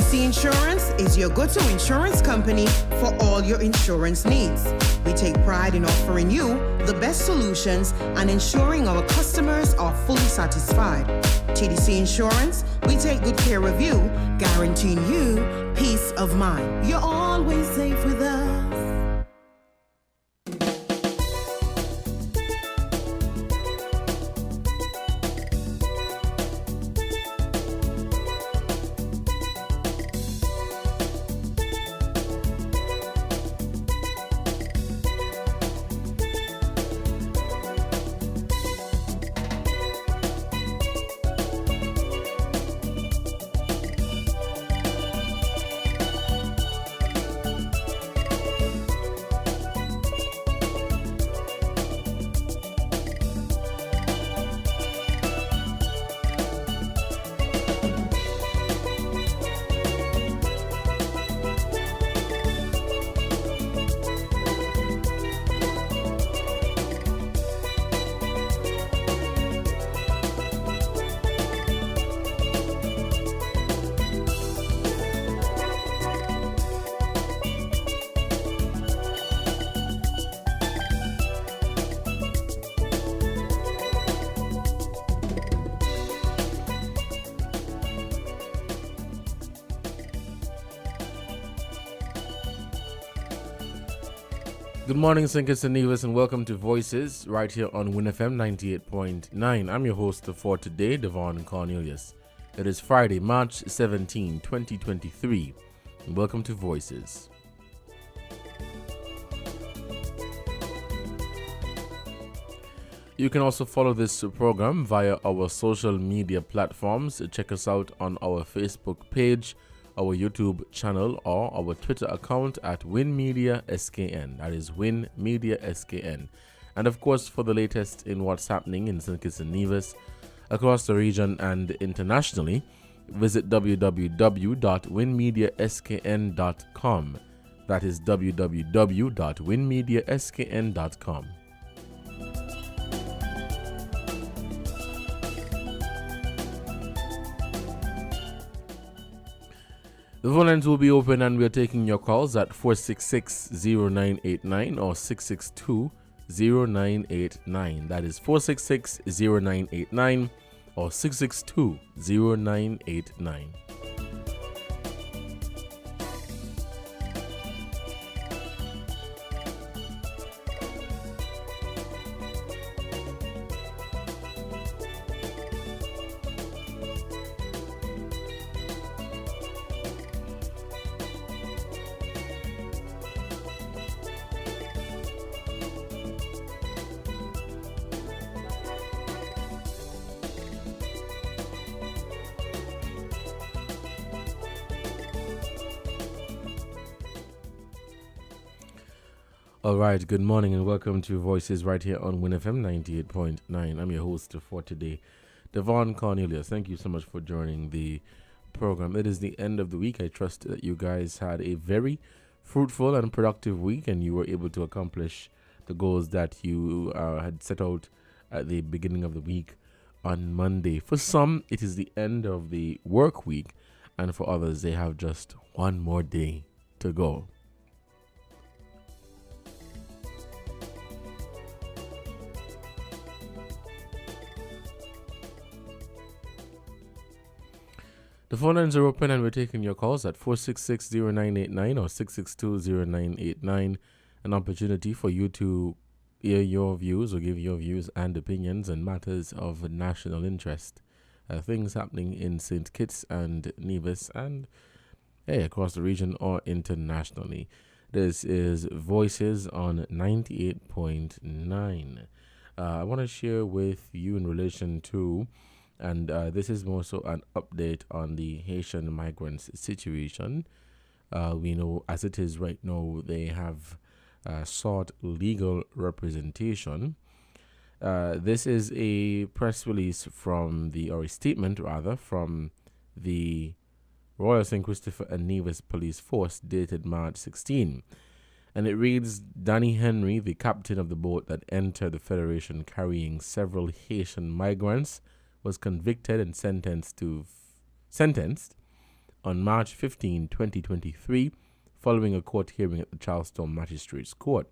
TDC Insurance is your go-to insurance company for all your insurance needs. We take pride in offering you the best solutions and ensuring our customers are fully satisfied. TDC Insurance, we take good care of you, guaranteeing you peace of mind. You're always safe with us. Good morning, Sinkers and Nevis, and welcome to Voices right here on WINNFM 98.9. I'm your host for today, Devon Cornelius. It is Friday, March 17, 2023, and welcome to Voices. You can also follow this program via our social media platforms. Check us out on our Facebook page, our YouTube channel, or our Twitter account at WINNmedia SKN. That is WINNmedia SKN. And of course, for the latest in what's happening in St. Kitts and Nevis, across the region and internationally, visit www.winnmediaskn.com. That is www.winnmediaskn.com. The phone lines will be open and we are taking your calls at 466-0989 or 662-0989. That is 466-0989 or 662-0989. All right, good morning and welcome to Voices right here on WINNFM 98.9. I'm your host for today, Devon Cornelius. Thank you so much for joining the program. It is the end of the week. I trust that you guys had a very fruitful and productive week and you were able to accomplish the goals that you had set out at the beginning of the week on Monday. For some, it is the end of the work week, and for others, they have just one more day to go. The phone lines are open and we're taking your calls at 466-0989 or 662-0989. An opportunity for you to hear your views or give your views and opinions on matters of national interest. Things happening in St. Kitts and Nevis and across the region or internationally. This is Voices on 98.9. I want to share with you in relation to and this is more so an update on the Haitian migrants situation. We know as it is right now, they have sought legal representation. This is a press release or a statement rather, from the Royal St. Christopher and Nevis Police Force dated March 16. And it reads, Danny Henry, the captain of the boat that entered the Federation carrying several Haitian migrants, was convicted and sentenced on March 15, 2023, following a court hearing at the Charleston Magistrates Court.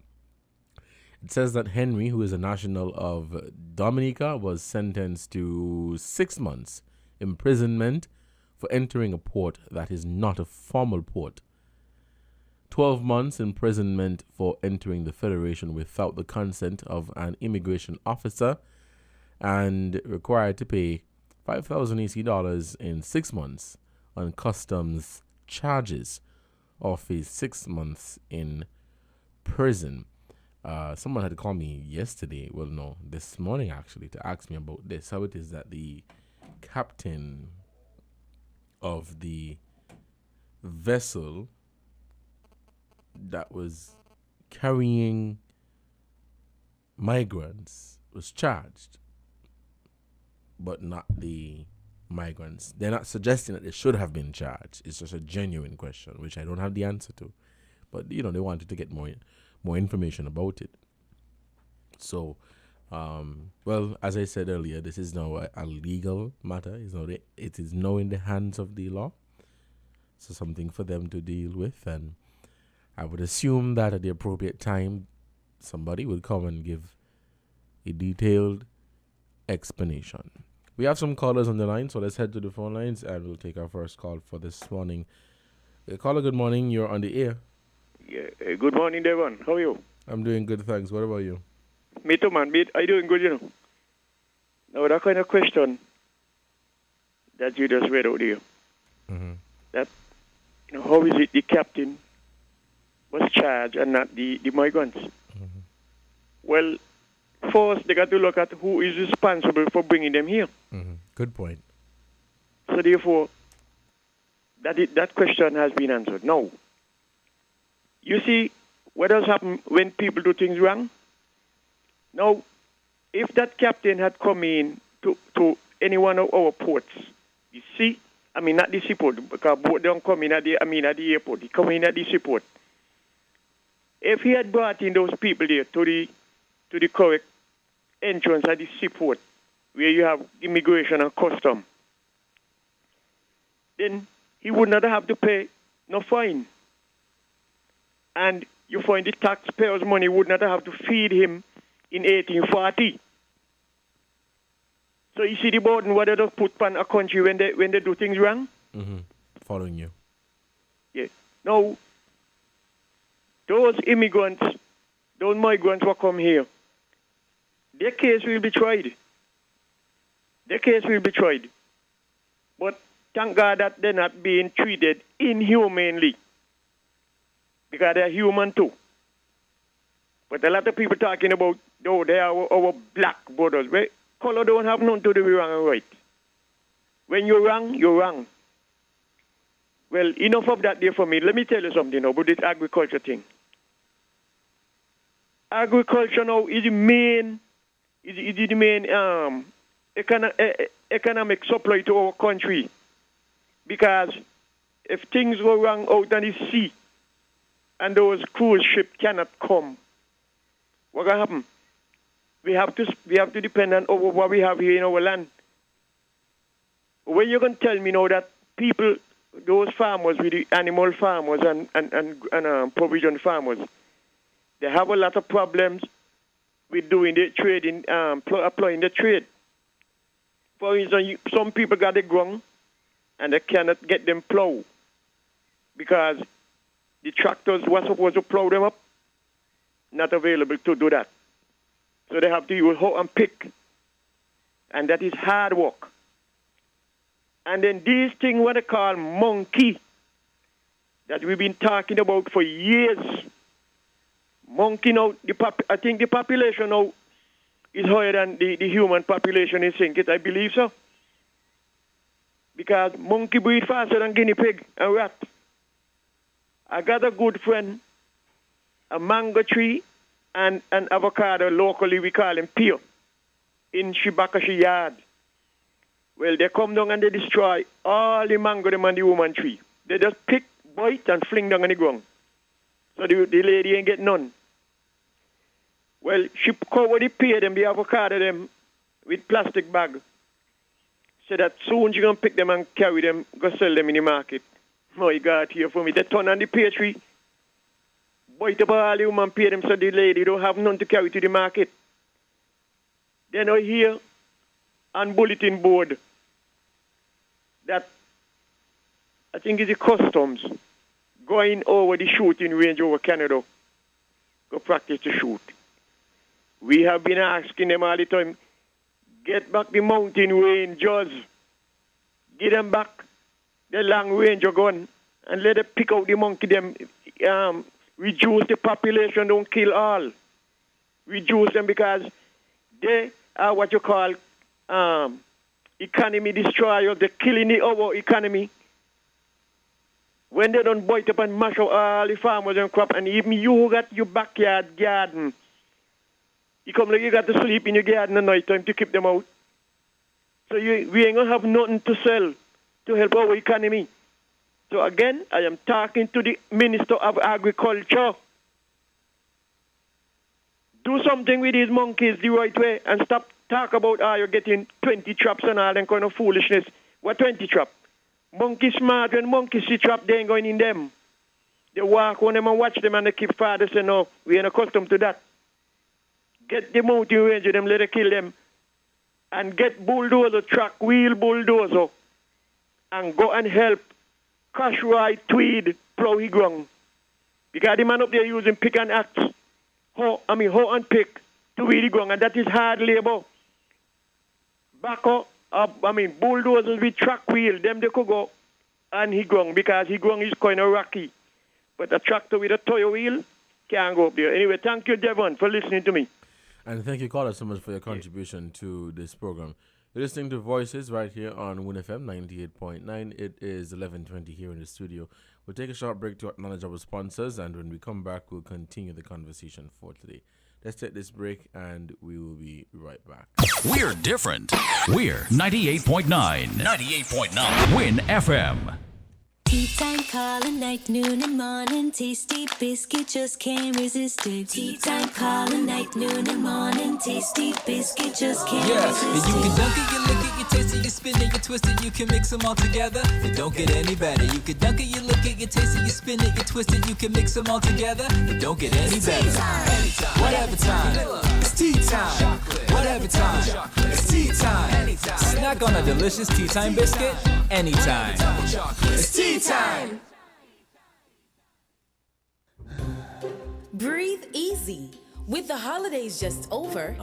It says that Henry, who is a national of Dominica, was sentenced to 6 months imprisonment for entering a port that is not a formal port, 12 months imprisonment for entering the Federation without the consent of an immigration officer, and required to pay 5,000 EC dollars in 6 months on customs charges, or face 6 months in prison. Someone had called me yesterday, well, no, this morning actually, to ask me about this. How it is that the captain of the vessel that was carrying migrants was charged, but not the migrants. They're not suggesting that they should have been charged. It's just a genuine question, which I don't have the answer to. But, they wanted to get more information about it. So, well, as I said earlier, this is now a legal matter. It is now in the hands of the law. So something for them to deal with. And I would assume that at the appropriate time, somebody would come and give a detailed explanation. We have some callers on the line, so let's head to the phone lines and we'll take our first call for this morning. Caller, good morning. You're on the air. Yeah, good morning, Devon. How are you? I'm doing good, thanks. What about you? Me too, man. I'm doing good, Now, that kind of question that you just read out here, that, how is it the captain was charged and not the migrants? Well, first, they got to look at who is responsible for bringing them here. Good point. So, therefore, that question has been answered. Now, you see, what does happen when people do things wrong? Now, if that captain had come in to any one of our ports, you see, not the seaport, because boat don't come in at the airport. He come in at the seaport. If he had brought in those people there to the correct entrance at the seaport, where you have immigration and custom, then he would not have to pay no fine. And you find the taxpayers' money would not have to feed him in 1840. So you see the burden what they just put on a country when they do things wrong? Following you. Yeah. Now, those immigrants, those migrants who come here, their case will be tried. Their case will be tried. But thank God that they're not being treated inhumanely, because they're human too. But a lot of people talking about, they are our black brothers. Well, color don't have nothing to do with wrong and right. When you're wrong, you're wrong. Well, enough of that there for me. Let me tell you something about this agriculture thing. Agriculture now is the main economic supply to our country. Because if things go wrong out on the sea and those cruise ships cannot come, what will happen? We have to depend on what we have here in our land. When you're going to tell me now that people, those farmers with the animal farmers and provision farmers, they have a lot of problems with doing the trading, applying the trade. For instance, some people got the ground and they cannot get them plow because the tractors were supposed to plow them up, not available to do that. So they have to use hoe and pick. And that is hard work. And then these things what they call monkey, that we've been talking about for years. Monkey now, I think the population now is higher than the human population in St. Kitts. I believe so. Because monkey breed faster than guinea pig and rat. I got a good friend, a mango tree and an avocado, locally we call him pear, in Shibakashi yard. Well, they come down and they destroy all the mango them and the woman tree. They just pick, bite, and fling down on the ground. So the lady ain't get none. Well, she covered the pear them, the avocado them, with plastic bag. So that soon she gonna pick them and carry them, go sell them in the market. My God, here for me. They turn on the pastry. Bite up all the woman, pay them so the lady don't have none to carry to the market. They know here on bulletin board that I think it's the customs going over the shooting range over Canada. Go practice to shoot. We have been asking them all the time, get back the mountain rangers. Give them back the long range gun and let them pick out the monkey them. Reduce the population, don't kill all. Reduce them because they are what you call economy destroyers. They're killing our economy. When they don't bite up and mash out all the farmers and crop, and even you who got your backyard garden, you come like you got to sleep in your garden at night time to keep them out. So we ain't going to have nothing to sell to help our economy. So again, I am talking to the Minister of Agriculture. Do something with these monkeys the right way and stop talk about how you're getting 20 traps and all that kind of foolishness. What 20 trap? Monkey smart, when monkeys see trap, they ain't going in them. They walk on them and watch them and they keep father say, no, we ain't accustomed to that. Get the mountain range of them, let them kill them. And get bulldozer, track wheel bulldozer, and go and help Cash Ride Tweed plow his ground. Because the man up there using pick and axe, hoe and pick to weed the ground, and that is hard labor. Bulldozers with track wheel, them they could go and he ground because he ground is kind of rocky. But a tractor with a toy wheel can't go up there. Anyway, thank you, Devon, for listening to me. And thank you, caller, so much for your contribution to this program. You're listening to Voices right here on Win FM 98.9. It is 11:20 here in the studio. We'll take a short break to acknowledge our sponsors, and when we come back, we'll continue the conversation for today. Let's take this break, and we will be right back. We're different. We're 98.9. 98.9. Win FM. Tea time, calling night, noon and morning. Tasty biscuit, just can't resist it. Tea time, calling night, noon and morning. Tasty biscuit, just can't resist it. You can dunk it, you lick it, you taste it, you spin it, you twist it, you can mix them all together. It don't get any better. You can dunk it, you lick it, you taste it, you spin it, you twist it, you can mix them all together. It don't get any better. Anytime, whatever time. It's tea time. Whatever time. It's tea time. Snack on a delicious tea time biscuit anytime. It's tea time. Breathe easy. With the holidays just over,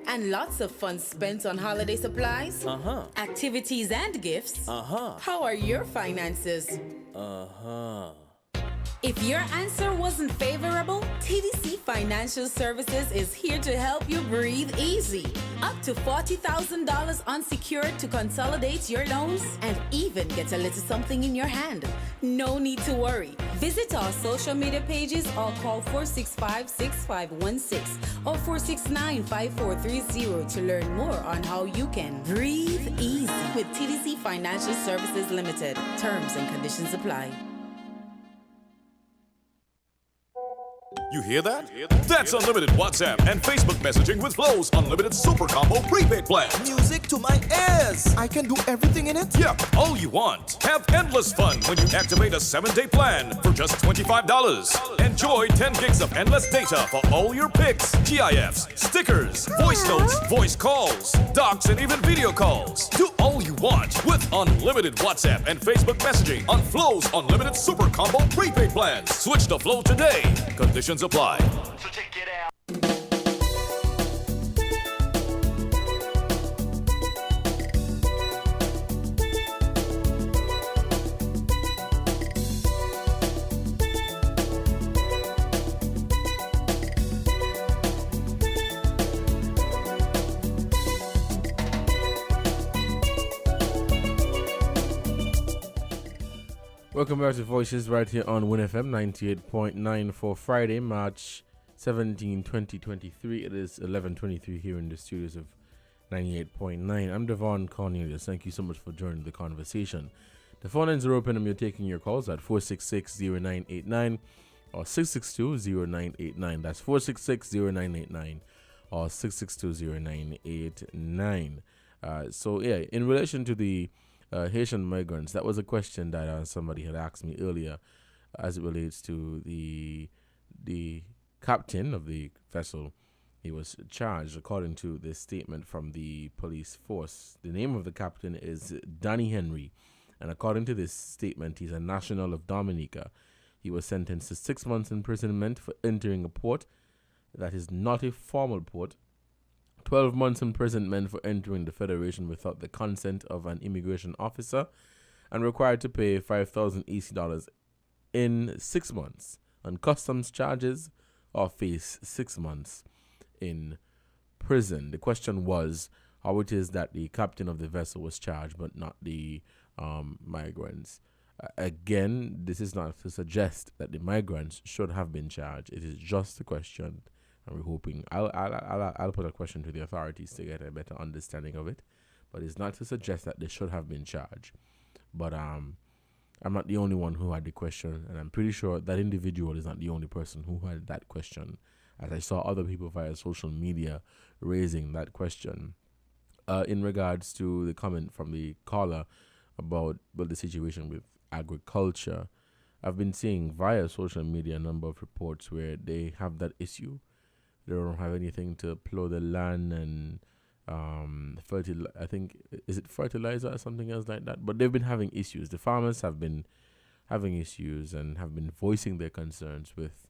and lots of fun spent on holiday supplies, activities and gifts, how are your finances? If your answer wasn't favorable, TDC Financial Services is here to help you breathe easy. Up to $40,000 unsecured to consolidate your loans and even get a little something in your hand. No need to worry. Visit our social media pages or call 465-6516 or 469-5430 to learn more on how you can breathe easy with TDC Financial Services Limited. Terms and conditions apply. You hear that? That's unlimited WhatsApp and Facebook messaging with Flow's unlimited super combo prepaid plan. Music to my ears. I can do everything in it? Yeah, all you want. Have endless fun when you activate a 7-day plan for just $25. Enjoy 10 gigs of endless data for all your pics, GIFs, stickers, voice notes, voice calls, docs, and even video calls. Do all you want with unlimited WhatsApp and Facebook messaging on Flow's unlimited super combo prepaid plans. Switch to Flow today. Conditions apply. So check it out. Welcome back to Voices right here on Win FM 98.9 for Friday, March 17, 2023. It is 11:23 here in the studios of 98.9. I'm Devon Cornelius. Thank you so much for joining the conversation. The phone lines are open and we're taking your calls at 466-0989 or 662-0989. That's 466-0989 or 662-0989. In relation to the Haitian migrants. That was a question that somebody had asked me earlier, as it relates to the captain of the vessel. He was charged, according to this statement from the police force. The name of the captain is Danny Henry, and according to this statement, he's a national of Dominica. He was sentenced to 6 months imprisonment for entering a port that is not a formal port, 12 months imprisonment for entering the Federation without the consent of an immigration officer, and required to pay 5,000 EC dollars in 6 months on customs charges, or face 6 months in prison. The question was how it is that the captain of the vessel was charged but not the migrants. Again, this is not to suggest that the migrants should have been charged. It is just a question, and we're hoping I'll put a question to the authorities to get a better understanding of it. But it's not to suggest that they should have been charged. But I'm not the only one who had the question, and I'm pretty sure that individual is not the only person who had that question, as I saw other people via social media raising that question. In regards to the comment from the caller about the situation with agriculture, I've been seeing via social media a number of reports where they have that issue. They don't have anything to plow the land and I think, is it fertilizer or something else like that? But they've been having issues. The farmers have been having issues and have been voicing their concerns with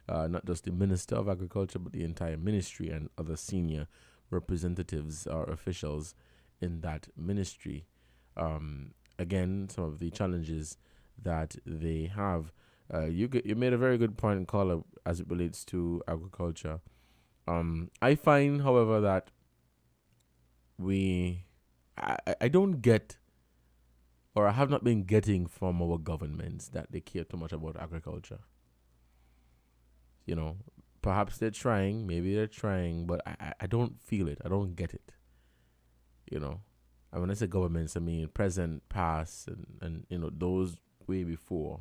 not just the Minister of Agriculture, but the entire ministry and other senior representatives or officials in that ministry. Again, some of the challenges that they have. You made a very good point, caller, as it relates to agriculture. I find, however, that I don't get, or I have not been getting from our governments, that they care too much about agriculture. You know, perhaps they're trying, maybe they're trying, but I don't feel it. I don't get it. You know, and when I say governments, I mean present, past, and you know, those way before.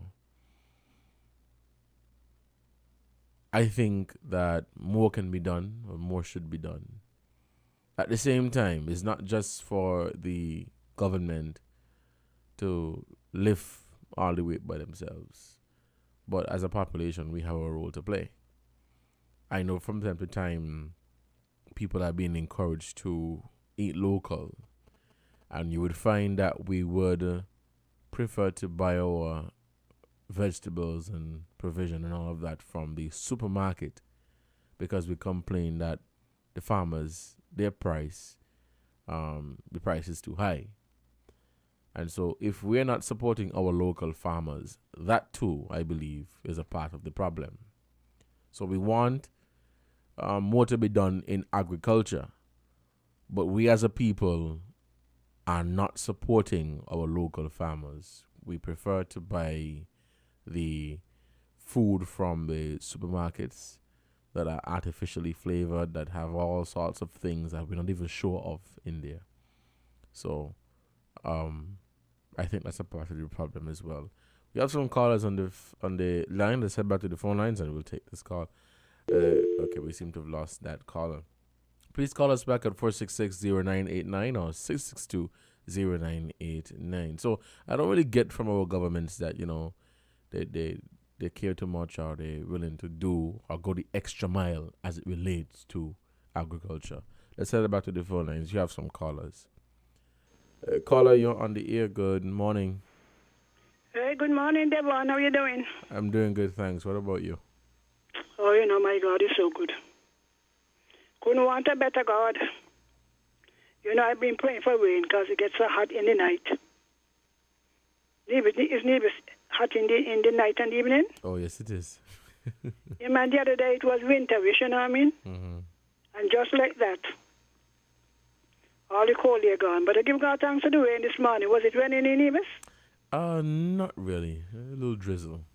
I think that more can be done, or more should be done. At the same time, it's not just for the government to lift all the weight by themselves, but as a population, we have a role to play. I know from time to time, people are being encouraged to eat local, and you would find that we would prefer to buy our vegetables and provision and all of that from the supermarket, because we complain that the farmers, their price, the price is too high. And so if we're not supporting our local farmers, that too, I believe, is a part of the problem. So we want more to be done in agriculture, but we as a people are not supporting our local farmers. We prefer to buy the food from the supermarkets that are artificially flavored, that have all sorts of things that we're not even sure of in there. So I think that's a part of the problem as well. We have some callers on the line. Let's head back to the phone lines and we'll take this call. Okay, we seem to have lost that caller. Please call us back at 466-0989 or 662-0989. So I don't really get from our governments that, you know, they care too much, or they're willing to do or go the extra mile as it relates to agriculture. Let's head back to the phone lines. You have some callers. Caller, you're on the air. Good morning. Hey, good morning, Devon. How are you doing? I'm doing good, thanks. What about you? Oh, you know, my God is so good. Couldn't want a better God. You know, I've been praying for rain because it gets so hot in the night. Isn't it hot in the night and evening? Oh, yes, it is. Yeah, man, the other day it was winterish, you know what I mean? Mm-hmm. And just like that, all the cold are gone. But I give God thanks for the rain this morning. Was it raining in Nevis? Not really. A little drizzle.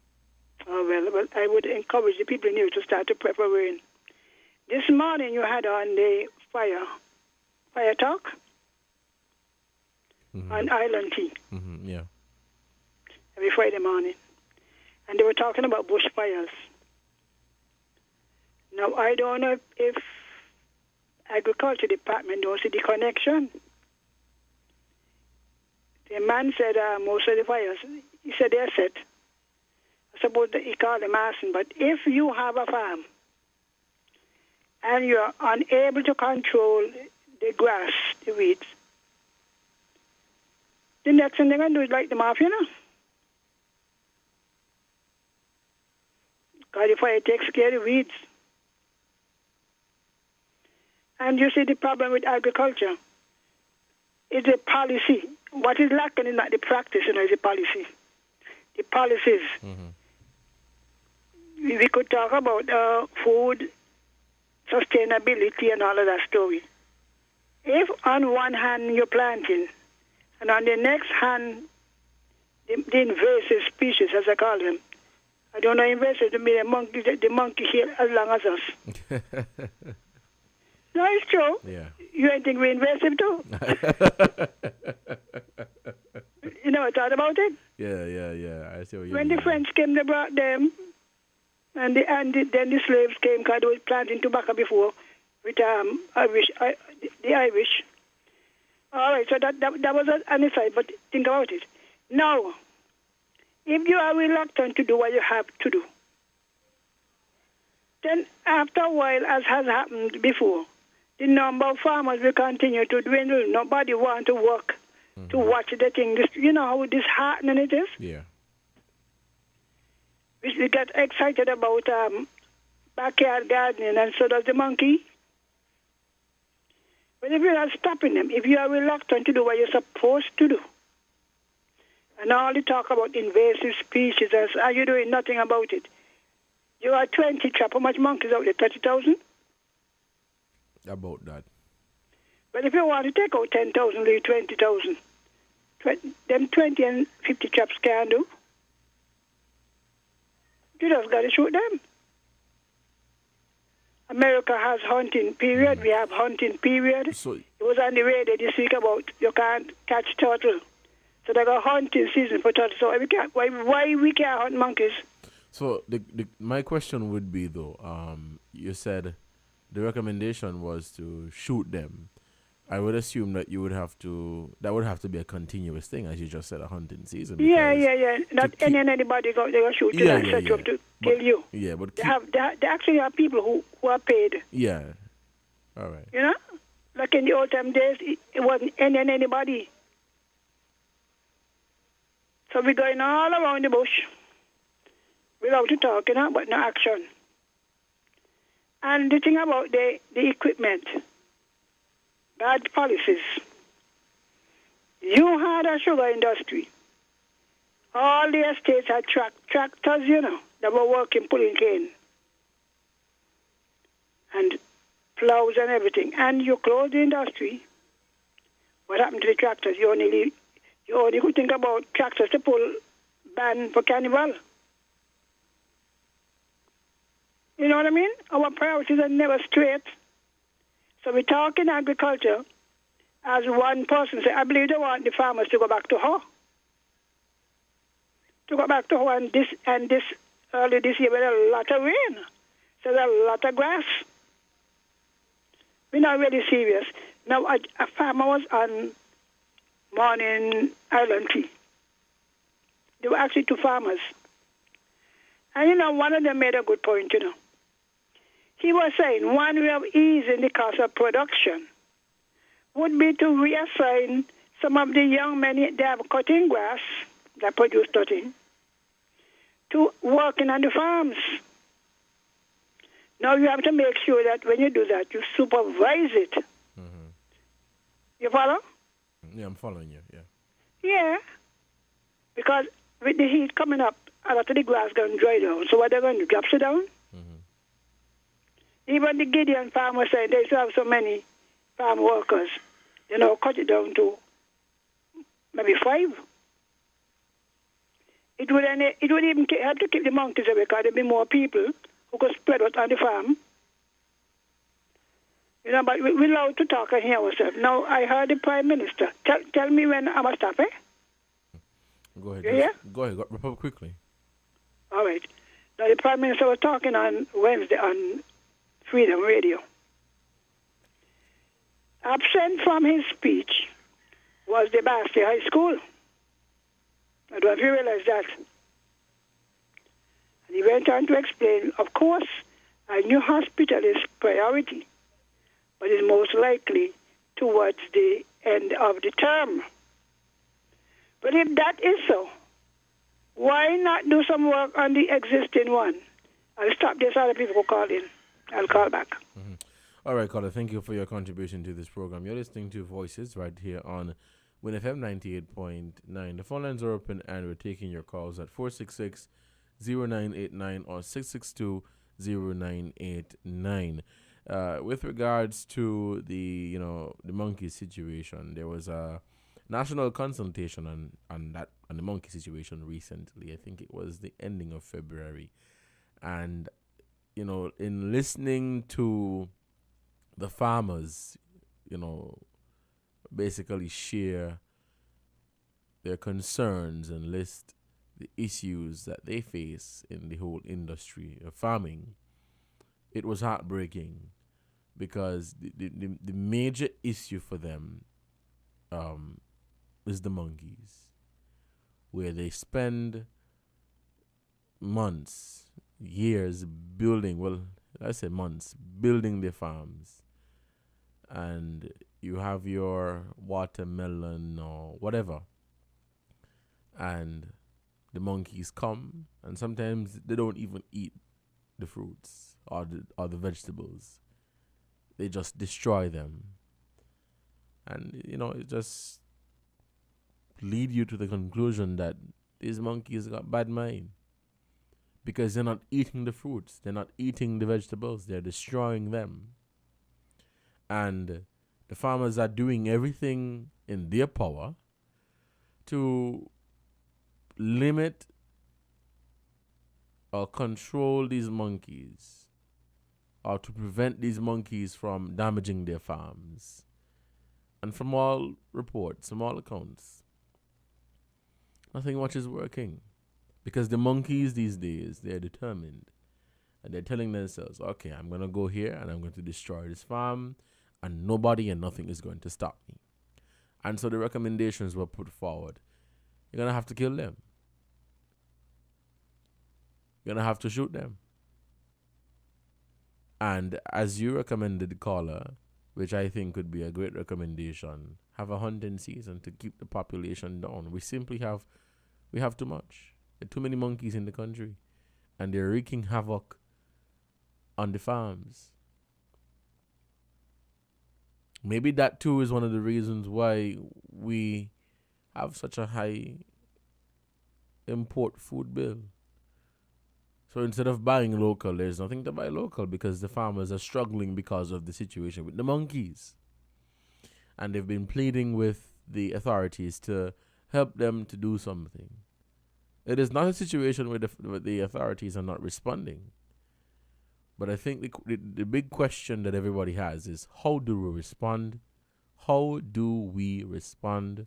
Oh, well, I would encourage the people in here to start to prep for rain. This morning you had on the fire talk on Island Tea. Mm-hmm, yeah. Every Friday morning. And they were talking about bushfires. Now, I don't know if agriculture department don't see the connection. The man said most of the fires, he said they're set. I suppose that he called them arson. But if you have a farm and you're unable to control the grass, the weeds, the next thing they're going to do is light them off, you know. Because the fire takes care of the weeds. And you see the problem with agriculture is the policy. What is lacking is not the practice, you know, is the policy. The policies. We could talk about food, sustainability, and all of that story. If on one hand you're planting, and on the next hand, the invasive species, as I call them, I don't know invasive to me, the monkey here as long as us. No, it's true. Yeah. You ain't think we're invasive too? You never thought about it? Yeah. I see what you When mean. the French came, they brought them, and then the slaves came because they were planting tobacco before with the Irish. All right, so that was an aside, but think about it. Now, if you are reluctant to do what you have to do, then after a while, as has happened before, the number of farmers will continue to dwindle. Nobody wants to work to watch the thing. You know how disheartening it is? Yeah. We get excited about backyard gardening, and so does the monkey. But if you're not stopping them, if you are reluctant to do what you're supposed to do, and all you talk about invasive species, are you doing nothing about it? You are 20 trap. How much monkeys out there? 30,000? About that. But if you want to take out 10,000, leave 20,000. Them 20 and 50 traps can do. You just got to shoot them. America has hunting period. We have hunting period. So, it was on the radio this week about you can't catch turtle. So they got hunting season for turtle. So why we can't hunt monkeys? So my question would be though, you said the recommendation was to shoot them. I would assume that that would have to be a continuous thing, as you just said, a hunting season. Yeah. Not anybody they go shoot you and set you up to kill you. Yeah, but they actually have people who are paid. Yeah. All right. You know? Like in the old time days, it wasn't anybody. So we're going all around the bush without talking, but no action. And the thing about the equipment, bad policies. You had a sugar industry. All the estates had tractors, you know, that were working, pulling cane. And plows and everything. And you closed the industry. What happened to the tractors? You only could think about tractors to pull ban for carnival. You know what I mean? Our priorities are never straight. So we talk in agriculture as one person say, I believe they want the farmers to go back to hoe. And this early this year with a lot of rain. So there's a lot of grass. We're not really serious. Now a farmer was on Morning Island Tea. There were actually two farmers. And you know, one of them made a good point, you know. He was saying one way of easing the cost of production would be to reassign some of the young men they have cutting grass, that produce cutting, to working on the farms. Now you have to make sure that when you do that, you supervise it. Mm-hmm. You follow? Yeah, I'm following you, yeah. Yeah. Because with the heat coming up, a lot of the grass going to dry down. So what they're going to do, drop it down? Even the Gideon farmers say they still have so many farm workers, you know, cut it down to maybe 5. It would even help to keep the monkeys away because there'd be more people who could spread out on the farm. You know, but we're allowed to talk and hear ourselves. Now, I heard the Prime Minister. Tell me when I must stop, eh? Go ahead. Yeah? Go ahead. Wrap up quickly. All right. Now, the Prime Minister was talking on Wednesday on Freedom Radio. Absent from his speech was the Basti High School. I don't know if you realize that. And he went on to explain, of course, a new hospital is priority, but it's most likely towards the end of the term. But if that is so, why not do some work on the existing one? I'll stop this. Other people will call in. I'll call back. Mm-hmm. All right, caller, thank you for your contribution to this program. You're listening to Voices right here on WINNFM 98.9. The phone lines are open and we're taking your calls at 466-0989 or 662-0989. With regards to the monkey situation, there was a national consultation on the monkey situation recently. I think it was the ending of February. And, in listening to the farmers, basically share their concerns and list the issues that they face in the whole industry of farming, it was heartbreaking because the major issue for them is the monkeys, where they spend months, years building, building their farms. And you have your watermelon or whatever, and the monkeys come, and sometimes they don't even eat the fruits or the vegetables. They just destroy them. And, it just lead you to the conclusion that these monkeys got bad mind. Because they're not eating the fruits. They're not eating the vegetables. They're destroying them. And the farmers are doing everything in their power to limit or control these monkeys, or to prevent these monkeys from damaging their farms. And from all reports, from all accounts, nothing much is working. Because the monkeys these days, they're determined. And they're telling themselves, okay, I'm going to go here and I'm going to destroy this farm, and nobody and nothing is going to stop me. And so the recommendations were put forward. You're going to have to kill them. You're going to have to shoot them. And as you recommended, caller, which I think could be a great recommendation, have a hunting season to keep the population down. We have too much. There are too many monkeys in the country, and they're wreaking havoc on the farms. Maybe that too is one of the reasons why we have such a high import food bill. So instead of buying local, there's nothing to buy local because the farmers are struggling because of the situation with the monkeys. And they've been pleading with the authorities to help them to do something. It is not a situation where the authorities are not responding. But I think the big question that everybody has is, how do we respond? How do we respond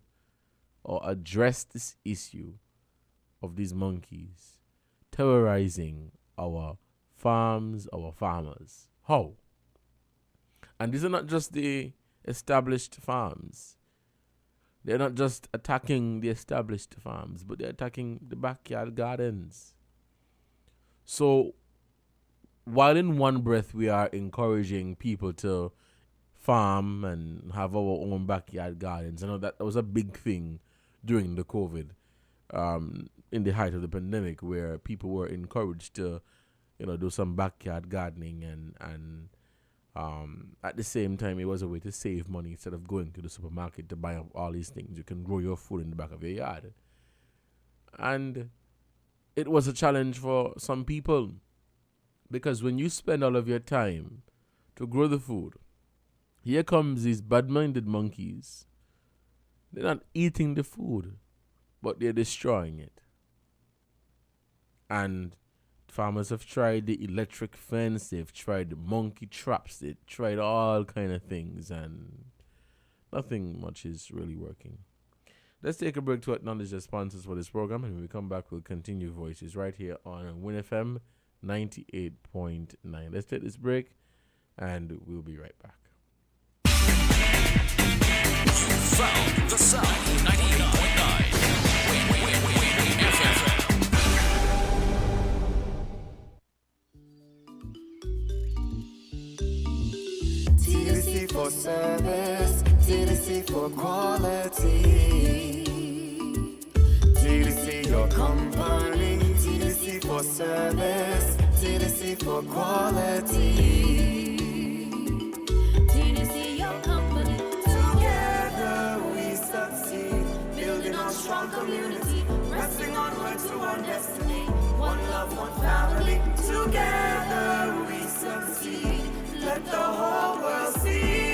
or address this issue of these monkeys terrorizing our farms, our farmers? How? And these are not just the established farms. They're not just attacking the established farms, but they're attacking the backyard gardens. So, while in one breath we are encouraging people to farm and have our own backyard gardens, I know that was a big thing during the COVID, in the height of the pandemic, where people were encouraged to, do some backyard gardening, and at the same time, it was a way to save money instead of going to the supermarket to buy up all these things. You can grow your food in the back of your yard. And it was a challenge for some people, because when you spend all of your time to grow the food, here comes these bad-minded monkeys. They're not eating the food, but they're destroying it. And farmers have tried the electric fence, they've tried the monkey traps, they've tried all kind of things, and nothing much is really working. Let's take a break to acknowledge the sponsors for this program, and when we come back, we'll continue Voices right here on WINNFM 98.9. Let's take this break, and we'll be right back. Found the sound 98.9. for service, TDC for quality. TDC your company, TDC for service, TDC for quality. TDC, your company. Together we succeed, building a strong community, pressing onward to our destiny. One love, one family. Together we succeed. Let the whole world see.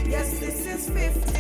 Yes, this is 50.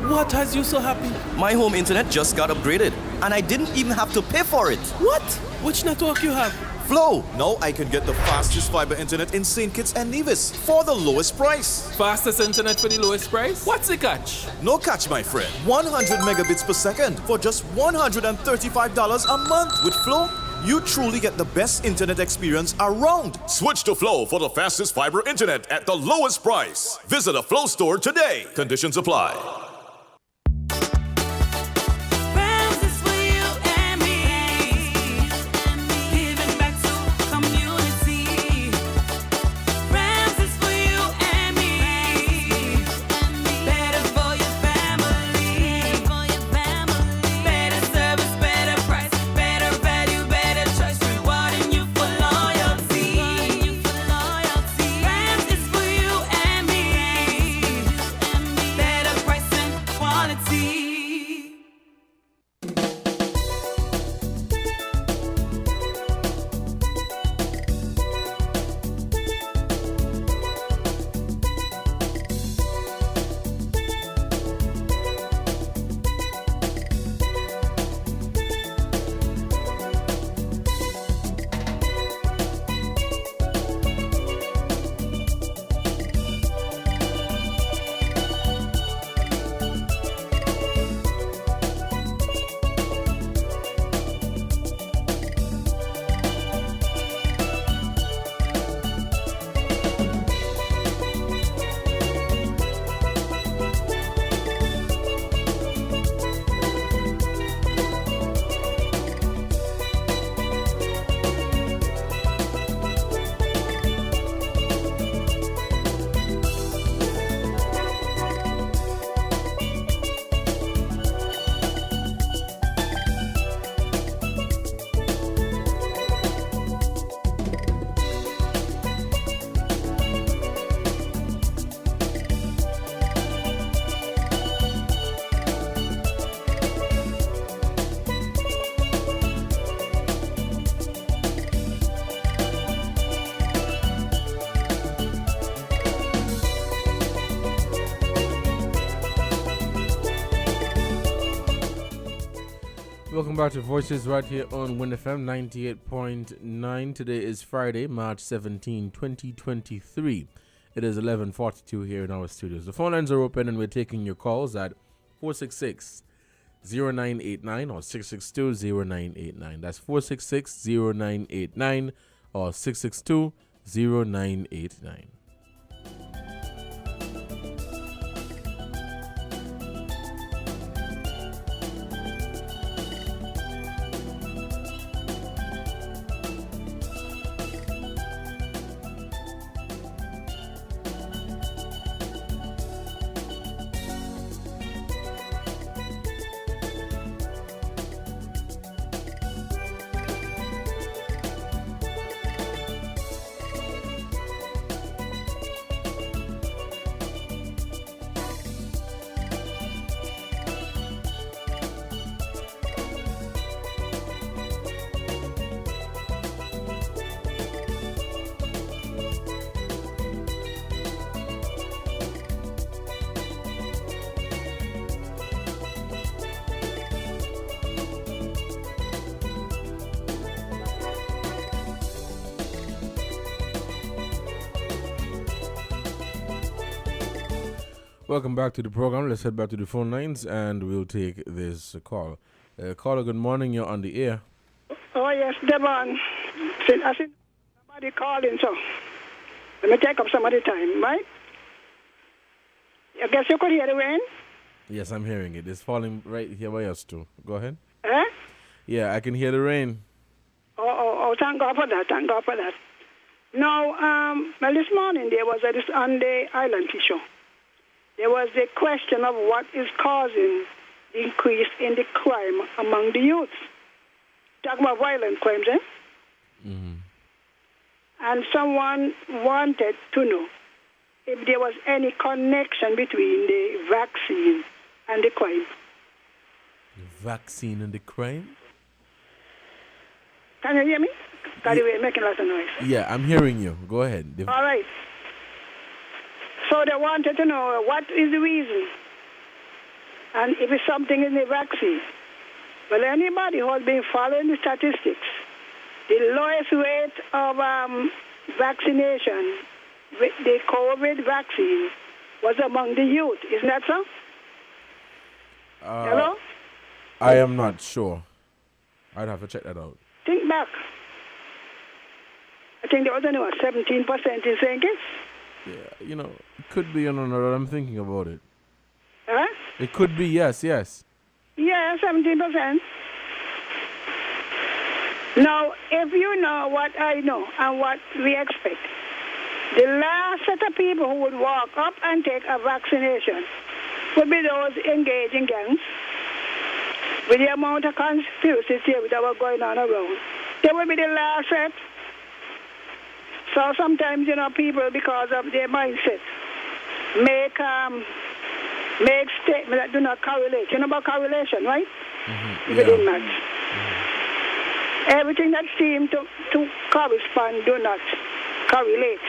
What has you so happy? My home internet just got upgraded, and I didn't even have to pay for it. What? Which network you have? Flow! Now I can get the fastest fiber internet in St. Kitts and Nevis for the lowest price. Fastest internet for the lowest price? What's the catch? No catch, my friend. 100 megabits per second for just $135 a month. With Flow, you truly get the best internet experience around. Switch to Flow for the fastest fiber internet at the lowest price. Visit a Flow store today. Conditions apply. Welcome back to Voices right here on WINFM 98.9. Today is Friday, March 17, 2023. It is 11:42 here in our studios. The phone lines are open and we're taking your calls at 466-0989 or 662-0989. That's 466-0989 or 662-0989. Welcome back to the program. Let's head back to the phone lines and we'll take this call. Caller, good morning. You're on the air. Oh, yes, Devon. I see somebody calling, so let me take up some of the time, right? I guess you could hear the rain? Yes, I'm hearing it. It's falling right here by us too. Go ahead. Eh? Yeah, I can hear the rain. Oh, thank God for that, thank God for that. Now, well, this morning there was on the Island show. There was a question of what is causing the increase in the crime among the youth. Talking about violent crimes, eh? Mm-hmm. And someone wanted to know if there was any connection between the vaccine and the crime. The vaccine and the crime? Can you hear me? Because you were making a lot of noise. Yeah, I'm hearing you. Go ahead. All right. So they wanted to know what is the reason and if it's something in the vaccine. Well, anybody who has been following the statistics, the lowest rate of vaccination with the COVID vaccine was among the youth. Isn't that so? Hello? I am not sure. I'd have to check that out. Think back. I think there was only 17% in St. Kitts. Yeah, you know, it could be another. I'm thinking about it. Huh? It could be, yes. Yeah, 17%. Now, if you know what I know and what we expect, the last set of people who would walk up and take a vaccination would be those engaged in gangs. With the amount of conspiracy theories that were going on around, they would be the last set. So sometimes, people, because of their mindset, make statements that do not correlate. You know about correlation, right? Mm-hmm. Within maths. Everything that seems to correspond do not correlate.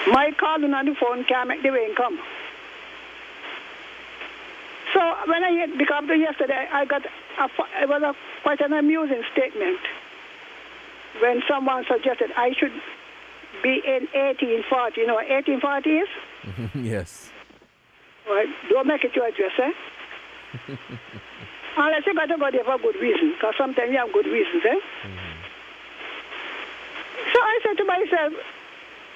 My calling on the phone can't make the rain come. So when I hit because yesterday, I got it was quite an amusing statement when someone suggested I should be in 1840. You know what 1840 is? Yes. Well, don't make it your address, eh? Unless you got to go there for good reason, because sometimes you have good reasons, eh? Mm-hmm. So I said to myself,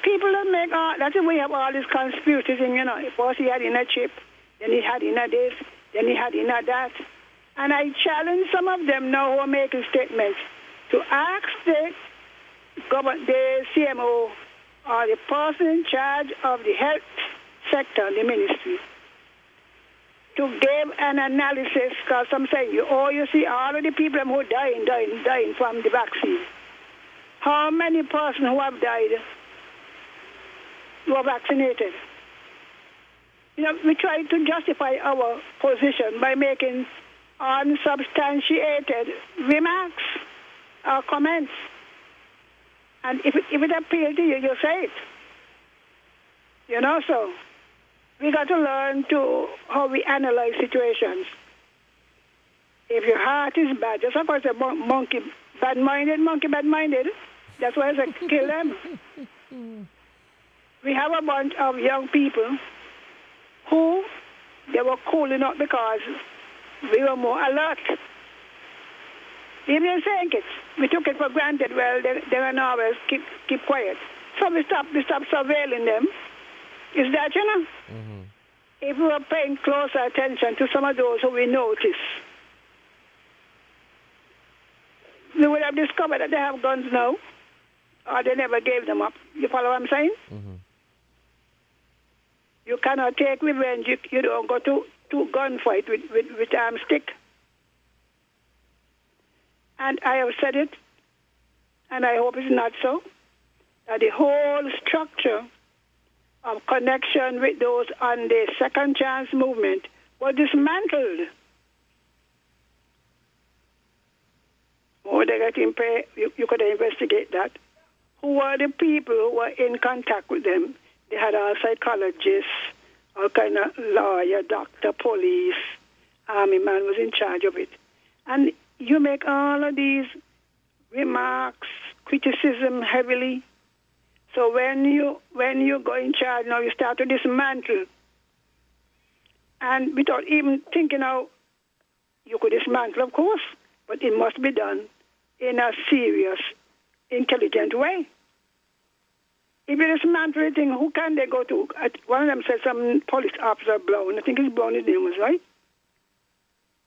people don't make that's why we have all these conspiracies in, first he had in a chip, then he had in a this, then he had in a that. And I challenge some of them now who are making statements to ask the CMO or the person in charge of the health sector, the ministry, to give an analysis, because I'm saying, you see all of the people who are dying from the vaccine. How many persons who have died were vaccinated? We try to justify our position by making unsubstantiated remarks or comments. And if it appeals to you, you say it. So we got to learn how we analyze situations. If your heart is bad, just of course a monkey bad-minded, that's why I say kill them. We have a bunch of young people who they were cooling up because we were more alert. Even in St. Kitts, we took it for granted. Well, they don't always keep quiet. So we stopped surveilling them. Is that, Mm-hmm. If we were paying closer attention to some of those who we notice, we would have discovered that they have guns now, or they never gave them up. You follow what I'm saying? Mm-hmm. You cannot take revenge. You don't go to gunfight with stick. And I have said it, and I hope it's not so, that the whole structure of connection with those on the second chance movement was dismantled. They got in pay, you could investigate that. Who were the people who were in contact with them? They had all psychologists, all kind of lawyer, doctor, police, army man was in charge of it. And you make all of these remarks, criticism heavily. So when you go in charge now, you start to dismantle. And without even thinking how you could dismantle, of course. but it must be done in a serious, intelligent way. If you dismantle a thing, who can they go to? One of them said some police officer Brown. I think it's Brown, his name was, right?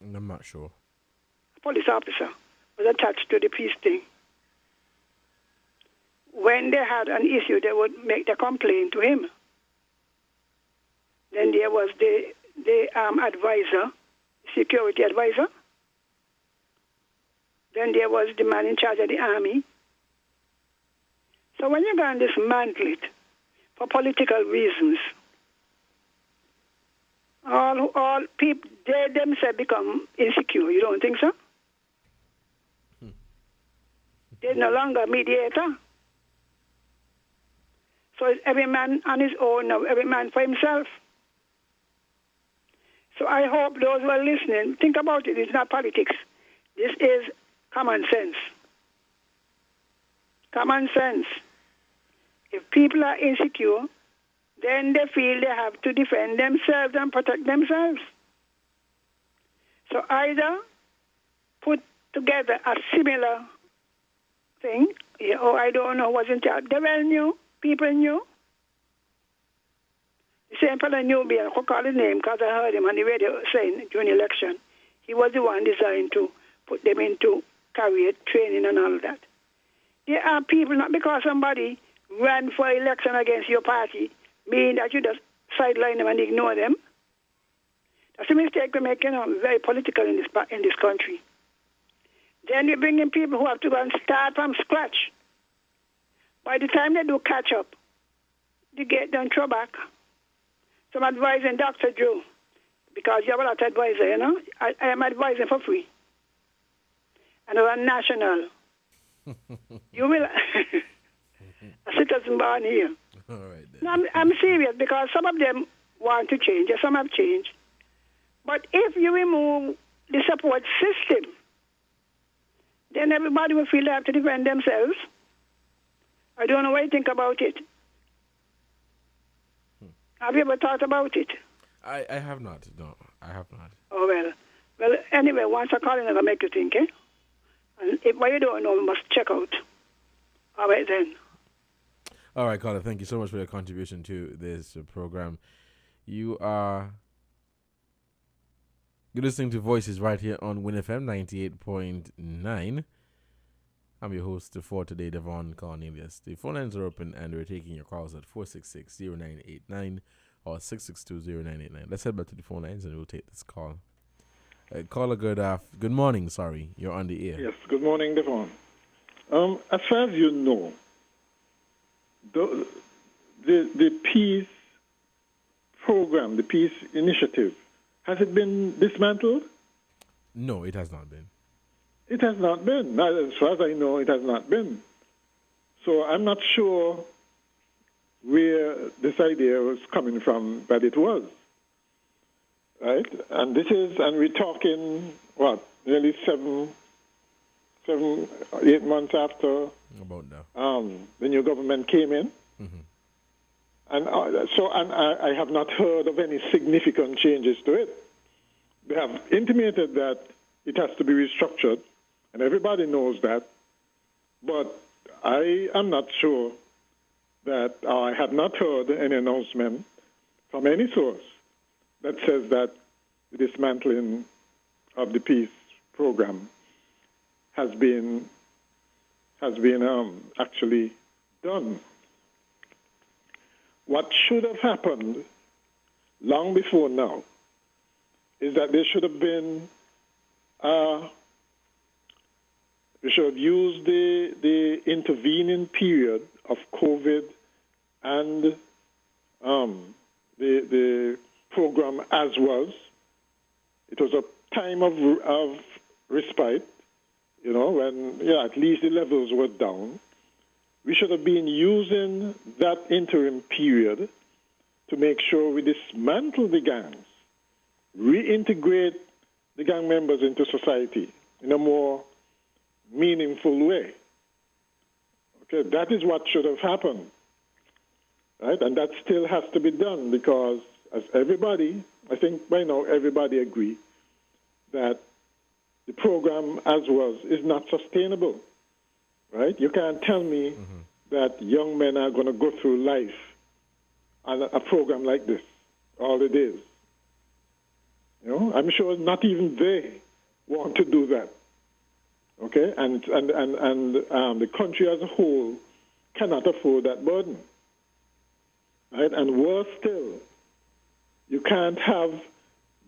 I'm not sure. A police officer was attached to the peace thing. When they had an issue, they would make the complaint to him. Then there was the advisor, security advisor. Then there was the man in charge of the army. So when you're going to dismantle it for political reasons, all people, they themselves become insecure. You don't think so? There's no longer a mediator. So it's every man on his own now, every man for himself. So I hope those who are listening, think about it. It's not politics. This is common sense. Common sense. If people are insecure, then they feel they have to defend themselves and protect themselves. So either put together a similar thing, or I don't know what's in charge. They well knew, people knew. The same fellow knew me, I could call his name because I heard him on the radio saying during the election, he was the one designed to put them into career training and all of that. There are people, not because somebody ran for election against your party, mean that you just sideline them and ignore them. That's a mistake we make, very political in this country. Then we bring in people who have to go and start from scratch. By the time they do catch up, they get done throw back. So I'm advising Dr. Joe, because you have a lot of advisor, I am advising for free. And I'm national. You will... A citizen born here. All right, then. No, I'm serious because some of them want to change, some have changed. But if you remove the support system, then everybody will feel they have to defend themselves. I don't know what you think about it. Have you ever thought about it? I have not. No, I have not. Oh, well. Well, anyway, once I call in, I'll make you think, eh? And if what you don't know, you must check out. All right, then. All right, caller, thank you so much for your contribution to this program. You're listening to Voices right here on WINNFM 98.9. I'm your host for today, Devon Cornelius. The phone lines are open and we're taking your calls at 466-0989 or 662-0989. Let's head back to the phone lines and we'll take this call. Caller, good morning, sorry. You're on the air. Yes, good morning, Devon. As far as you know, the peace program, the peace initiative, has it been dismantled? No, it has not been. It has not been. As far as I know, it has not been. So I'm not sure where this idea was coming from, but it was. Right? And we're talking, nearly 8 months after about now. The new government came in. Mm-hmm. And I have not heard of any significant changes to it. They have intimated that it has to be restructured, and everybody knows that. But I am not sure that I have not heard any announcement from any source that says that the dismantling of the peace program has been actually done. What should have happened long before now is that there should have been we should have used the intervening period of COVID and the program as was. It was a time of respite, when at least the levels were down. We should have been using that interim period to make sure we dismantle the gangs, reintegrate the gang members into society in a more meaningful way. Okay, that is what should have happened, right? And that still has to be done because, as everybody, I think by now everybody agree that the program as was is not sustainable, right? You can't tell me that young men are going to go through life on a program like this, all it is. You know, I'm sure not even they want to do that. Okay, and the country as a whole cannot afford that burden. Right, and worse still, you can't have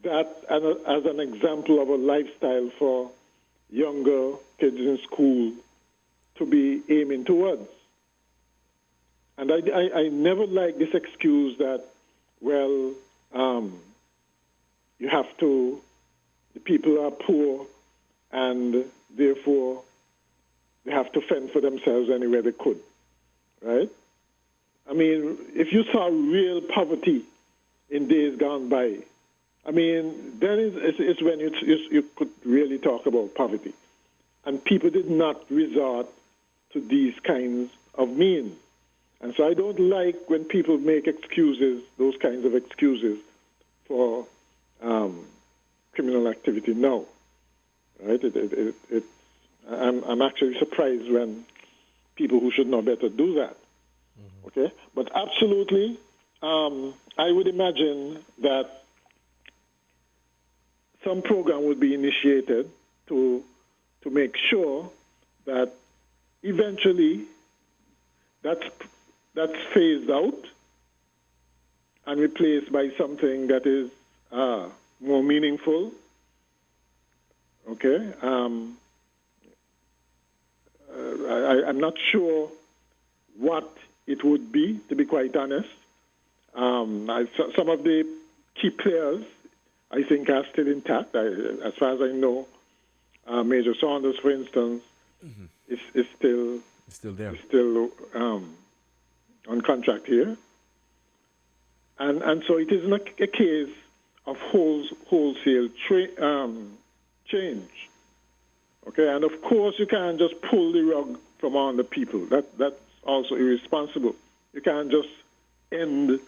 that as an example of a lifestyle for younger kids in school to be aiming towards. And I never like this excuse that, well, you have to, the people are poor and therefore they have to fend for themselves anywhere they could, right? I mean, if you saw real poverty in days gone by, I mean, then it's when you could really talk about poverty. And people did not resort to these kinds of means. And so I don't like when people make excuses, those kinds of excuses for criminal activity now. Right? I'm actually surprised when people who should know better do that. Okay? But absolutely, I would imagine that some program would be initiated to make sure that eventually that's phased out and replaced by something that is more meaningful. Okay? I'm not sure what it would be, to be quite honest. Some of the key players, I think, are still intact. As far as I know, Major Saunders, for instance, is still there. Is still on contract here. And so it is not a case of wholesale change. Okay, and of course you can't just pull the rug from on the people. That's also irresponsible. You can't just end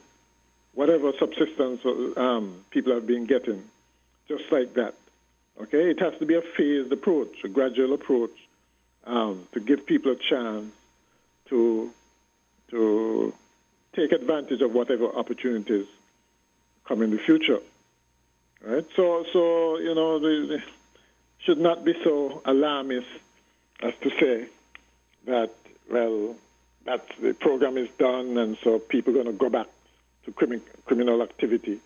whatever subsistence people have been getting just like that. Okay, it has to be a phased approach, a gradual approach, to give people a chance to take advantage of whatever opportunities come in the future. Right? So you know, they should not be so alarmist as to say that, well, that the program is done and so people are going to go back to criminal activity.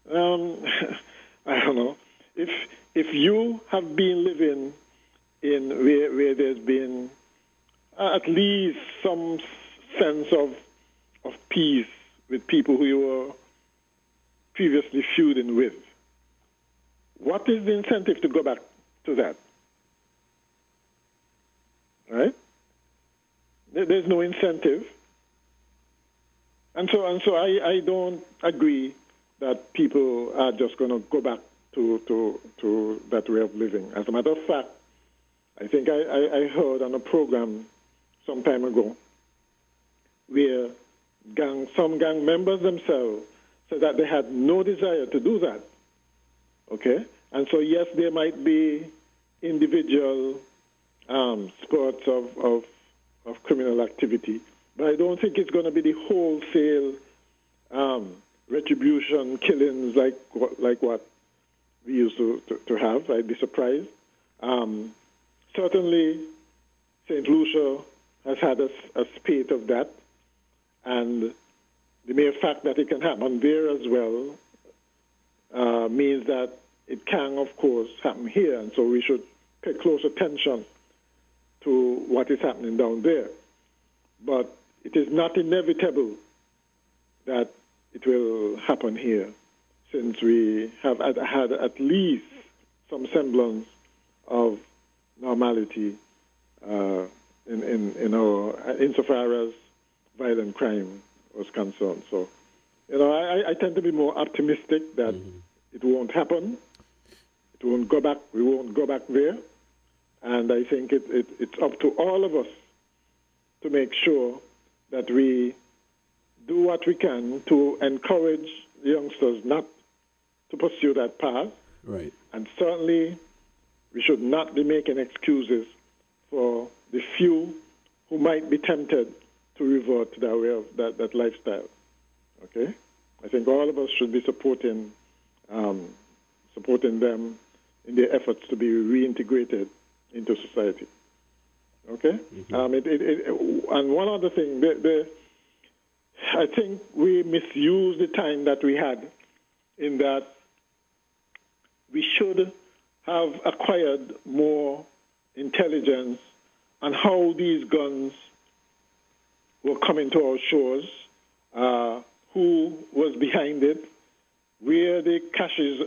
I don't know. If you have been living in where there's been at least some sense of peace with people who you were previously feuding with, what is the incentive to go back to that? Right? There's no incentive. And so I don't agree that people are just going to go back to that way of living. As a matter of fact, I think I heard on a program some time ago where some gang members themselves said that they had no desire to do that. Okay? And so, yes, there might be individual spurts of criminal activity, but I don't think it's going to be the wholesale retribution killings like what we used to have. I'd be surprised. Certainly, St. Lucia has had a spate of that, and the mere fact that it can happen there as well means that it can, of course, happen here, and so we should pay close attention to what is happening down there. But it is not inevitable that it will happen here, since we have had at least some semblance of normality insofar as violent crime was concerned. So, you know, I tend to be more optimistic that it won't happen. It won't go back. We won't go back there. And I think it's up to all of us to make sure that we do what we can to encourage the youngsters not to pursue that path. Right. And certainly We should not be making excuses for the few who might be tempted to revert to that way of that lifestyle. Okay? I think all of us should be supporting them in their efforts to be reintegrated into society. Okay? Mm-hmm. And one other thing, I think we misused the time that we had in that we should have acquired more intelligence on how these guns were coming to our shores, who was behind it, where the caches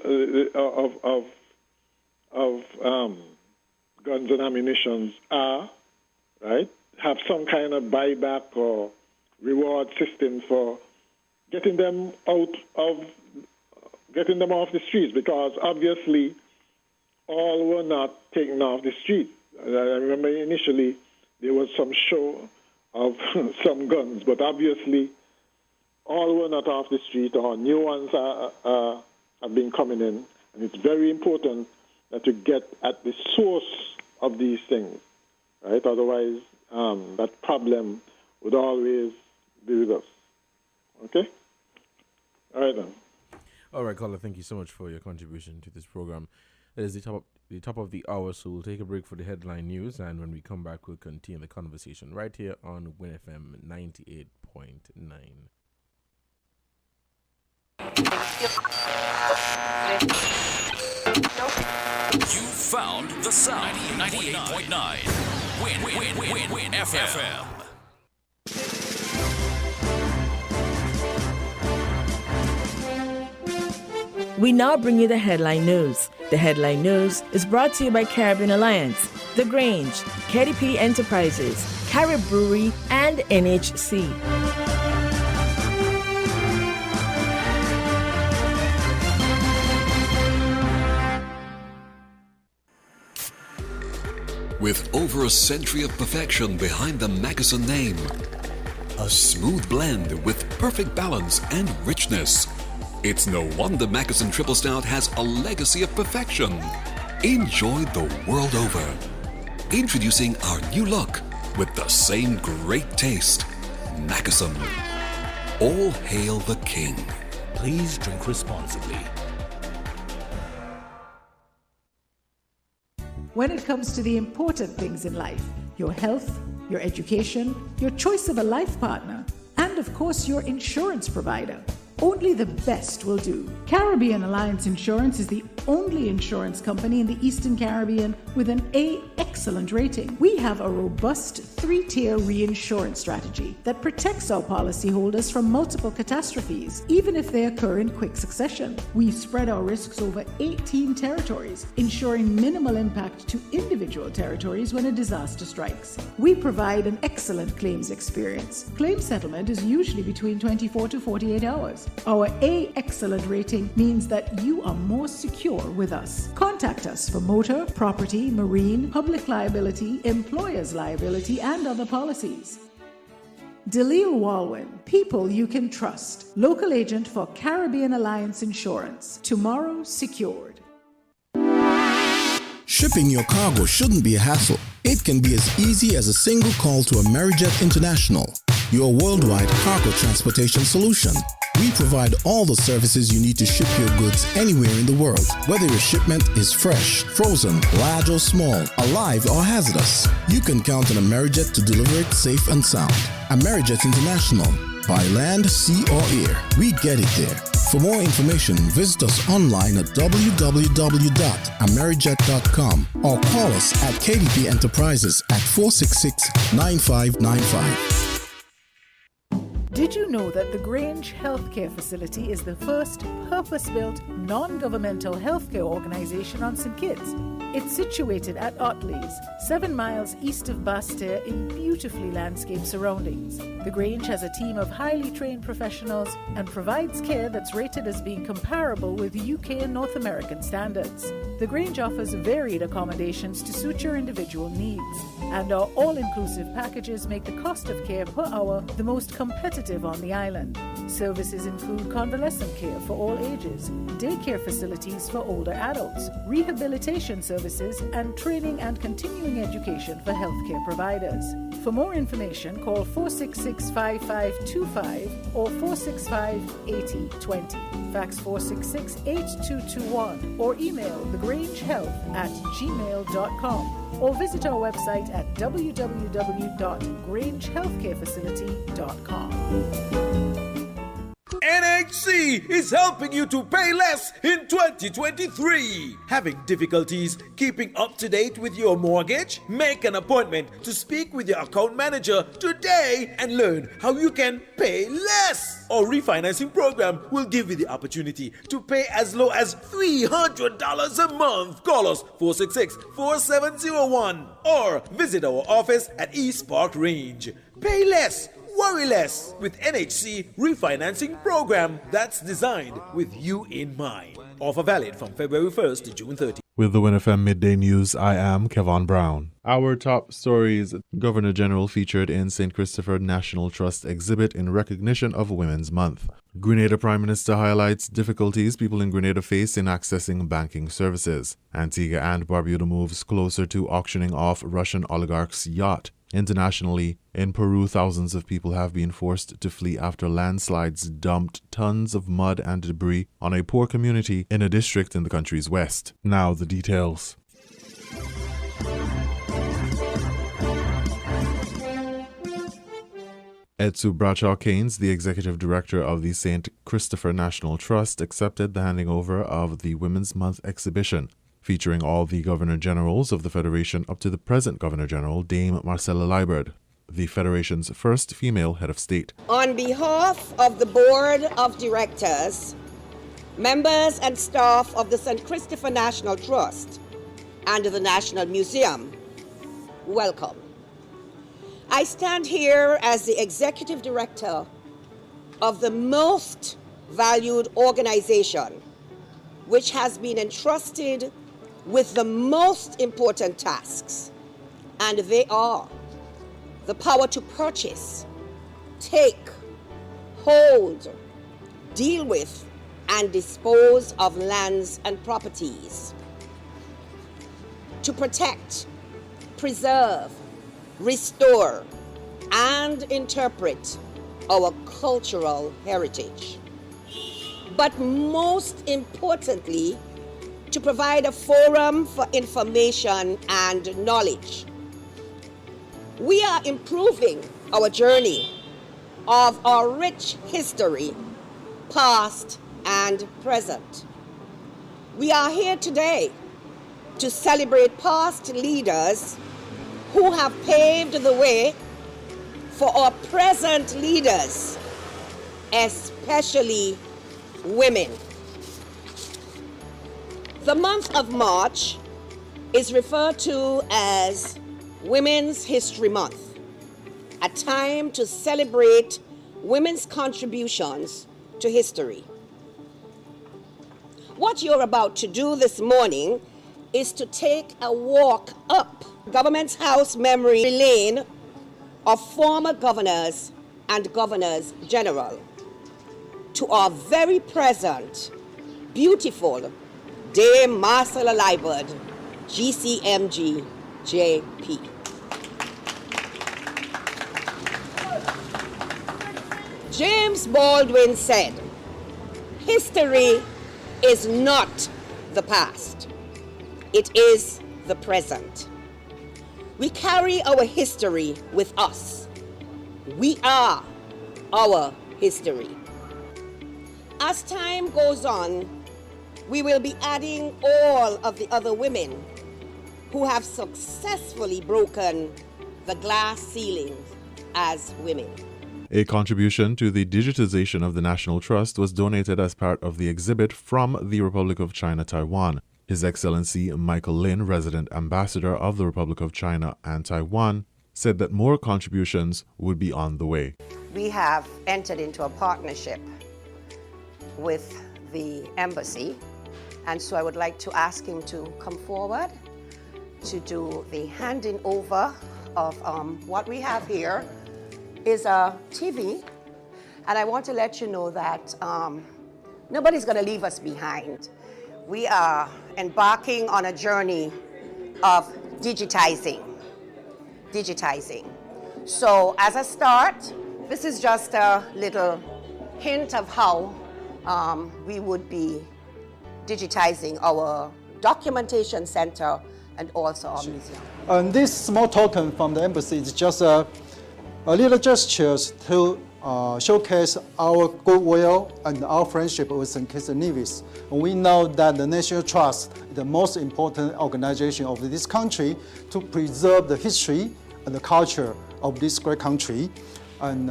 of guns and ammunition are, right? Have some kind of buyback or reward system for getting them off the streets, because obviously all were not taken off the street. I remember initially there was some show of some guns, but obviously all were not off the street, or new ones have been coming in. And it's very important that you get at the source of these things, right? Otherwise, that problem would always be with us. Okay? All right, then. All right, caller, thank you so much for your contribution to this program. It is the top of the hour, so we'll take a break for the headline news, and when we come back, we'll continue the conversation right here on Win FM 98.9. You found the sound. 98.9. Win FM. We now bring you the headline news. The headline news is brought to you by Caribbean Alliance, The Grange, KDP Enterprises, Carib Brewery, and NHC. With over a century of perfection behind the Mackeson name, a smooth blend with perfect balance and richness, it's no wonder Mackeson Triple Stout has a legacy of perfection. Enjoyed the world over. Introducing our new look with the same great taste. Mackeson. All hail the king. Please drink responsibly. When it comes to the important things in life, your health, your education, your choice of a life partner, and of course your insurance provider, only the best will do. Caribbean Alliance Insurance is the only insurance company in the Eastern Caribbean with an A excellent rating. We have a robust 3-tier reinsurance strategy that protects our policyholders from multiple catastrophes, even if they occur in quick succession. We spread our risks over 18 territories, ensuring minimal impact to individual territories when a disaster strikes. We provide an excellent claims experience. Claim settlement is usually between 24 to 48 hours. Our A excellent rating means that you are more secure with us. Contact us for motor, property, marine, public liability, employer's liability, and other policies. Dalil Walwyn, people you can trust. Local agent for Caribbean Alliance Insurance. Tomorrow secured. Shipping your cargo shouldn't be a hassle. It can be as easy as a single call to Amerijet International, your worldwide cargo transportation solution. We provide all the services you need to ship your goods anywhere in the world, whether your shipment is fresh, frozen, large or small, alive or hazardous. You can count on Amerijet to deliver it safe and sound. Amerijet International, by land, sea or air, we get it there. For more information, visit us online at www.amerijet.com or call us at KDP Enterprises at 466-9595. Did you know that the Grange Healthcare Facility is the first purpose-built, non-governmental healthcare organization on St. Kitts? It's situated at Otley's, 7 miles east of Basseterre in beautifully landscaped surroundings. The Grange has a team of highly trained professionals and provides care that's rated as being comparable with UK and North American standards. The Grange offers varied accommodations to suit your individual needs, and our all-inclusive packages make the cost of care per hour the most competitive on the island. Services include convalescent care for all ages, daycare facilities for older adults, rehabilitation services services, and training and continuing education for healthcare providers. For more information, call 466-5525 or 465-8020. Fax 466-8221 or email thegrangehealth@gmail.com or visit our website at www.grangehealthcarefacility.com. NHC is helping you to pay less in 2023. Having difficulties keeping up to date with your mortgage? Make an appointment to speak with your account manager today and learn how you can pay less. Our refinancing program will give you the opportunity to pay as low as $300 a month. Call us 466-4701 or visit our office at East Park Range. Pay less. Worry less with NHC refinancing program that's designed with you in mind. Offer valid from February 1st to June 30th. With the WINNFM Midday News, I am Kevon Brown. Our top stories: Governor General featured in St. Christopher National Trust exhibit in recognition of Women's Month. Grenada Prime Minister highlights difficulties people in Grenada face in accessing banking services. Antigua and Barbuda moves closer to auctioning off Russian oligarch's yacht. Internationally, in Peru, thousands of people have been forced to flee after landslides dumped tons of mud and debris on a poor community in a district in the country's west. Now the details. Etsu Bradshaw Keynes, the executive director of the St. Christopher National Trust, accepted the handing over of the Women's Month exhibition, featuring all the Governor-Generals of the Federation up to the present Governor-General, Dame Marcella Liebert, the Federation's first female head of state. On behalf of the Board of Directors, members and staff of the St. Christopher National Trust and the National Museum, welcome. I stand here as the Executive Director of the most valued organization, which has been entrusted with the most important tasks, and they are the power to purchase, take, hold, deal with, and dispose of lands and properties, to protect, preserve, restore, and interpret our cultural heritage. But most importantly, to provide a forum for information and knowledge. We are improving our journey of our rich history, past and present. We are here today to celebrate past leaders who have paved the way for our present leaders, especially women. The month of March is referred to as Women's History Month, a time to celebrate women's contributions to history. What you're about to do this morning is to take a walk up Government House Memory Lane of former governors and governors general to our very present, beautiful Dame Marcella Liebert, GCMG JP. James Baldwin said, "History is not the past. It is the present." We carry our history with us. We are our history. As time goes on, we will be adding all of the other women who have successfully broken the glass ceiling as women. A contribution to the digitization of the National Trust was donated as part of the exhibit from the Republic of China, Taiwan. His Excellency Michael Lin, resident ambassador of the Republic of China and Taiwan, said that more contributions would be on the way. We have entered into a partnership with the embassy, and so I would like to ask him to come forward to do the handing over of what we have here is a TV, and I want to let you know that nobody's going to leave us behind. We are embarking on a journey of digitizing. So as a start, this is just a little hint of how we would be digitizing our documentation center and also our museum. And this small token from the embassy is just a little gesture to showcase our goodwill and our friendship with St. Kitts and Nevis. And we know that the National Trust is the most important organization of this country to preserve the history and the culture of this great country. And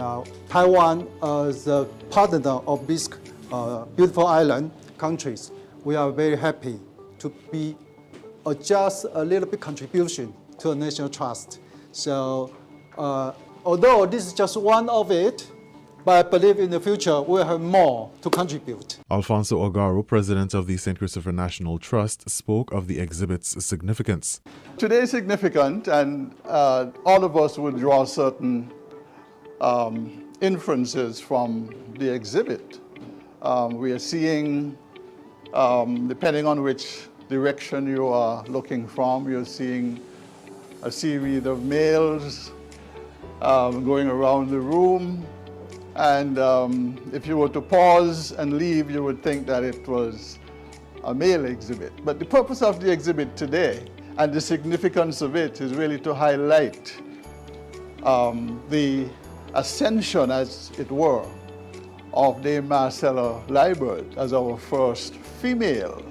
Taiwan is a partner of this beautiful island countries. We are very happy to be just a little bit contribution to the National Trust. So although this is just one of it, but I believe in the future we'll have more to contribute. Alfonso Ogaro, president of the St. Christopher National Trust, spoke of the exhibit's significance. Today is significant, and all of us would draw certain inferences from the exhibit. We are seeing, depending on which direction you are looking from, you're seeing a series of males going around the room. And if you were to pause and leave, you would think that it was a male exhibit. But the purpose of the exhibit today and the significance of it is really to highlight the ascension, as it were, of Dame Marcella Liebert as our first female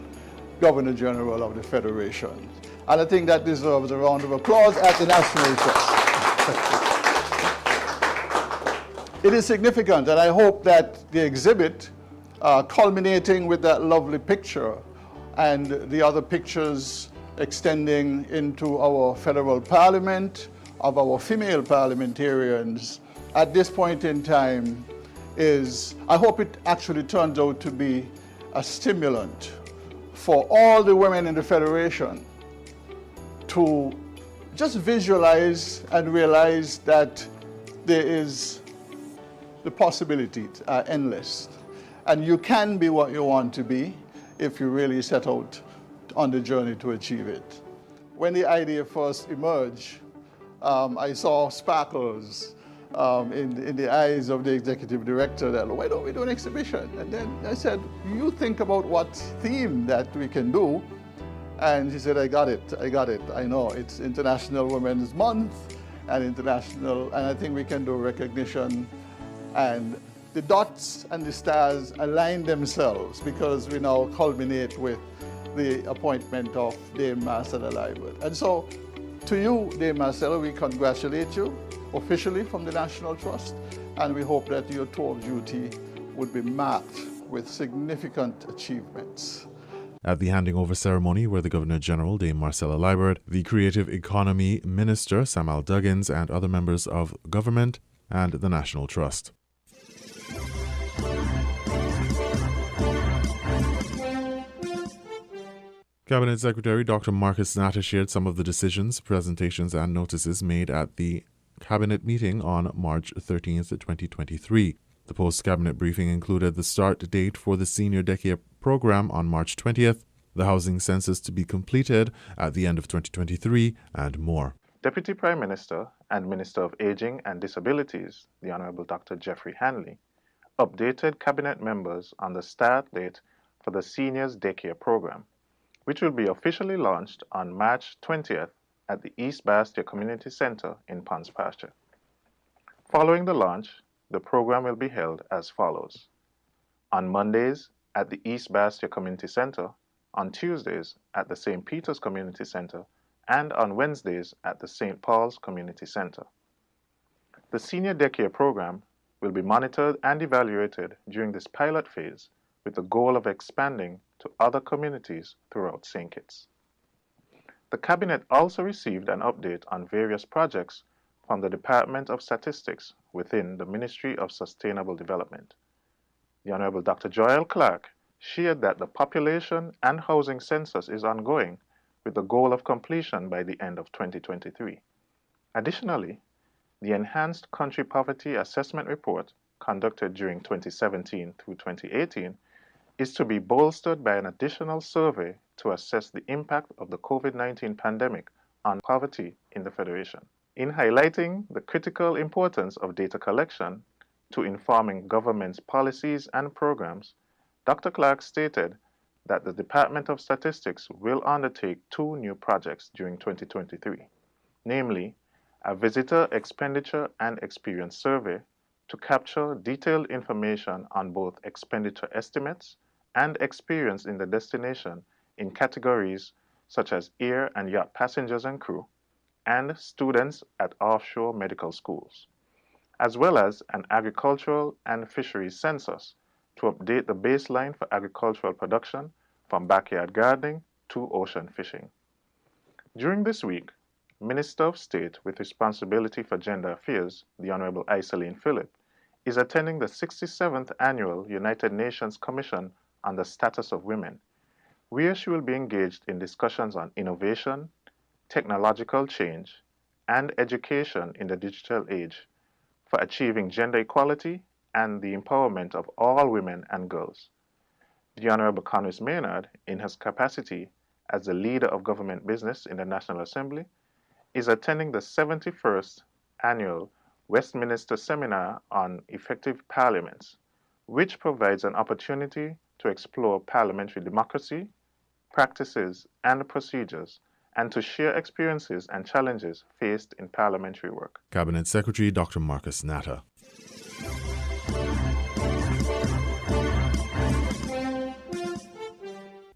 Governor General of the Federation. And I think that deserves a round of applause at the National Trust. It is significant, and I hope that the exhibit, culminating with that lovely picture and the other pictures extending into our federal parliament, of our female parliamentarians, at this point in time I hope it actually turns out to be a stimulant for all the women in the Federation to just visualize and realize that the possibilities are endless. And you can be what you want to be if you really set out on the journey to achieve it. When the idea first emerged, I saw sparkles in the eyes of the executive director that, why don't we do an exhibition? And then I said, you think about what theme that we can do. And he said, I got it. I know, it's International Women's Month and I think we can do recognition. And the dots and the stars align themselves because we now culminate with the appointment of Dame Marcella Liebert. And so, to you, Dame Marcella, we congratulate you officially from the National Trust, and we hope that your tour of duty would be marked with significant achievements. At the handing over ceremony were the Governor General, Dame Marcella Liebert, the Creative Economy Minister, Samuel Duggins, and other members of government and the National Trust. Cabinet Secretary Dr. Marcus Natter shared some of the decisions, presentations, and notices made at the Cabinet meeting on March 13th, 2023. The post-Cabinet briefing included the start date for the Senior Decade program on March 20th, the housing census to be completed at the end of 2023, and more. Deputy Prime Minister and Minister of Aging and Disabilities, the Honorable Dr. Jeffrey Hanley, updated Cabinet members on the start date for the Seniors Daycare program, which will be officially launched on March 20th at the East Bastia Community Center in Ponce Pasture. Following the launch, the program will be held as follows. On Mondays at the East Bastia Community Center, on Tuesdays at the St. Peter's Community Center, and on Wednesdays at the St. Paul's Community Center. The Senior Daycare program will be monitored and evaluated during this pilot phase with the goal of expanding to other communities throughout St. Kitts. The Cabinet also received an update on various projects from the Department of Statistics within the Ministry of Sustainable Development. The Honorable Dr. Joel Clark shared that the population and housing census is ongoing with the goal of completion by the end of 2023. Additionally, the Enhanced Country Poverty Assessment Report conducted during 2017 through 2018 is to be bolstered by an additional survey to assess the impact of the COVID-19 pandemic on poverty in the Federation. In highlighting the critical importance of data collection to informing government's policies and programs, Dr. Clark stated that the Department of Statistics will undertake 2 new projects during 2023, namely a visitor expenditure and experience survey to capture detailed information on both expenditure estimates and experience in the destination in categories such as air and yacht passengers and crew, and students at offshore medical schools, as well as an agricultural and fisheries census to update the baseline for agricultural production from backyard gardening to ocean fishing. During this week, Minister of State with responsibility for gender affairs, the Honorable Iseline Phillip, is attending the 67th Annual United Nations Commission on the Status of Women, where she will be engaged in discussions on innovation, technological change, and education in the digital age for achieving gender equality and the empowerment of all women and girls. The Honorable Conway Maynard, in his capacity as the leader of government business in the National Assembly, is attending the 71st Annual Westminster Seminar on Effective Parliaments, which provides an opportunity to explore parliamentary democracy, practices, and procedures, and to share experiences and challenges faced in parliamentary work. Cabinet Secretary Dr. Marcus Natta.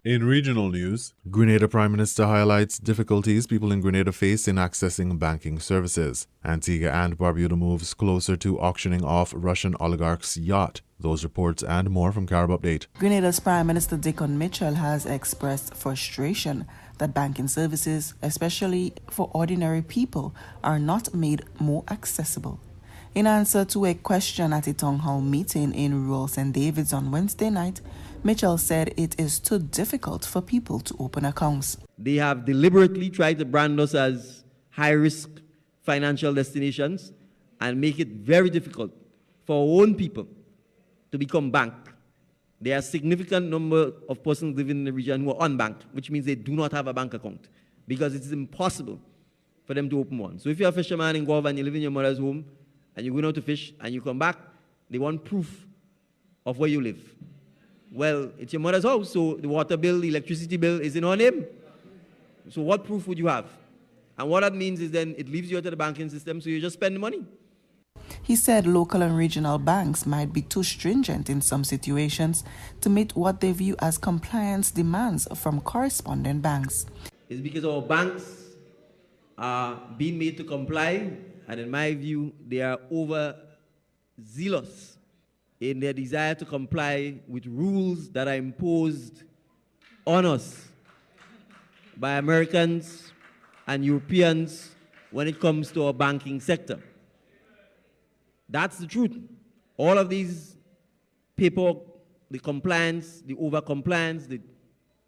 In regional news, Grenada Prime Minister highlights difficulties people in Grenada face in accessing banking services. Antigua and Barbuda moves closer to auctioning off Russian oligarch's yacht. Those reports and more from Carib Update. Grenada's Prime Minister Dickon Mitchell has expressed frustration that banking services, especially for ordinary people, are not made more accessible. In answer to a question at a town hall meeting in rural St. David's on Wednesday night, Mitchell said it is too difficult for people to open accounts. They have deliberately tried to brand us as high-risk financial destinations and make it very difficult for our own people to become banked. There are a significant number of persons living in the region who are unbanked, which means they do not have a bank account because it is impossible for them to open one. So if you're a fisherman in Guava and you live in your mother's home and you're going out to fish and you come back, they want proof of where you live. Well, it's your mother's house, so the water bill, the electricity bill is in her name. So what proof would you have? And what that means is then it leaves you out of the banking system, so you just spend the money. He said local and regional banks might be too stringent in some situations to meet what they view as compliance demands from correspondent banks. It's because our banks are being made to comply, and in my view, they are overzealous in their desire to comply with rules that are imposed on us by Americans and Europeans when it comes to our banking sector. That's the truth. All of these paperwork, the compliance, the over-compliance, the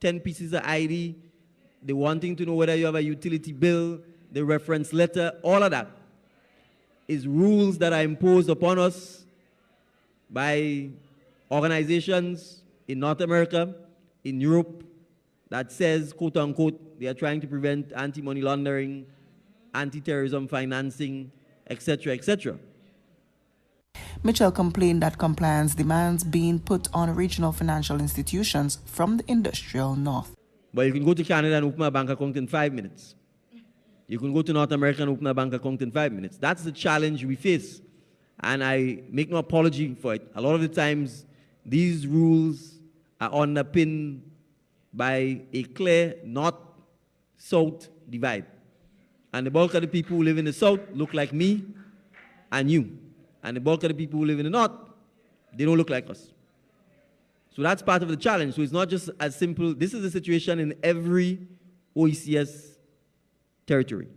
10 pieces of ID, the wanting to know whether you have a utility bill, the reference letter, all of that is rules that are imposed upon us by organizations in North America, in Europe, that says, quote unquote, they are trying to prevent anti-money laundering, anti-terrorism financing, etc., etc. Mitchell complained that compliance demands being put on regional financial institutions from the industrial north. But you can go to Canada and open a bank account in 5 minutes. You can go to North America and open a bank account in 5 minutes. That's the challenge we face. And I make no apology for it. A lot of the times, these rules are underpinned by a clear north-south divide. And the bulk of the people who live in the south look like me and you. And the bulk of the people who live in the north, they don't look like us. So that's part of the challenge. So it's not just as simple. This is the situation in every OECS territory.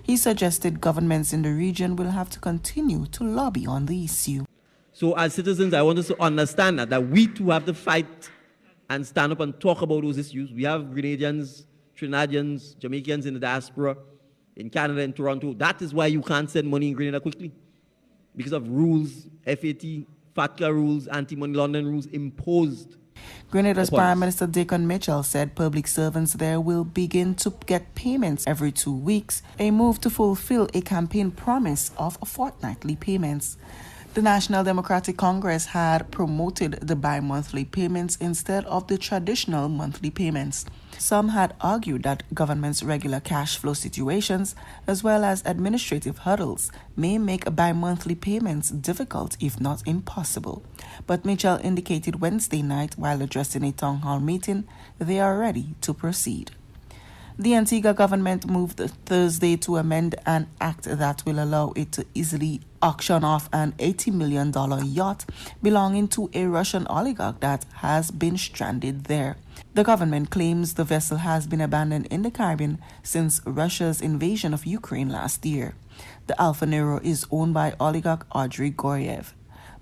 He suggested governments in the region will have to continue to lobby on the issue. So as citizens, I want us to understand that we too have to fight and stand up and talk about those issues. We have Grenadians, Trinidadians, Jamaicans in the diaspora, in Canada and Toronto. That is why you can't send money in Grenada quickly. Because of rules, FAT, FATCA rules, anti-money laundering rules imposed Grenada's Prime Minister Deacon Mitchell said public servants there will begin to get payments every 2 weeks, a move to fulfill a campaign promise of fortnightly payments. The National Democratic Congress had promoted the bi-monthly payments instead of the traditional monthly payments. Some had argued that government's regular cash flow situations, as well as administrative hurdles, may make bi-monthly payments difficult, if not impossible. But Mitchell indicated Wednesday night while addressing a town hall meeting they are ready to proceed. The Antigua government moved Thursday to amend an act that will allow it to easily auction off an $80 million yacht belonging to a Russian oligarch that has been stranded there. The government claims the vessel has been abandoned in the Caribbean since Russia's invasion of Ukraine last year. The Alfa Nero is owned by oligarch Andrei Goryev.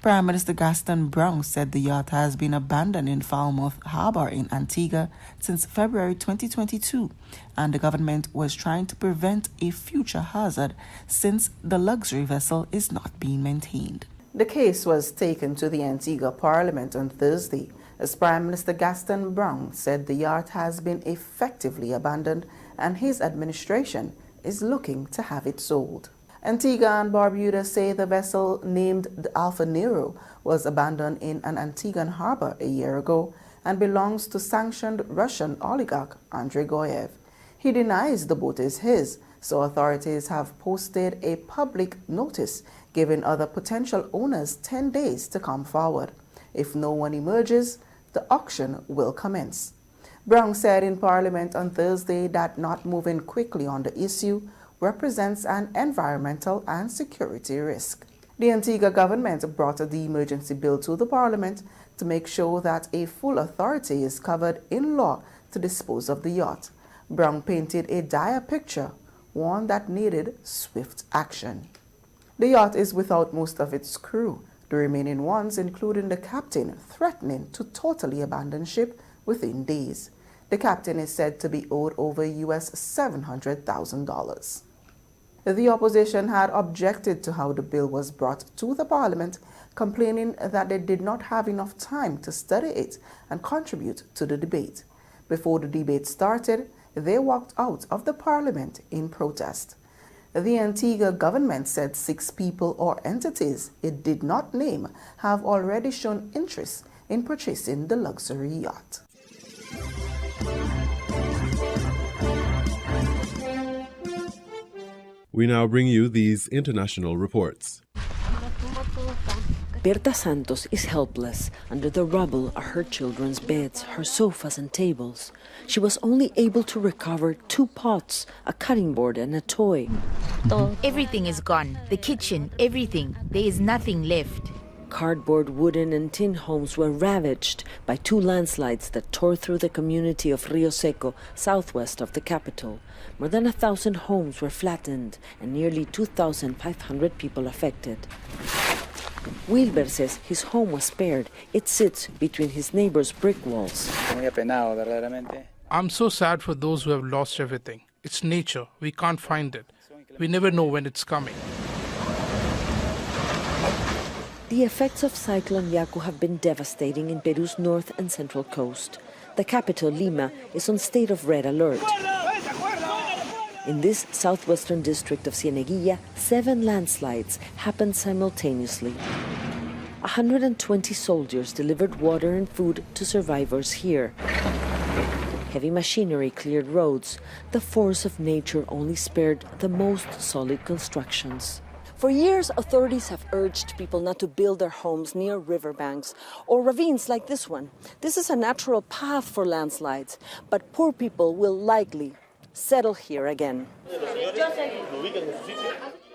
Prime Minister Gaston Brown said the yacht has been abandoned in Falmouth Harbor in Antigua since February 2022, and the government was trying to prevent a future hazard since the luxury vessel is not being maintained. The case was taken to the Antigua Parliament on Thursday, as Prime Minister Gaston Brown said the yacht has been effectively abandoned and his administration is looking to have it sold. Antigua and Barbuda say the vessel named the Alfa Nero was abandoned in an Antiguan harbor a year ago and belongs to sanctioned Russian oligarch Andrei Goryev. He denies the boat is his, so authorities have posted a public notice giving other potential owners 10 days to come forward. If no one emerges, the auction will commence. Brown said in Parliament on Thursday that not moving quickly on the issue represents an environmental and security risk. The Antigua government brought the emergency bill to the Parliament to make sure that a full authority is covered in law to dispose of the yacht. Brown painted a dire picture, one that needed swift action. The yacht is without most of its crew, the remaining ones, including the captain, threatening to totally abandon ship within days. The captain is said to be owed over US $700,000. The opposition had objected to how the bill was brought to the Parliament, complaining that they did not have enough time to study it and contribute to the debate. Before the debate started, they walked out of the Parliament in protest. The Antigua government said 6 people or entities it did not name have already shown interest in purchasing the luxury yacht. We now bring you these international reports. Berta Santos is helpless. Under the rubble are her children's beds, her sofas and tables. She was only able to recover 2 pots, a cutting board and a toy. Everything is gone. The kitchen, everything. There is nothing left. Cardboard, wooden and tin homes were ravaged by 2 landslides that tore through the community of Rio Seco, southwest of the capital. More than 1,000 homes were flattened and nearly 2,500 people affected. Wilber says his home was spared. It sits between his neighbor's brick walls. I'm so sad for those who have lost everything. It's nature. We can't find it. We never know when it's coming. The effects of Cyclone Yaku have been devastating in Peru's north and central coast. The capital, Lima, is on state of red alert. In this southwestern district of Cieneguilla, 7 landslides happened simultaneously. 120 soldiers delivered water and food to survivors here. Heavy machinery cleared roads. The force of nature only spared the most solid constructions. For years, authorities have urged people not to build their homes near riverbanks or ravines like this one. This is a natural path for landslides, but poor people will likely settle here again.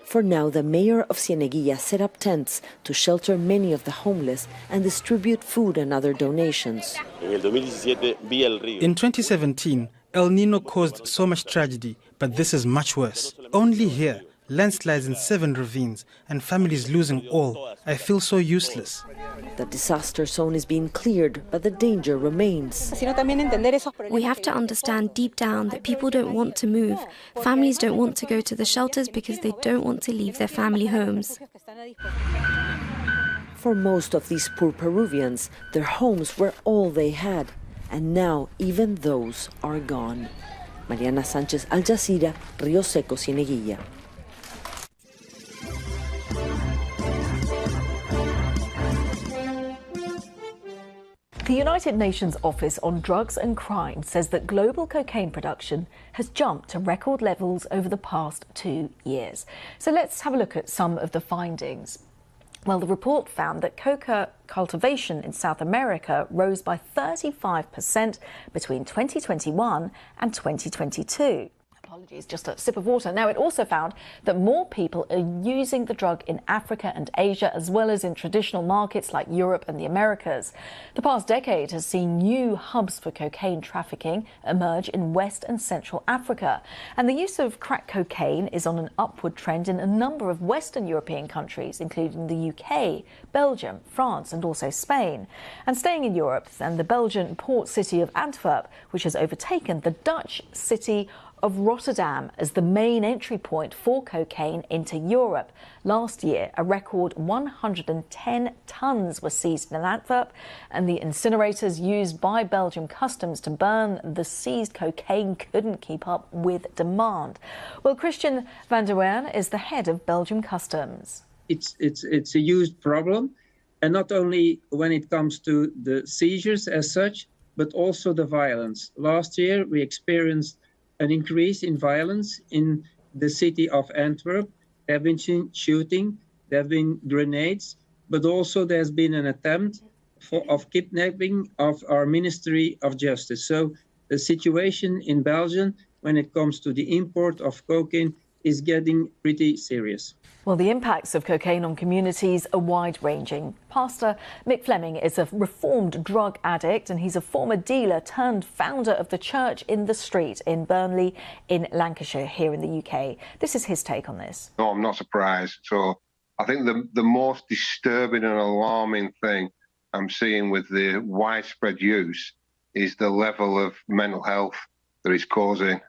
For now, the mayor of Cieneguilla set up tents to shelter many of the homeless and distribute food and other donations. In 2017, El Nino caused so much tragedy, but this is much worse. Only here, landslides in 7 ravines and families losing all. I feel so useless. The disaster zone is being cleared, but the danger remains. We have to understand deep down that people don't want to move. Families don't want to go to the shelters because they don't want to leave their family homes. For most of these poor Peruvians, their homes were all they had, and now even those are gone. Mariana Sánchez, Al Jazeera, Río Seco, Cieneguilla. The United Nations Office on Drugs and Crime says that global cocaine production has jumped to record levels over the past 2 years. So let's have a look at some of the findings. Well, the report found that coca cultivation in South America rose by 35% between 2021 and 2022. Apologies, just a sip of water. Now, it also found that more people are using the drug in Africa and Asia, as well as in traditional markets like Europe and the Americas. The past decade has seen new hubs for cocaine trafficking emerge in West and Central Africa. And the use of crack cocaine is on an upward trend in a number of Western European countries, including the UK, Belgium, France, and also Spain. And staying in Europe, and the Belgian port city of Antwerp, which has overtaken the Dutch city of Rotterdam as the main entry point for cocaine into Europe. Last year, a record 110 tons were seized in Antwerp, and the incinerators used by Belgium customs to burn the seized cocaine couldn't keep up with demand. Well, Christian van der Wern is the head of Belgium customs. It's a huge problem, and not only when it comes to the seizures as such, but also the violence. Last year, we experienced an increase in violence in the city of Antwerp. There have been shooting, there have been grenades, but also there's been an attempt of kidnapping of our Ministry of Justice. So the situation in Belgium when it comes to the import of cocaine is getting pretty serious. Well, the impacts of cocaine on communities are wide-ranging. Pastor Mick Fleming is a reformed drug addict, and he's a former dealer turned founder of the Church in the Street in Burnley in Lancashire here in the UK. This is his take on this. No, I'm not surprised. So I think the most disturbing and alarming thing I'm seeing with the widespread use is the level of mental health that it's causing.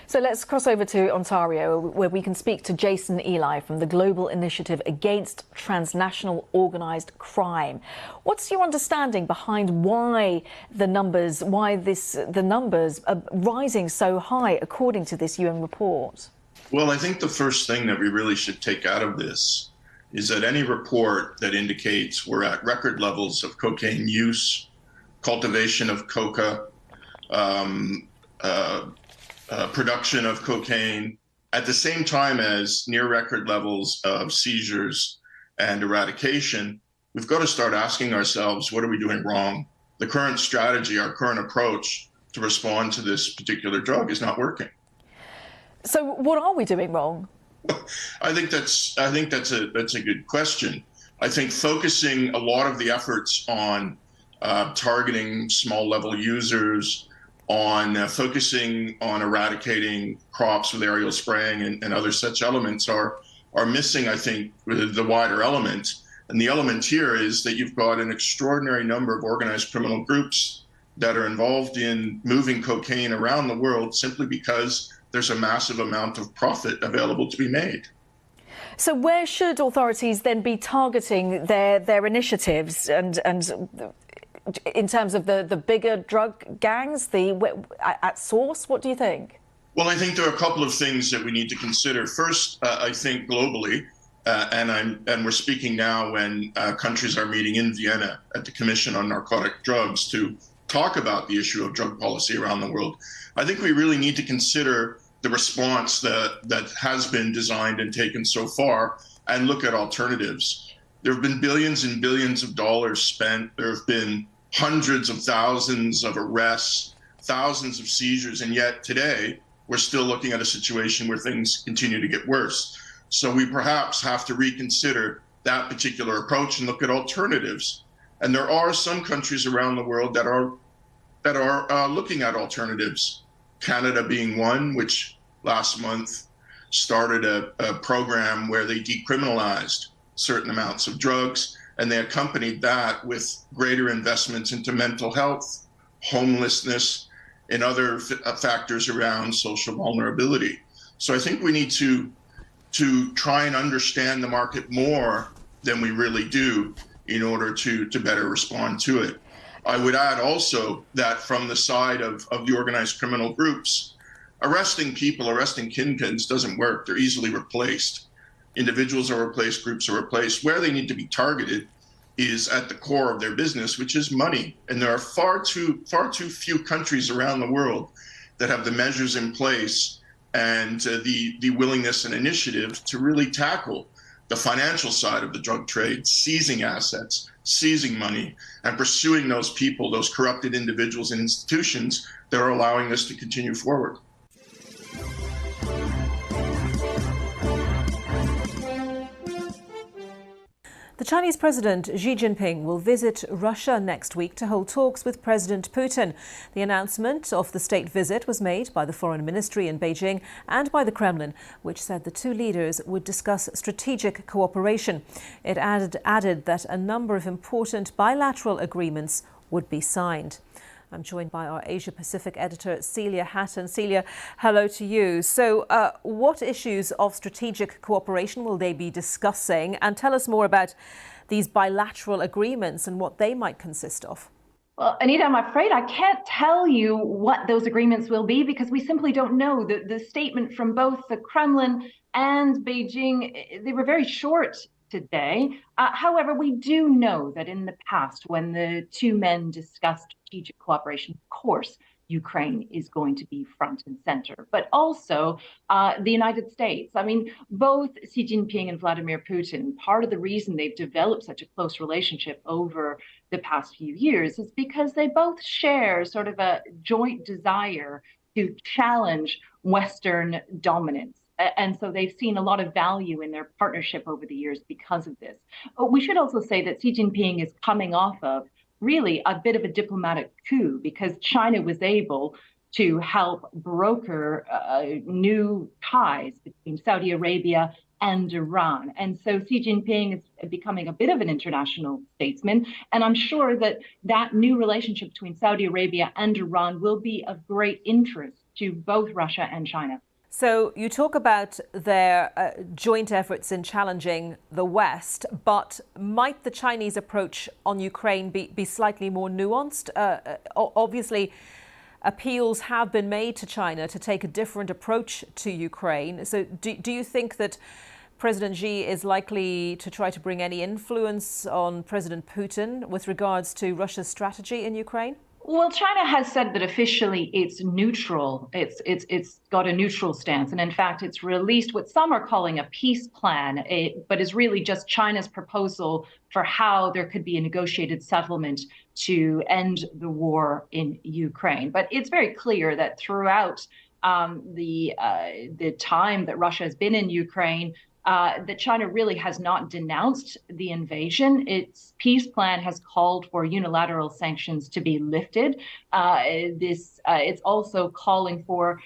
So let's cross over to Ontario, where we can speak to Jason Eli from the Global Initiative Against Transnational Organised Crime. What's your understanding behind why the numbers are rising so high, according to this UN report? Well, I think the first thing that we really should take out of this is that any report that indicates we're at record levels of cocaine use, cultivation of coca, production of cocaine, at the same time as near record levels of seizures and eradication, we've got to start asking ourselves, what are we doing wrong? The current strategy, our current approach to respond to this particular drug is not working. So what are we doing wrong? I think that's a good question. I think focusing a lot of the efforts on targeting small level users, on focusing on eradicating crops with aerial spraying and other such elements are missing, I think, the wider element. And the element here is that you've got an extraordinary number of organized criminal groups that are involved in moving cocaine around the world simply because there's a massive amount of profit available to be made. So where should authorities then be targeting their initiatives and in terms of the bigger drug gangs, at source? What do you think? Well, I think there are a couple of things that we need to consider. First, I think globally, and we're speaking now when countries are meeting in Vienna at the Commission on Narcotic Drugs to talk about the issue of drug policy around the world. I think we really need to consider the response that has been designed and taken so far and look at alternatives. There have been billions and billions of dollars spent. There have been hundreds of thousands of arrests, thousands of seizures, and yet today we're still looking at a situation where things continue to get worse. So we perhaps have to reconsider that particular approach and look at alternatives. And there are some countries around the world that are looking at alternatives. Canada being one, which last month started a program where they decriminalized certain amounts of drugs, and they accompanied that with greater investments into mental health, homelessness, and other factors around social vulnerability. So I think we need to try and understand the market more than we really do in order to better respond to it. I would add also that from the side of the organized criminal groups, arresting people, arresting kingpins doesn't work. They're easily replaced. Individuals are replaced, groups are replaced. Where they need to be targeted is at the core of their business, which is money. And there are far too few countries around the world that have the measures in place and the willingness and initiative to really tackle the financial side of the drug trade, seizing assets, seizing money, and pursuing those people, those corrupted individuals and institutions that are allowing this to continue forward. The Chinese President Xi Jinping will visit Russia next week to hold talks with President Putin. The announcement of the state visit was made by the Foreign Ministry in Beijing and by the Kremlin, which said the two leaders would discuss strategic cooperation. It added that a number of important bilateral agreements would be signed. I'm joined by our Asia-Pacific editor, Celia Hatton. Celia, hello to you. So what issues of strategic cooperation will they be discussing? And tell us more about these bilateral agreements and what they might consist of. Well, Anita, I'm afraid I can't tell you what those agreements will be because we simply don't know. The statement from both the Kremlin and Beijing, they were very short today. However, we do know that in the past, when the two men discussed strategic cooperation, of course, Ukraine is going to be front and center, but also the United States. I mean, both Xi Jinping and Vladimir Putin, part of the reason they've developed such a close relationship over the past few years is because they both share sort of a joint desire to challenge Western dominance. And so they've seen a lot of value in their partnership over the years because of this. We should also say that Xi Jinping is coming off of really a bit of a diplomatic coup because China was able to help broker new ties between Saudi Arabia and Iran. And so Xi Jinping is becoming a bit of an international statesman. And I'm sure that that new relationship between Saudi Arabia and Iran will be of great interest to both Russia and China. So you talk about their joint efforts in challenging the West, but might the Chinese approach on Ukraine be slightly more nuanced? Obviously, appeals have been made to China to take a different approach to Ukraine. So do you think that President Xi is likely to try to bring any influence on President Putin with regards to Russia's strategy in Ukraine? Well, China has said that officially it's neutral. It's got a neutral stance. And in fact, it's released what some are calling a peace plan, but is really just China's proposal for how there could be a negotiated settlement to end the war in Ukraine. But it's very clear that throughout the time that Russia has been in Ukraine, that China really has not denounced the invasion. Its peace plan has called for unilateral sanctions to be lifted. It's also calling for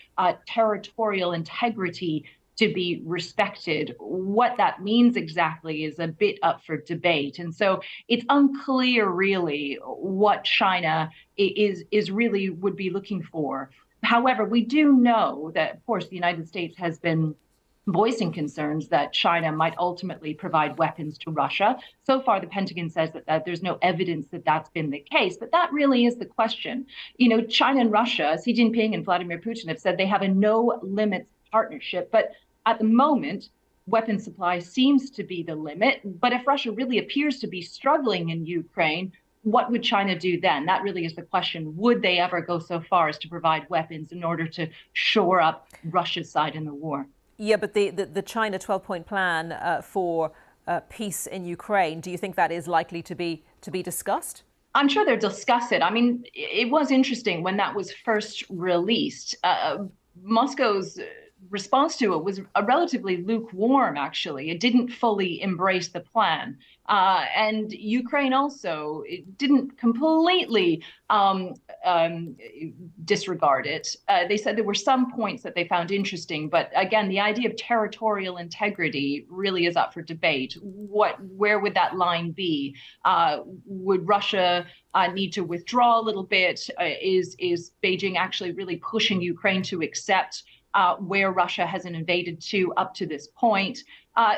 territorial integrity to be respected. What that means exactly is a bit up for debate. And so it's unclear really what China is really would be looking for. However, we do know that, of course, the United States has been voicing concerns that China might ultimately provide weapons to Russia. So far, the Pentagon says that there's no evidence that that's been the case, but that really is the question. You know, China and Russia, Xi Jinping and Vladimir Putin have said they have a no-limits partnership, but at the moment, weapon supply seems to be the limit. But if Russia really appears to be struggling in Ukraine, what would China do then? That really is the question. Would they ever go so far as to provide weapons in order to shore up Russia's side in the war? Yeah, but the China 12-point plan for peace in Ukraine, do you think that is likely to be discussed? I'm sure they'll discuss it. I mean, it was interesting when that was first released. Moscow's response to it was a relatively lukewarm, actually. It didn't fully embrace the plan. And Ukraine also didn't completely disregard it. They said there were some points that they found interesting, but again, the idea of territorial integrity really is up for debate. Where would that line be? Would Russia need to withdraw a little bit? Is Beijing actually really pushing Ukraine to accept where Russia has invaded to up to this point.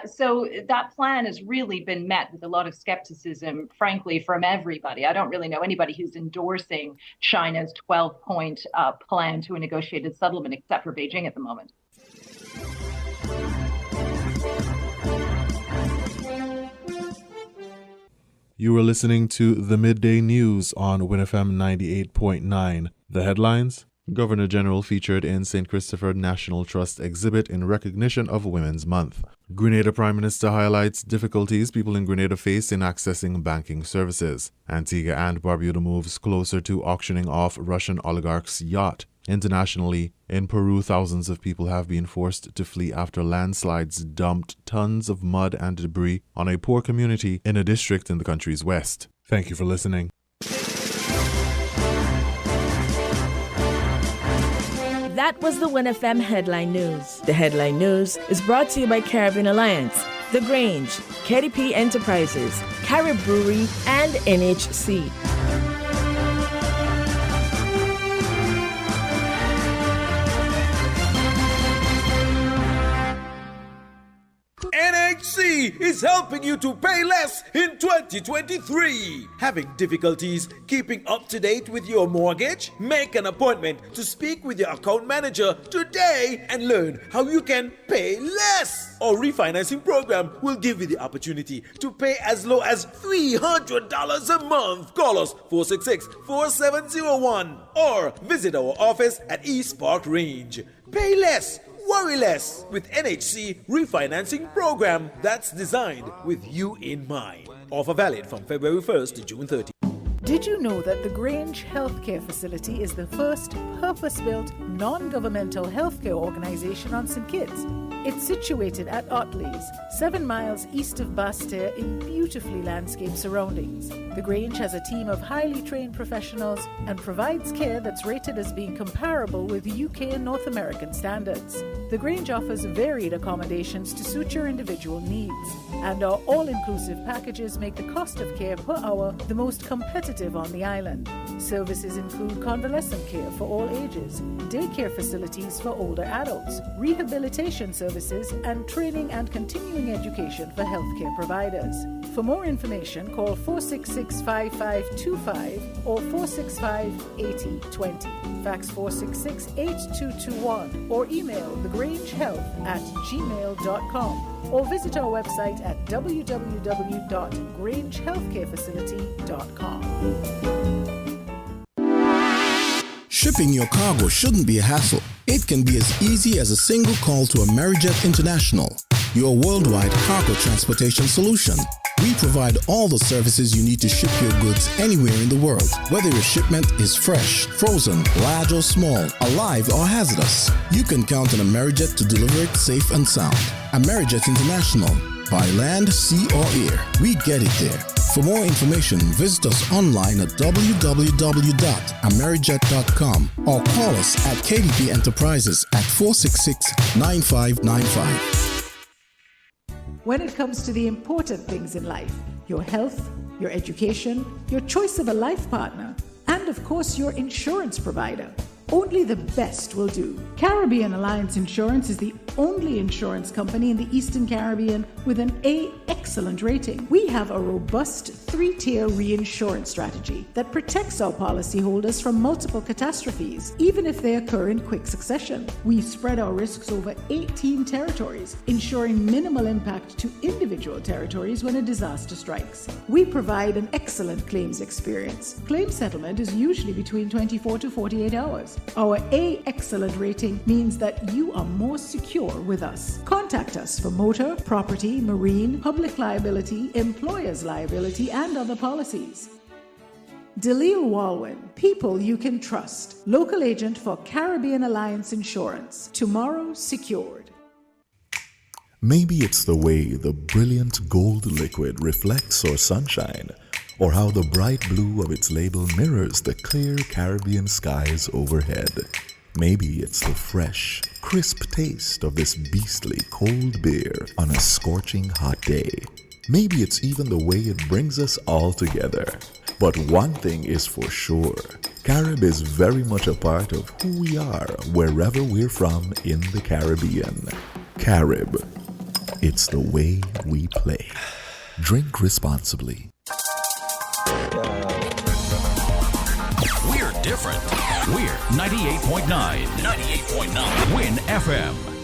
So that plan has really been met with a lot of skepticism, frankly, from everybody. I don't really know anybody who's endorsing China's 12-point plan to a negotiated settlement, except for Beijing at the moment. You were listening to the Midday News on WINNFM 98.9. The headlines: Governor General featured in St. Christopher National Trust exhibit in recognition of Women's Month. Grenada Prime Minister highlights difficulties people in Grenada face in accessing banking services. Antigua and Barbuda moves closer to auctioning off Russian oligarch's yacht. Internationally, in Peru, thousands of people have been forced to flee after landslides dumped tons of mud and debris on a poor community in a district in the country's west. Thank you for listening. That was the WINNFM Headline News. The Headline News is brought to you by Caribbean Alliance, The Grange, KDP Enterprises, Carib Brewery, and NHC. NHC is helping you to pay less in 2023. Having difficulties keeping up to date with your mortgage? Make an appointment to speak with your account manager today and learn how you can pay less. Our refinancing program will give you the opportunity to pay as low as $300 a month. Call us 466-4701 or visit our office at East Park Range. Pay less. Worry less with NHC refinancing program that's designed with you in mind. Offer valid from February 1st to June 30th. Did you know that the Grange Healthcare Facility is the first purpose-built, non-governmental healthcare organization on St. Kitts? It's situated at Otley's, 7 miles east of Basseterre in beautifully landscaped surroundings. The Grange has a team of highly trained professionals and provides care that's rated as being comparable with UK and North American standards. The Grange offers varied accommodations to suit your individual needs, and our all-inclusive packages make the cost of care per hour the most competitive on the island. Services include convalescent care for all ages, daycare facilities for older adults, rehabilitation services, and training and continuing education for healthcare providers. For more information, call 466-5525 or 465-8020. Fax 466-8221 or email thegrangehealth@gmail.com or visit our website at www.grangehealthcarefacility.com. Shipping your cargo shouldn't be a hassle. It can be as easy as a single call to Amerijet International, your worldwide cargo transportation solution. We provide all the services you need to ship your goods anywhere in the world, whether your shipment is fresh, frozen, large or small, alive or hazardous. You can count on Amerijet to deliver it safe and sound. Amerijet International, by land, sea or air, we get it there. For more information, visit us online at www.amerijet.com or call us at KDP Enterprises at 466-9595. When it comes to the important things in life, your health, your education, your choice of a life partner, and of course your insurance provider, only the best will do. Caribbean Alliance Insurance is the only insurance company in the Eastern Caribbean with an A excellent rating. We have a robust 3-tier reinsurance strategy that protects our policyholders from multiple catastrophes, even if they occur in quick succession. We spread our risks over 18 territories, ensuring minimal impact to individual territories when a disaster strikes. We provide an excellent claims experience. Claim settlement is usually between 24 to 48 hours. Our A excellent rating means that you are more secure with us. Contact us for motor, property, marine, public liability, employer's liability, and other policies. Dalil Walwyn, people you can trust. Local agent for Caribbean Alliance Insurance. Tomorrow secured. Maybe it's the way the brilliant gold liquid reflects our sunshine, or how the bright blue of its label mirrors the clear Caribbean skies overhead. Maybe it's the fresh, crisp taste of this beastly cold beer on a scorching hot day. Maybe it's even the way it brings us all together. But one thing is for sure, Carib is very much a part of who we are wherever we're from in the Caribbean. Carib, it's the way we play. Drink responsibly. We're different. We're 98.9. 98.9. Win FM.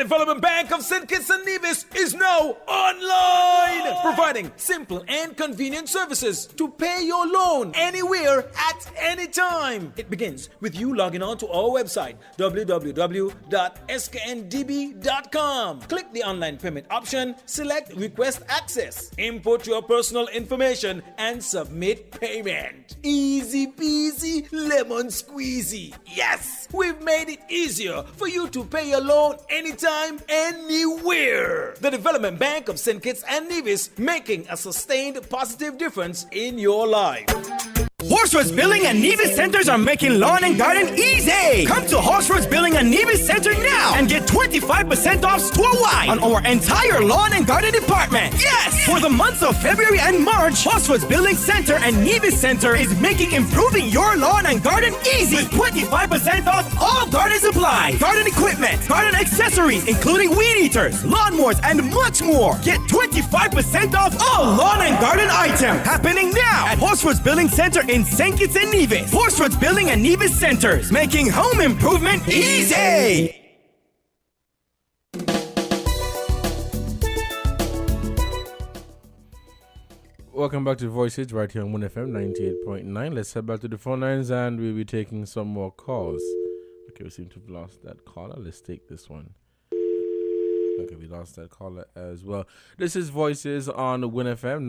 Development Bank of St. Kitts and Nevis is now online, providing simple and convenient services to pay your loan anywhere at any time. It begins with you logging on to our website, www.skndb.com. Click the online payment option, select Request Access, input your personal information, and submit payment. Easy peasy, lemon squeezy. Yes, we've made it easier for you to pay your loan anytime, anywhere. The Development Bank of St. Kitts and Nevis, making a sustained positive difference in your life. Horsford's Building and Nevis Centers are making lawn and garden easy. Come to Horsford's Building and Nevis Center now and get 25% off store-wide on our entire lawn and garden department. Yes! For the months of February and March, Horsford's Building Center and Nevis Center is making improving your lawn and garden easy with 25% off all garden supplies, garden equipment, garden accessories, including weed eaters, lawnmowers, and much more. Get 25% off all lawn and garden items happening now at Horsford's Building Center in St. Kitts and Nevis. Horsford's Building and Nevis Centers, making home improvement easy. Welcome back to Voices right here on WINNFM 98.9. Let's head back to the phone lines and we'll be taking some more calls. Okay, we seem to have lost that caller. Let's take this one. Okay, we lost that caller as well. This is Voices on WINNFM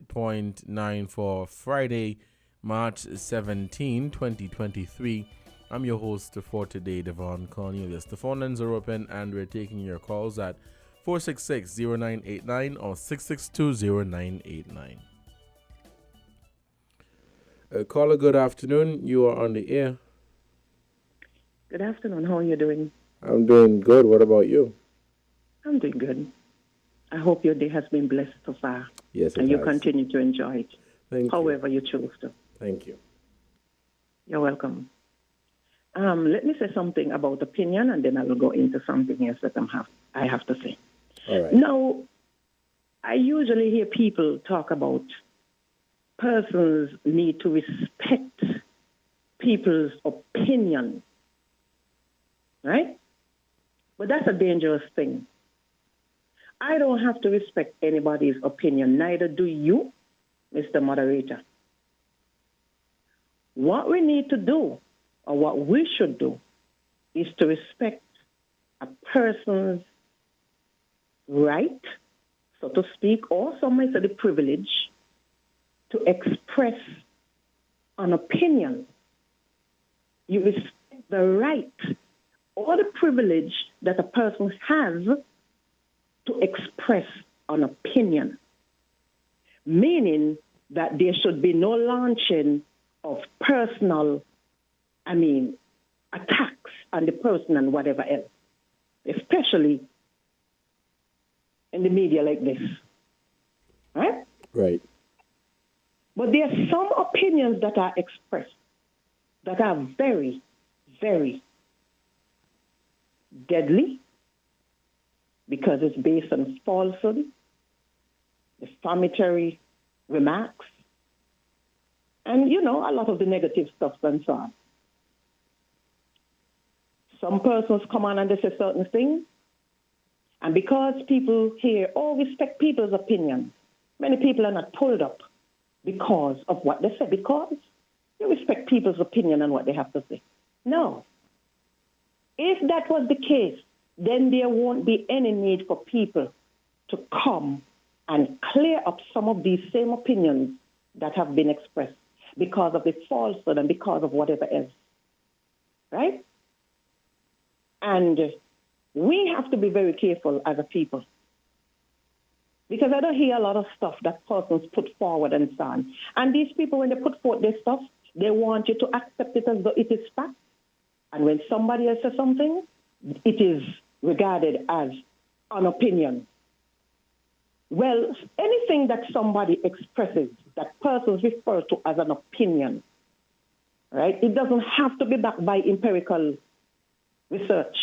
98.9 for Friday, March 17, 2023. I'm your host for today, Devon Cornelius. The phone lines are open and we're taking your calls at 466-0989 or 662-0989. Caller, good afternoon. You are on the air. Good afternoon. How are you doing? I'm doing good. What about you? I'm doing good. I hope your day has been blessed so far. Yes, it and you has. continue to enjoy it. Thank however you choose to. Thank you. You're welcome. Let me say something about opinion, and then I will go into something else that I have to say. All right. Now, I usually hear people talk about persons need to respect people's opinion, right? But that's a dangerous thing. I don't have to respect anybody's opinion, neither do you, Mr. Moderator. What we need to do, or what we should do, is to respect a person's right, so to speak, or some might say the privilege, to express an opinion. You respect the right or the privilege that a person has to express an opinion, meaning that there should be no launching of personal, attacks on the person and whatever else, especially in the media like this, right? Right. But there are some opinions that are expressed that are very, very deadly because it's based on falsehood, defamatory remarks, and, a lot of the negative stuff and so on. Some persons come on and they say certain things, and because people hear, respect people's opinion, many people are not pulled up because of what they say, because you respect people's opinion and what they have to say. No. If that was the case, then there won't be any need for people to come and clear up some of these same opinions that have been expressed because of the falsehood and because of whatever else. Right? And we have to be very careful as a people. Because I don't hear a lot of stuff that persons put forward and so on. And these people, when they put forward their stuff, they want you to accept it as though it is fact. And when somebody else says something, it is regarded as an opinion. Well, anything that somebody expresses that persons refer to as an opinion, right? It doesn't have to be backed by empirical research.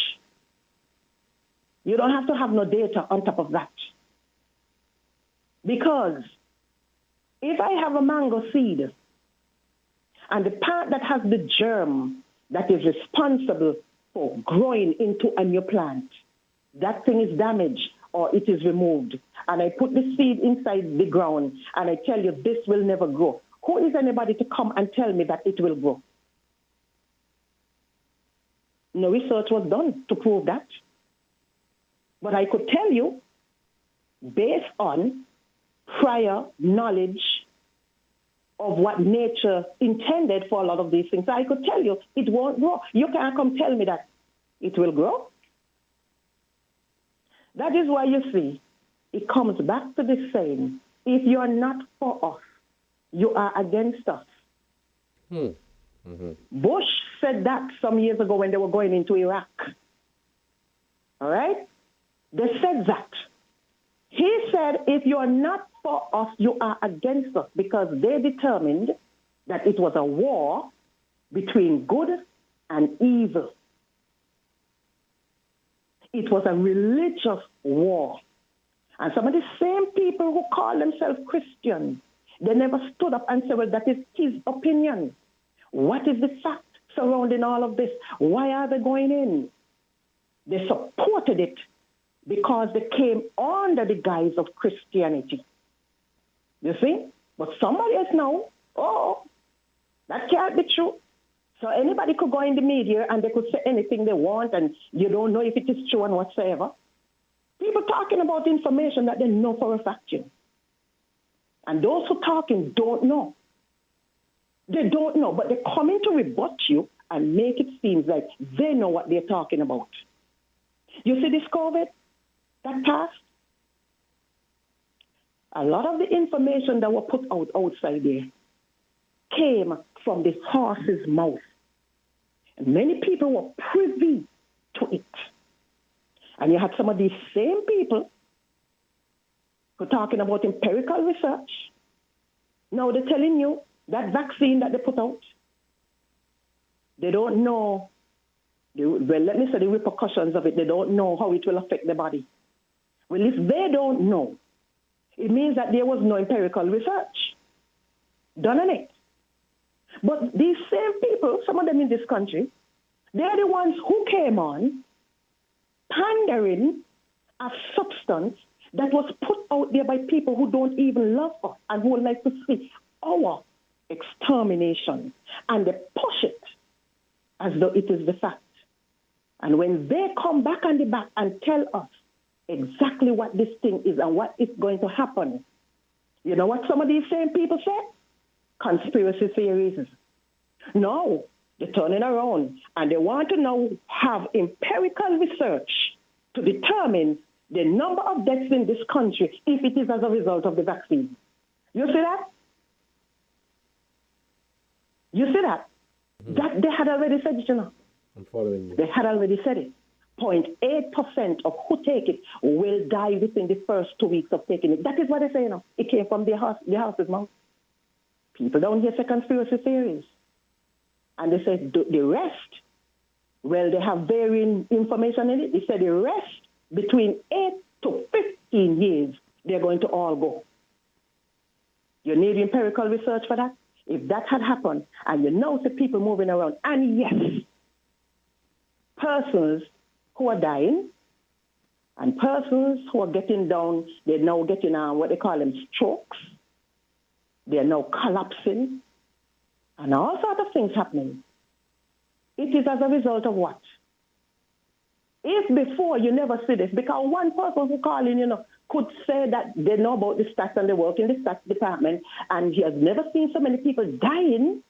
You don't have to have no data on top of that. Because if I have a mango seed and the part that has the germ that is responsible for growing into a new plant, that thing is damaged or it is removed, and I put the seed inside the ground and I tell you this will never grow, who is anybody to come and tell me that it will grow? No research was done to prove that. But I could tell you, based on prior knowledge of what nature intended for a lot of these things, I could tell you it won't grow. You can't come tell me that it will grow. That is why you see, it comes back to the same. If you're not for us, you are against us. Bush said that some years ago when they were going into Iraq. All right? They said that. He said, if you're not for us, you are against us, because they determined that it was a war between good and evil. It was a religious war. And some of the same people who call themselves Christians, they never stood up and said, well, that is his opinion. What is the fact surrounding all of this? Why are they going in? They supported it because they came under the guise of Christianity. You see? But somebody else now, that can't be true. So anybody could go in the media and they could say anything they want, and you don't know if it is true and whatsoever. People talking about information that they know for a fact. And those who talking don't know. They don't know, but they're coming to rebut you and make it seem like they know what they're talking about. You see this COVID that passed? A lot of the information that were put out outside there came from the horse's mouth. And many people were privy to it. And you had some of these same people who are talking about empirical research. Now they're telling you that vaccine that they put out, they don't know, let me say the repercussions of it. They don't know how it will affect the body. Well, if they don't know, it means that there was no empirical research done on it. But these same people, some of them in this country, they're the ones who came on pandering a substance that was put out there by people who don't even love us and who would like to see our extermination. And they push it as though it is the fact. And when they come back on the back and tell us exactly what this thing is and what is going to happen, you know what some of these same people say? Conspiracy theories. No, they're turning around and they want to now have empirical research to determine the number of deaths in this country if it is as a result of the vaccine. You see that? You see that? That they had already said it, I'm following you. They had already said it. 0.8% of who take it will die within the first 2 weeks of taking it. That is what they say now. It came from the house's mouth. People down here say conspiracy theories. And they say the rest, well, they have varying information in it. They say the rest, between 8 to 15 years, they're going to all go. You need empirical research for that? If that had happened, and you know the people moving around, and yes, persons who are dying, and persons who are getting down, they're now getting what they call them strokes. They're now collapsing, and all sorts of things happening. It is as a result of what? If before you never see this, because one person who call in, could say that they know about the stats and they work in the stats department, and he has never seen so many people dying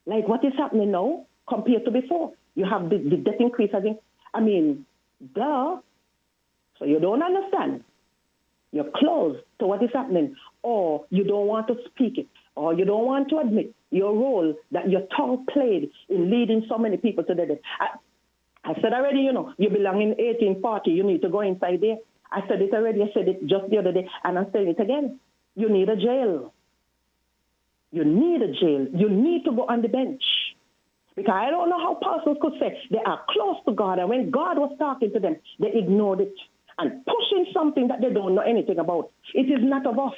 like what is happening now compared to before. You have the death increase, duh. So you don't understand. You're close to what is happening, or you don't want to speak it, or you don't want to admit your role that your tongue played in leading so many people to the death. I said already, you belong in 1840, you need to go inside there. I said it already, I said it just the other day, and I'm saying it again. You need a jail. You need a jail. You need to go on the bench. Because I don't know how pastors could say they are close to God, and when God was talking to them, they ignored it and pushing something that they don't know anything about. It is not of us.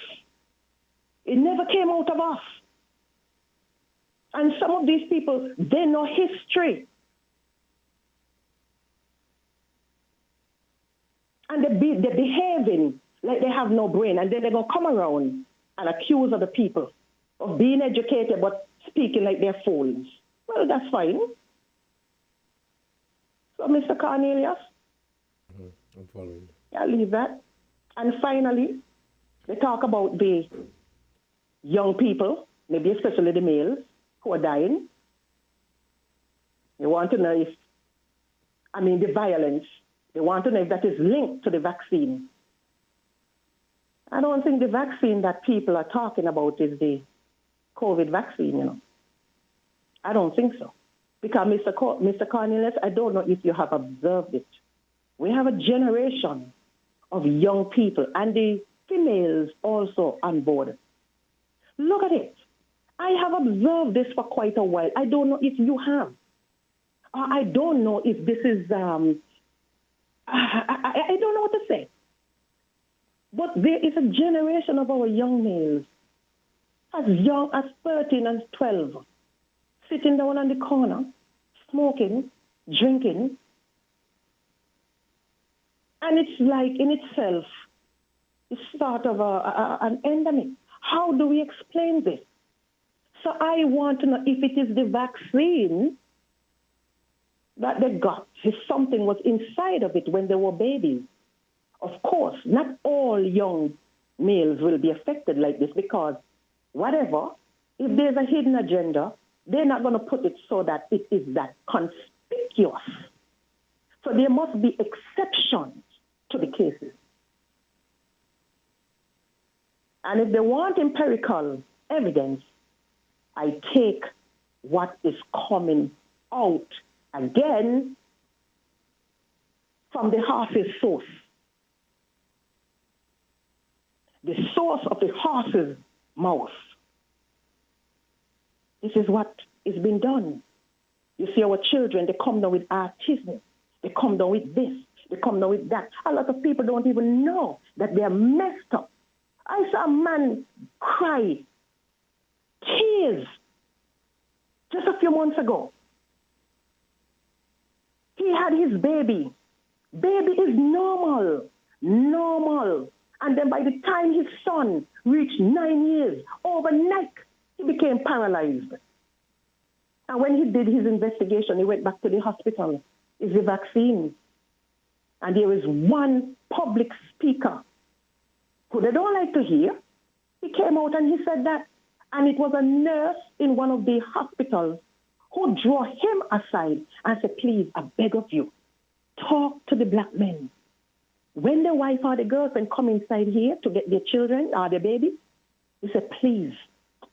It never came out of us. And some of these people, they know history. And they're behaving like they have no brain, and then they're going to come around and accuse other people of being educated but speaking like they're fools. Well, that's fine. So, Mr. Cornelius, I'm following. I'll leave that. And finally, they talk about the young people, maybe especially the males, who are dying. They want to know if, the violence, they want to know if that is linked to the vaccine. I don't think the vaccine that people are talking about is the COVID vaccine, I don't think so. Because, Mr. Cornelius, I don't know if you have observed it. We have a generation of young people, and the females also on board. Look at it. I have observed this for quite a while. I don't know if you have. I don't know if this is, I don't know what to say. But there is a generation of our young males, as young as 13 and 12, sitting down on the corner, smoking, drinking. And it's like in itself, it's sort of an endemic. How do we explain this? So I want to know if it is the vaccine that they got, if something was inside of it when they were babies. Of course, not all young males will be affected like this because whatever, if there's a hidden agenda, they're not going to put it so that it is that conspicuous. So there must be exceptions to the cases. And if they want empirical evidence, I take what is coming out again from the horse's source. The source of the horse's mouth. This is what is being done. You see our children, they come down with autism. They come down with this. They come down with that. A lot of people don't even know that they are messed up. I saw a man cry, tears, just a few months ago. He had his baby. Baby is normal. And then by the time his son reached 9 years, overnight, he became paralyzed. And when he did his investigation, he went back to the hospital. It's the vaccine. And there is one public speaker who they don't like to hear. He came out and he said that. And it was a nurse in one of the hospitals who drew him aside and said, please, I beg of you, talk to the black men. When the wife or the girlfriend come inside here to get their children or their baby, he said, please,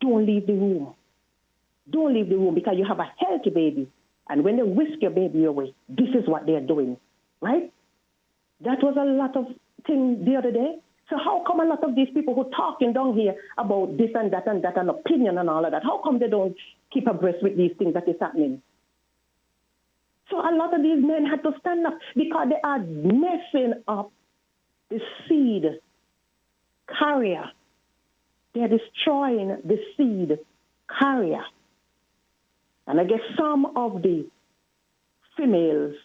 don't leave the room. Don't leave the room because you have a healthy baby. And when they whisk your baby away, this is what they're doing, right? That was a lot of things the other day. So how come a lot of these people who are talking down here about this and that and opinion and all of that, how come they don't keep abreast with these things that is happening? So a lot of these men had to stand up because they are messing up the seed carrier. They are destroying the seed carrier. And I guess some of the females,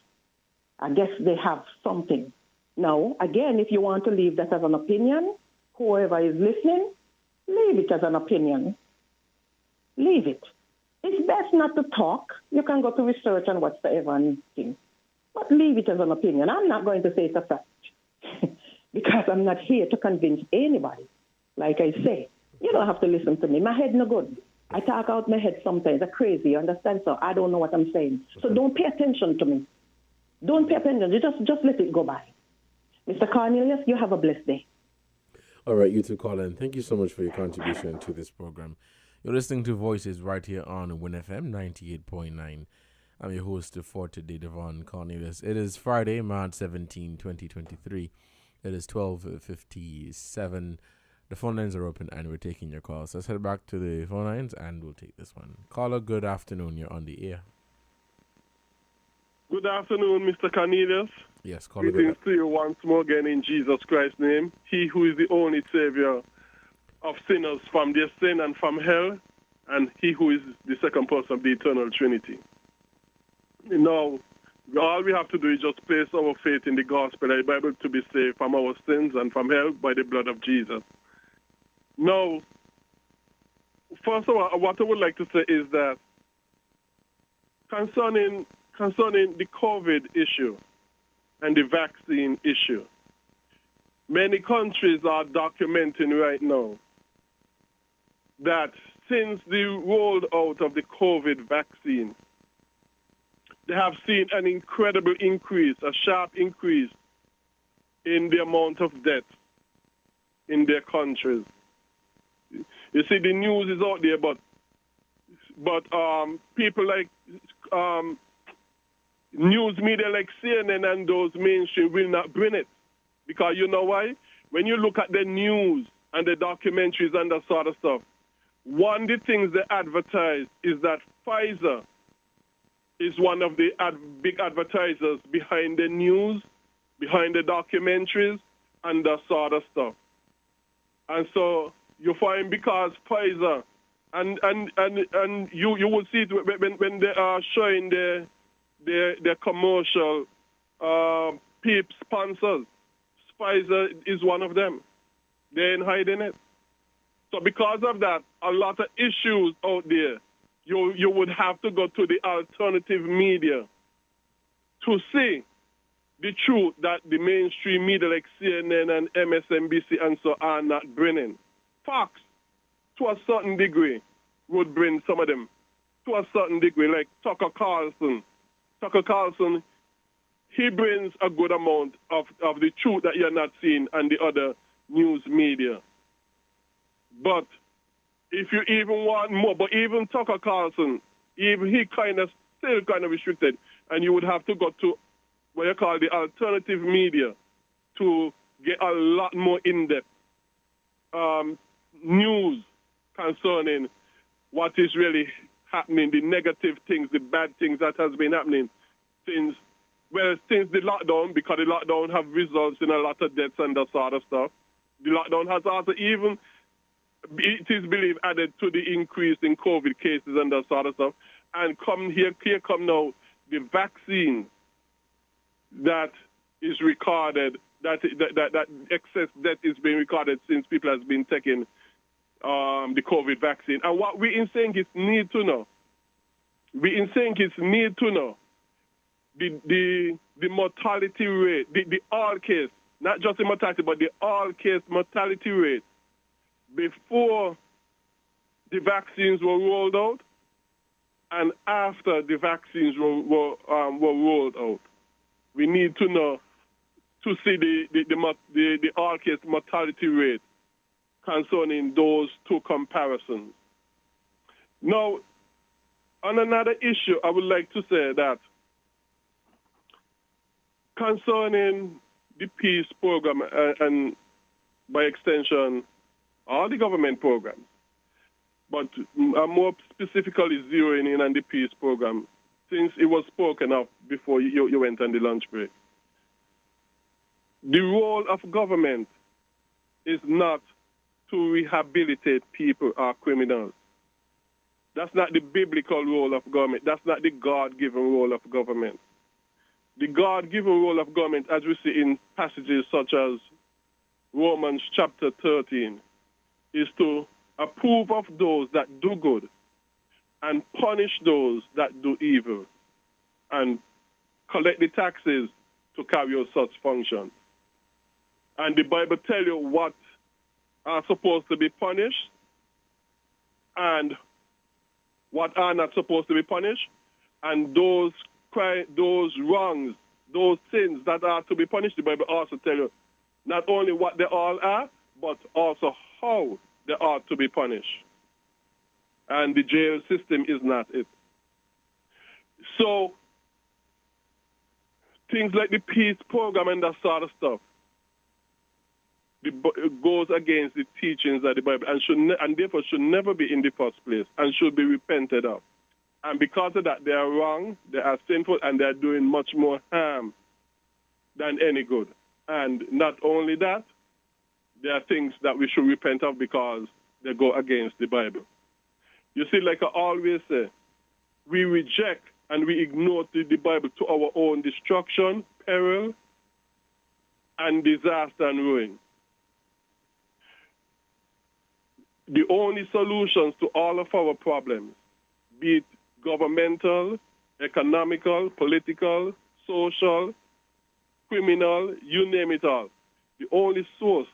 I guess they have something. Now, again, if you want to leave that as an opinion, whoever is listening, leave it as an opinion. Leave it. It's best not to talk. You can go to research and whatsoever and things. But leave it as an opinion. I'm not going to say it's a fact because I'm not here to convince anybody. Like I say, you don't have to listen to me. My head no good. I talk out my head sometimes. I'm crazy, you understand? So I don't know what I'm saying. So don't pay attention to me. Don't pay attention. You just let it go by. Mr. Cornelius, you have a blessed day. All right, you too, Colin. Thank you so much for your contribution to this program. You're listening to Voices right here on Win FM 98.9. I'm your host for today, Devon Cornelius. It is Friday, March 17, 2023. It is 12:57. The phone lines are open and we're taking your calls. Let's head back to the phone lines and we'll take this one. Caller, good afternoon. You're on the air. Good afternoon, Mr. Cornelius. Yes, caller. Greetings to you once more again in Jesus Christ's name. He who is the only Savior of sinners from their sin and from hell, and he who is the second person of the eternal Trinity. Now, all we have to do is just place our faith in the gospel and the Bible to be saved from our sins and from hell by the blood of Jesus. Now, first of all, what I would like to say is that concerning the COVID issue and the vaccine issue, many countries are documenting right now that since the rollout of the COVID vaccine, they have seen an incredible increase, a sharp increase in the amount of deaths in their countries. You see, the news is out there, but But people like news media like CNN and those mainstream will not bring it. Because you know why? When you look at the news and the documentaries and that sort of stuff, one of the things they advertise is that Pfizer is one of the big advertisers behind the news, behind the documentaries, and that sort of stuff. And so you find because Pfizer, and you will see it when they are showing their commercial PEEP sponsors, Pfizer is one of them. They ain't hiding it. So because of that, a lot of issues out there, you would have to go to the alternative media to see the truth that the mainstream media like CNN and MSNBC and so are not bringing. Fox, to a certain degree, would bring some of them. To a certain degree, like Tucker Carlson. Tucker Carlson, he brings a good amount of the truth that you're not seeing on the other news media. But if you even want more, but even Tucker Carlson, even he still kind of restricted, and you would have to go to what you call the alternative media to get a lot more in-depth news concerning what is really happening, the negative things, the bad things that has been happening since the lockdown, because the lockdown have results in a lot of deaths and that sort of stuff. The lockdown has also even, it is believed, added to the increase in COVID cases and that sort of stuff. And here come now the vaccine that is recorded, that excess death is being recorded since people has been taking the COVID vaccine. And what we in saying is need to know. The mortality rate, the all case, not just the mortality, but the all case mortality rate before the vaccines were rolled out and after the vaccines were rolled out. We need to know to see the all case mortality rate concerning those two comparisons. Now, on another issue, I would like to say that concerning the peace program and by extension, all the government programs, but more specifically zeroing in on the peace program, since it was spoken of before you went on the lunch break. The role of government is not to rehabilitate people or criminals. That's not the biblical role of government. That's not the God-given role of government. The God-given role of government, as we see in passages such as Romans chapter 13, is to approve of those that do good and punish those that do evil and collect the taxes to carry out such functions. And the Bible tells you what are supposed to be punished and what are not supposed to be punished, and those wrongs, those sins that are to be punished, the Bible also tells you not only what they all are, but also how they are to be punished. And the jail system is not it. So things like the peace program and that sort of stuff, it goes against the teachings of the Bible and therefore should never be in the first place and should be repented of. And because of that, they are wrong, they are sinful, and they are doing much more harm than any good. And not only that, there are things that we should repent of because they go against the Bible. You see, like I always say, we reject and we ignore the Bible to our own destruction, peril, and disaster and ruin. The only solutions to all of our problems, be it governmental, economical, political, social, criminal, you name it all, the only source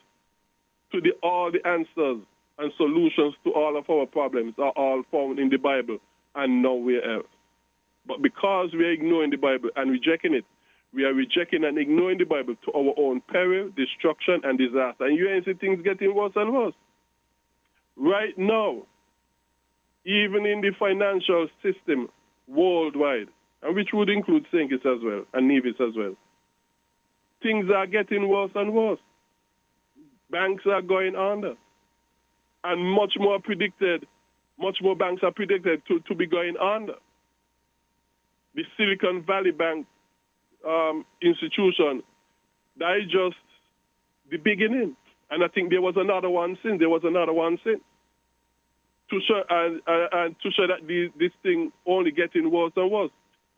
to all the answers and solutions to all of our problems are all found in the Bible and nowhere else. But because we are ignoring the Bible and rejecting it, we are rejecting and ignoring the Bible to our own peril, destruction, and disaster. And you ain't see things getting worse and worse. Right now, even in the financial system worldwide, and which would include St. Kitts as well, and Nevis as well. Things are getting worse and worse. Banks are going under. And much more banks are predicted to be going under. The Silicon Valley Bank institution, that is just the beginning. And I think there was another one since. To show that this thing only getting worse and worse.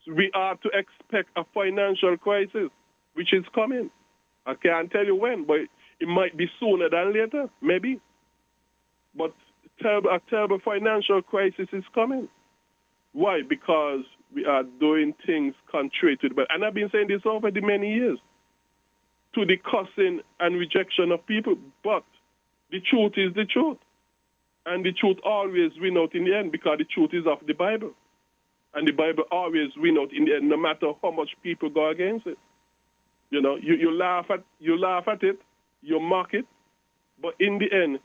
So we are to expect a financial crisis, which is coming. I can't tell you when, but it might be sooner than later, maybe. But a terrible financial crisis is coming. Why? Because we are doing things contrary to the Bible. And I've been saying this over the many years, to the cussing and rejection of people. But the truth is the truth. And the truth always win out in the end, because the truth is of the Bible. And the Bible always win out in the end, no matter how much people go against it. You know, you laugh at it, you mock it, but in the end,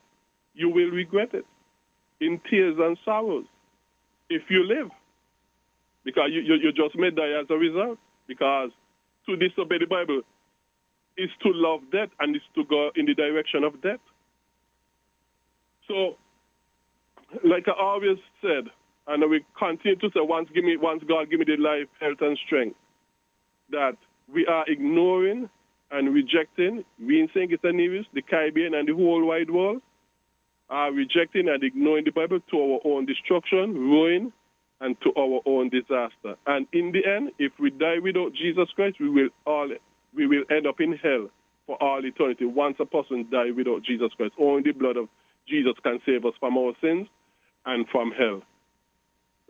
you will regret it in tears and sorrows if you live. Because you just may die as a result. Because to disobey the Bible is to love death, and is to go in the direction of death. So, like I always said, and I will continue to say, once God give me the life, health, and strength, that we are ignoring and rejecting, we in St. Kitts and Nevis, the Caribbean, and the whole wide world, are rejecting and ignoring the Bible to our own destruction, ruin, and to our own disaster. And in the end, if we die without Jesus Christ, we will end up in hell for all eternity. Once a person dies without Jesus Christ, only the blood of Jesus can save us from our sins and from hell.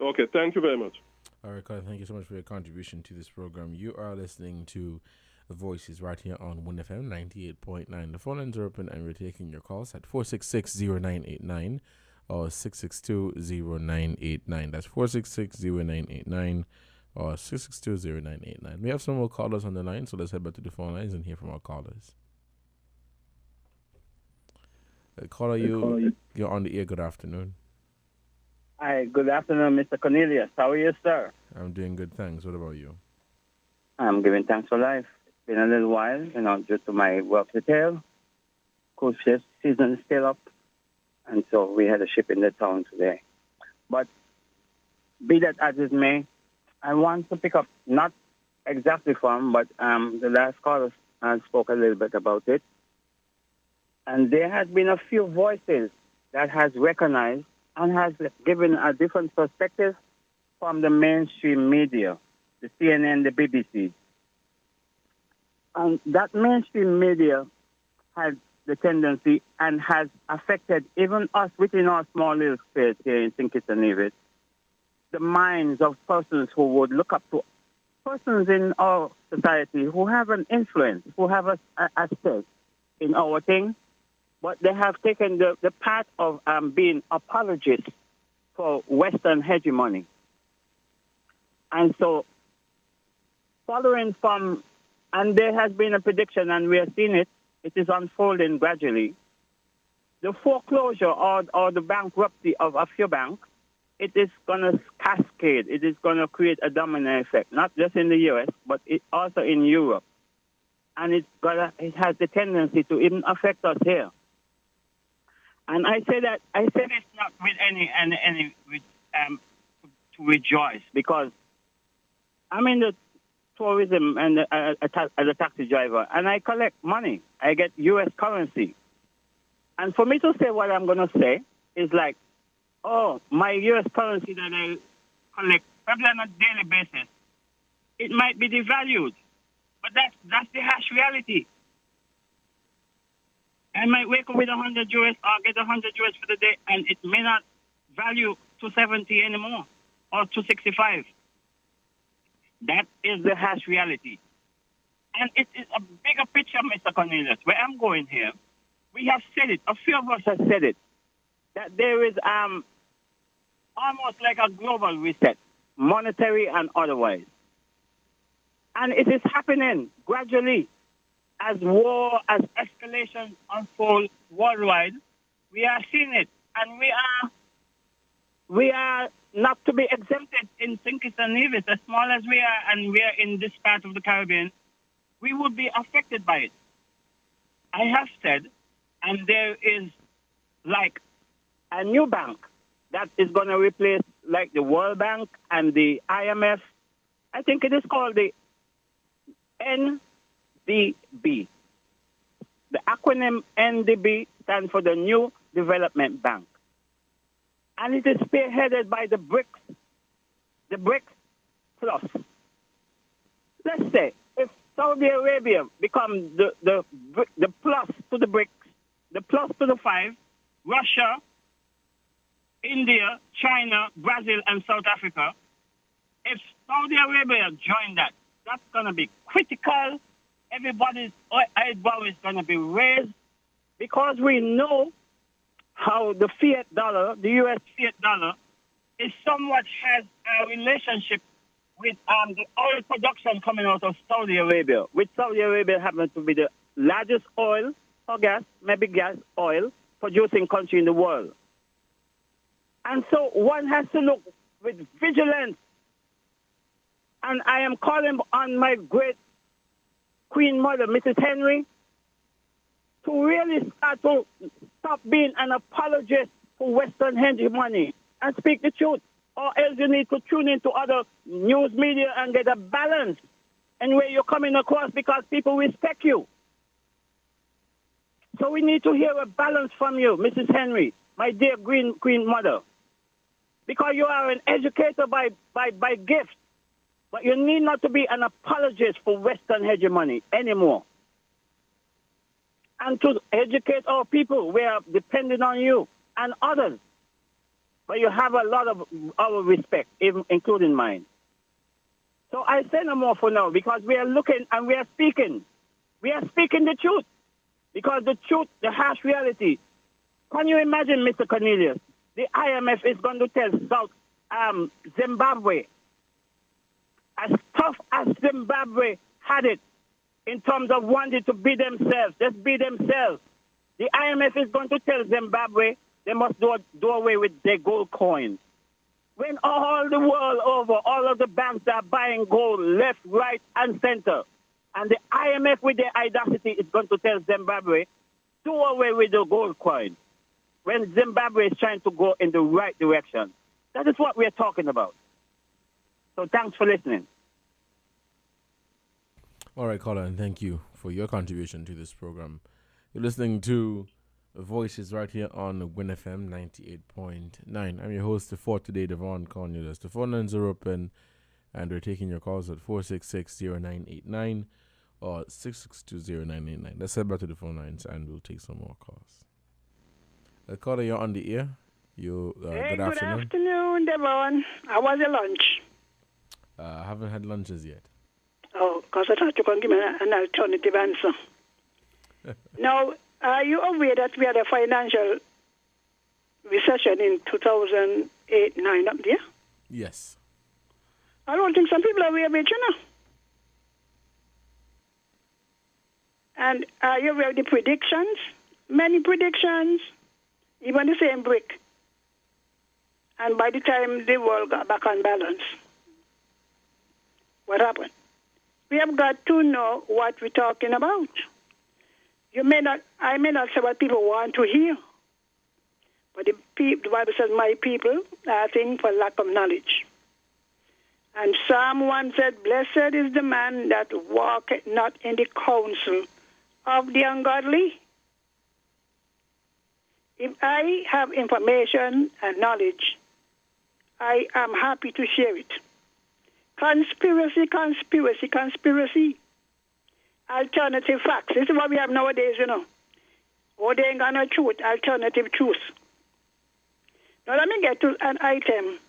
Okay, thank you very much. All right, Colin, thank you so much for your contribution to this program. You are listening to Voices right here on WINNFM 98.9. The phone lines are open, and we're taking your calls at 466-0989 or 662-0989. That's 466-0989 or 662-0989. We have some more callers on the line, so let's head back to the phone lines and hear from our callers. Caller, you're on the air. Good afternoon. Hi, good afternoon, Mr. Cornelius. How are you, sir? I'm doing good, thanks. What about you? I'm giving thanks for life. It's been a little while, due to my work detail. Cruise ship season is still up, and so we had a ship in the town today. But be that as it may, I want to pick up, not exactly from, but the last caller spoke a little bit about it. And there has been a few voices that has recognized and has given a different perspective from the mainstream media, the CNN, the BBC. And that mainstream media has the tendency and has affected even us within our small little space here in St. Kitts and Nevis, the minds of persons who would look up to persons in our society who have an influence, who have a stake in our thing. But they have taken the path of being apologists for Western hegemony. And so, following from, and there has been a prediction, and we have seen it, it is unfolding gradually. The foreclosure or the bankruptcy of a few banks, it is going to cascade. It is going to create a domino effect, not just in the U.S., but also in Europe. And it has the tendency to even affect us here. And I say this not with any to rejoice, because I'm in the tourism and as a taxi driver, and I collect money. I get U.S. currency. And for me to say what I'm going to say is like, oh, my U.S. currency that I collect, probably on a daily basis, it might be devalued. But that's the harsh reality. I might wake up with 100 US or get 100 US for the day, and it may not value 270 anymore or 265. That is the harsh reality. And it is a bigger picture, Mr. Cornelius. Where I'm going here, we have said it, a few of us have said it, that there is almost like a global reset, monetary and otherwise. And it is happening gradually. As war, as escalation unfolds worldwide, we are seeing it. And we are we are not to be exempted in St. Kitts and Nevis, as small as we are, and we are in this part of the Caribbean, we would be affected by it. I have said, and there is like a new bank that is going to replace like the World Bank and the IMF. I think it is called the NDB. The acronym NDB stands for the New Development Bank. And it is spearheaded by the BRICS Plus. Let's say if Saudi Arabia becomes the plus to the BRICS, the plus to the 5, Russia, India, China, Brazil, and South Africa, if Saudi Arabia join that, that's going to be critical. Everybody's eyebrow is going to be raised because we know how the fiat dollar, the U.S. fiat dollar, is somewhat has a relationship with the oil production coming out of Saudi Arabia, which Saudi Arabia happens to be the largest oil or gas, maybe gas, oil, producing country in the world. And so one has to look with vigilance. And I am calling on my great Queen Mother, Mrs. Henry, to really start to stop being an apologist for Western hegemony and speak the truth. Or else you need to tune into other news media and get a balance in where you're coming across because people respect you. So we need to hear a balance from you, Mrs. Henry, my dear Queen Mother. Because you are an educator by gift. But you need not to be an apologist for Western hegemony anymore. And to educate our people, we are depending on you and others. But you have a lot of our respect, even including mine. So I say no more for now because we are looking and we are speaking. We are speaking the truth. Because the truth, the harsh reality. Can you imagine, Mr. Cornelius? The IMF is going to tell Zimbabwe, as tough as Zimbabwe had it in terms of wanting to be themselves, just be themselves. The IMF is going to tell Zimbabwe they must do away with their gold coins. When all the world over, all of the banks are buying gold left, right, and center, and the IMF with their audacity is going to tell Zimbabwe, do away with the gold coin. When Zimbabwe is trying to go in the right direction. That is what we are talking about. So thanks for listening. All right, caller, and thank you for your contribution to this program. You're listening to Voices right here on Win FM 98.9. I'm your host for today, Devon Cornelius. The phone lines are open, and we're taking your calls at 466-0989 or 662-0989. Let's head back to the phone lines, and we'll take some more calls. Caller, you're on the air. Good afternoon. Good afternoon, Devon. How was your lunch? I haven't had lunches yet. Oh, because I thought you could give me an alternative answer. Now, are you aware that we had a financial recession in 2008-9 up there? Yes. I don't think some people are aware of it, you know. And are you aware of the predictions? Many predictions, even the same brick. And by the time the world got back on balance, what happened? We have got to know what we're talking about. I may not say what people want to hear, but the Bible says, my people are things for lack of knowledge. And Psalm 1 said, blessed is the man that walketh not in the counsel of the ungodly. If I have information and knowledge, I am happy to share it. Conspiracy. Alternative facts. This is what we have nowadays, you know. Oh, they ain't got no truth. Alternative truth. Now, let me get to an item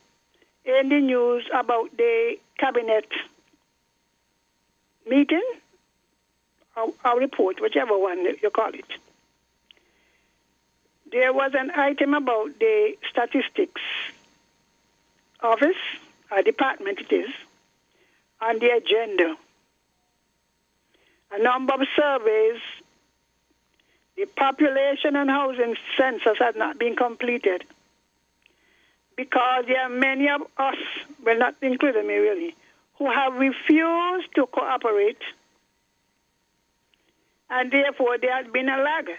in the news about the cabinet meeting, or report, whichever one you call it. There was an item about the statistics office, or department it is, on the agenda. A number of surveys, the population and housing census had not been completed. because there are many of us, well, not including me really, who have refused to cooperate, and therefore there has been a lag.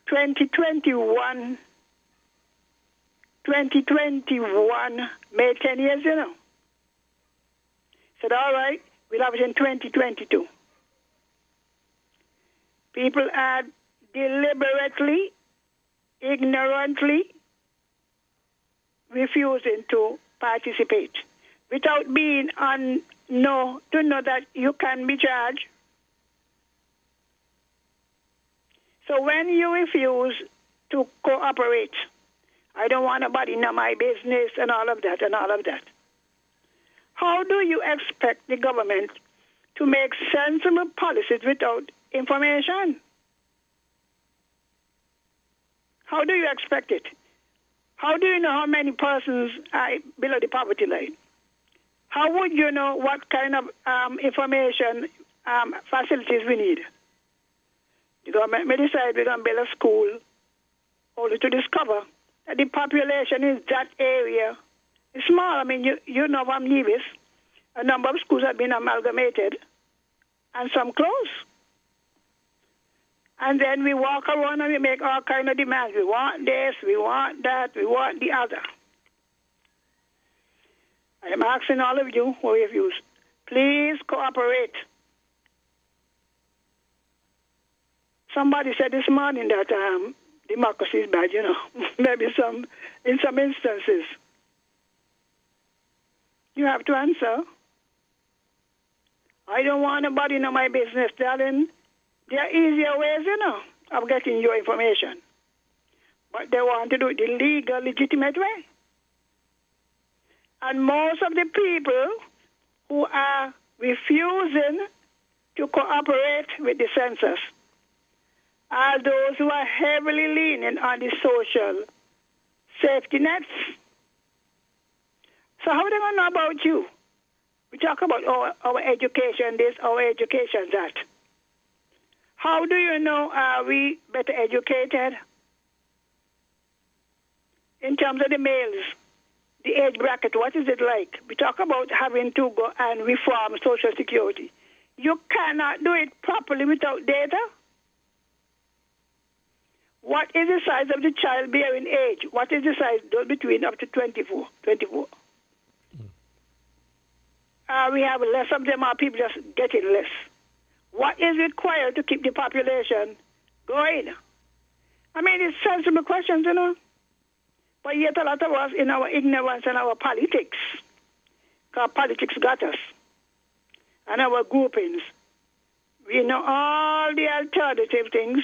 2021 made 10 years, you know. Said, all right, we'll have it in 2022. People are deliberately, ignorantly refusing to participate without being to know that you can be charged. So when you refuse to cooperate, I don't want nobody to know my business and all of that. How do you expect the government to make sensible policies without information? How do you expect it? How do you know how many persons are below the poverty line? How would you know what kind of information facilities we need? The government may decide we're going to build a school only to discover that the population in that area is small. I mean, you know from Nevis, a number of schools have been amalgamated and some closed. And then we walk around and we make all kind of demands. We want this, we want that, we want the other. I am asking all of you who refuse, please cooperate. Somebody said this morning that democracy is bad, you know, maybe in some instances. You have to answer. I don't want nobody to know my business, darling. There are easier ways, you know, of getting your information. But they want to do it the legal, legitimate way. And most of the people who are refusing to cooperate with the census are those who are heavily leaning on the social safety nets. So how are they going to know about you? We talk about our education this, our education that. How do you know are we better educated? In terms of the males, the age bracket, what is it like? We talk about having to go and reform Social Security. You cannot do it properly without data. What is the size of the childbearing age? What is the size between up to 24? We have less of them, or people just getting less. What is required to keep the population going? I mean, it's sensible questions, you know. But yet a lot of us in our ignorance and our politics, because politics got us, and our groupings, we know all the alternative things,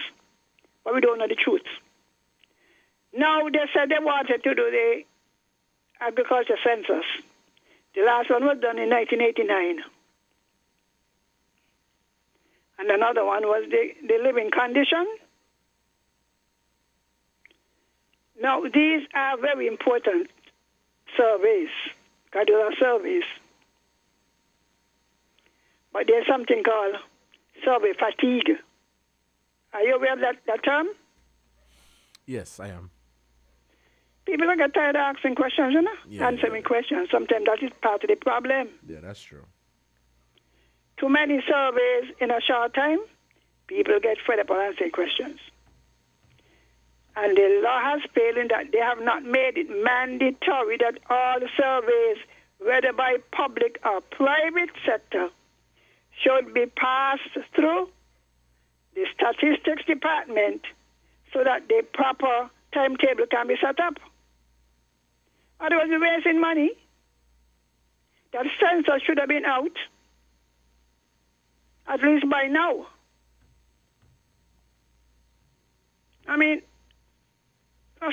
but we don't know the truth. Now, they said they wanted to do the agriculture census. The last one was done in 1989. And another one was the living condition. Now, these are very important surveys, cardiac surveys. But there's something called survey fatigue. Are you aware of that term? Yes, I am. People get tired of asking questions, you know, answering questions. Sometimes that is part of the problem. Yeah, that's true. Too many surveys in a short time, people get fed up on answering questions. And the law has failed in that they have not made it mandatory that all surveys, whether by public or private sector, should be passed through the statistics department so that the proper timetable can be set up. Otherwise, we're wasting money. That census should have been out, at least by now. I mean,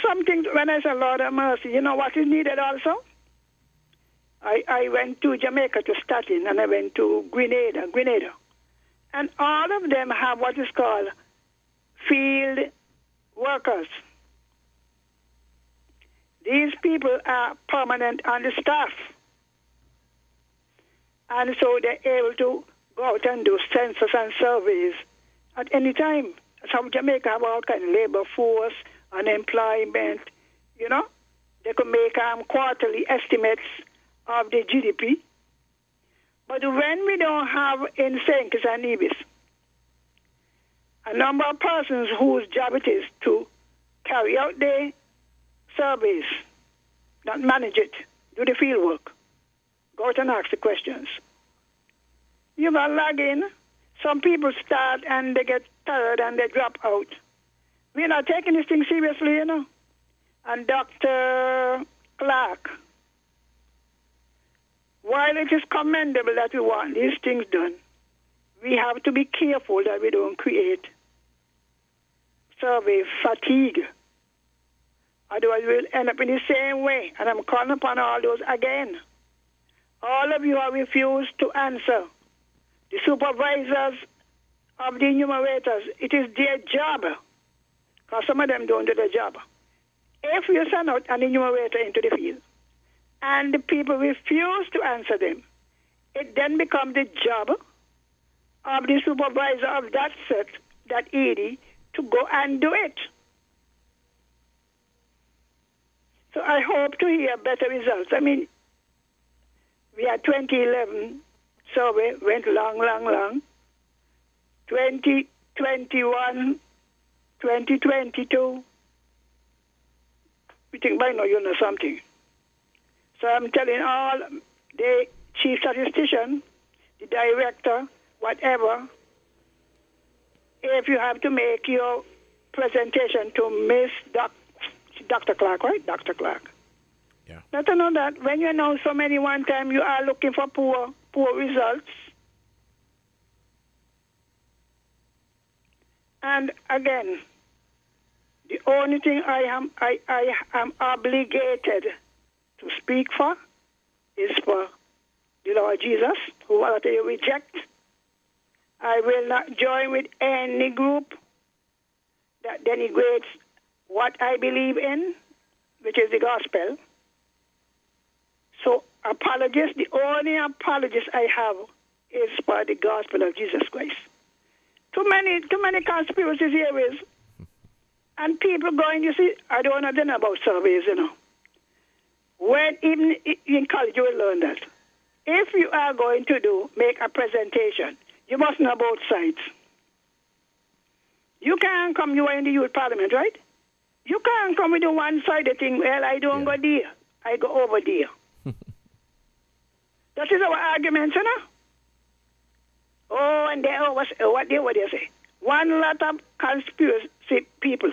something, when I say Lord have mercy, you know what is needed also? I went to Jamaica to study, and I went to Grenada. And all of them have what is called field workers. These people are permanent on the staff. And so they're able to go out and do census and surveys at any time. Some Jamaica have all kind of labor force, unemployment, you know. They could make quarterly estimates of the GDP. But when we don't have in St. Kitts and Nevis a number of persons whose job it is to carry out the surveys, not manage it, do the field work, go out and ask the questions. You got to log in. Some people start and they get tired and they drop out. We're not taking this thing seriously, you know. And Dr. Clark, while it is commendable that we want these things done, we have to be careful that we don't create survey fatigue. Otherwise, we'll end up in the same way. And I'm calling upon all those again. All of you have refused to answer. The supervisors of the enumerators, it is their job, because some of them don't do their job. If you send out an enumerator into the field and the people refuse to answer them, it then becomes the job of the supervisor of that set, that ED, to go and do it. So I hope to hear better results. I mean, we had 2011 survey, went long. 2021, 2022, we think by now you know something. So I'm telling all the chief statistician, the director, whatever, if you have to make your presentation to Miss Dr. Clark, right? Dr. Clark. Yeah. Let her know that when you announce so many one time, you are looking for poor results. And again, the only thing I am obligated to speak for is for the Lord Jesus, who I reject. I will not join with any group that denigrates what I believe in, which is the gospel. So apologies, the only apologies I have is for the gospel of Jesus Christ. Too many conspiracies here is, and people going, you see, I don't know about surveys, you know. When even in college you will learn that. If you are going to make a presentation, you must know both sides. You can't come, you are in the youth parliament, right? You can't come with the one-sided thing, well, I don't go there, I go over there. That is our argument, you know. Oh, and they always, what they say? One lot of conspiracy people.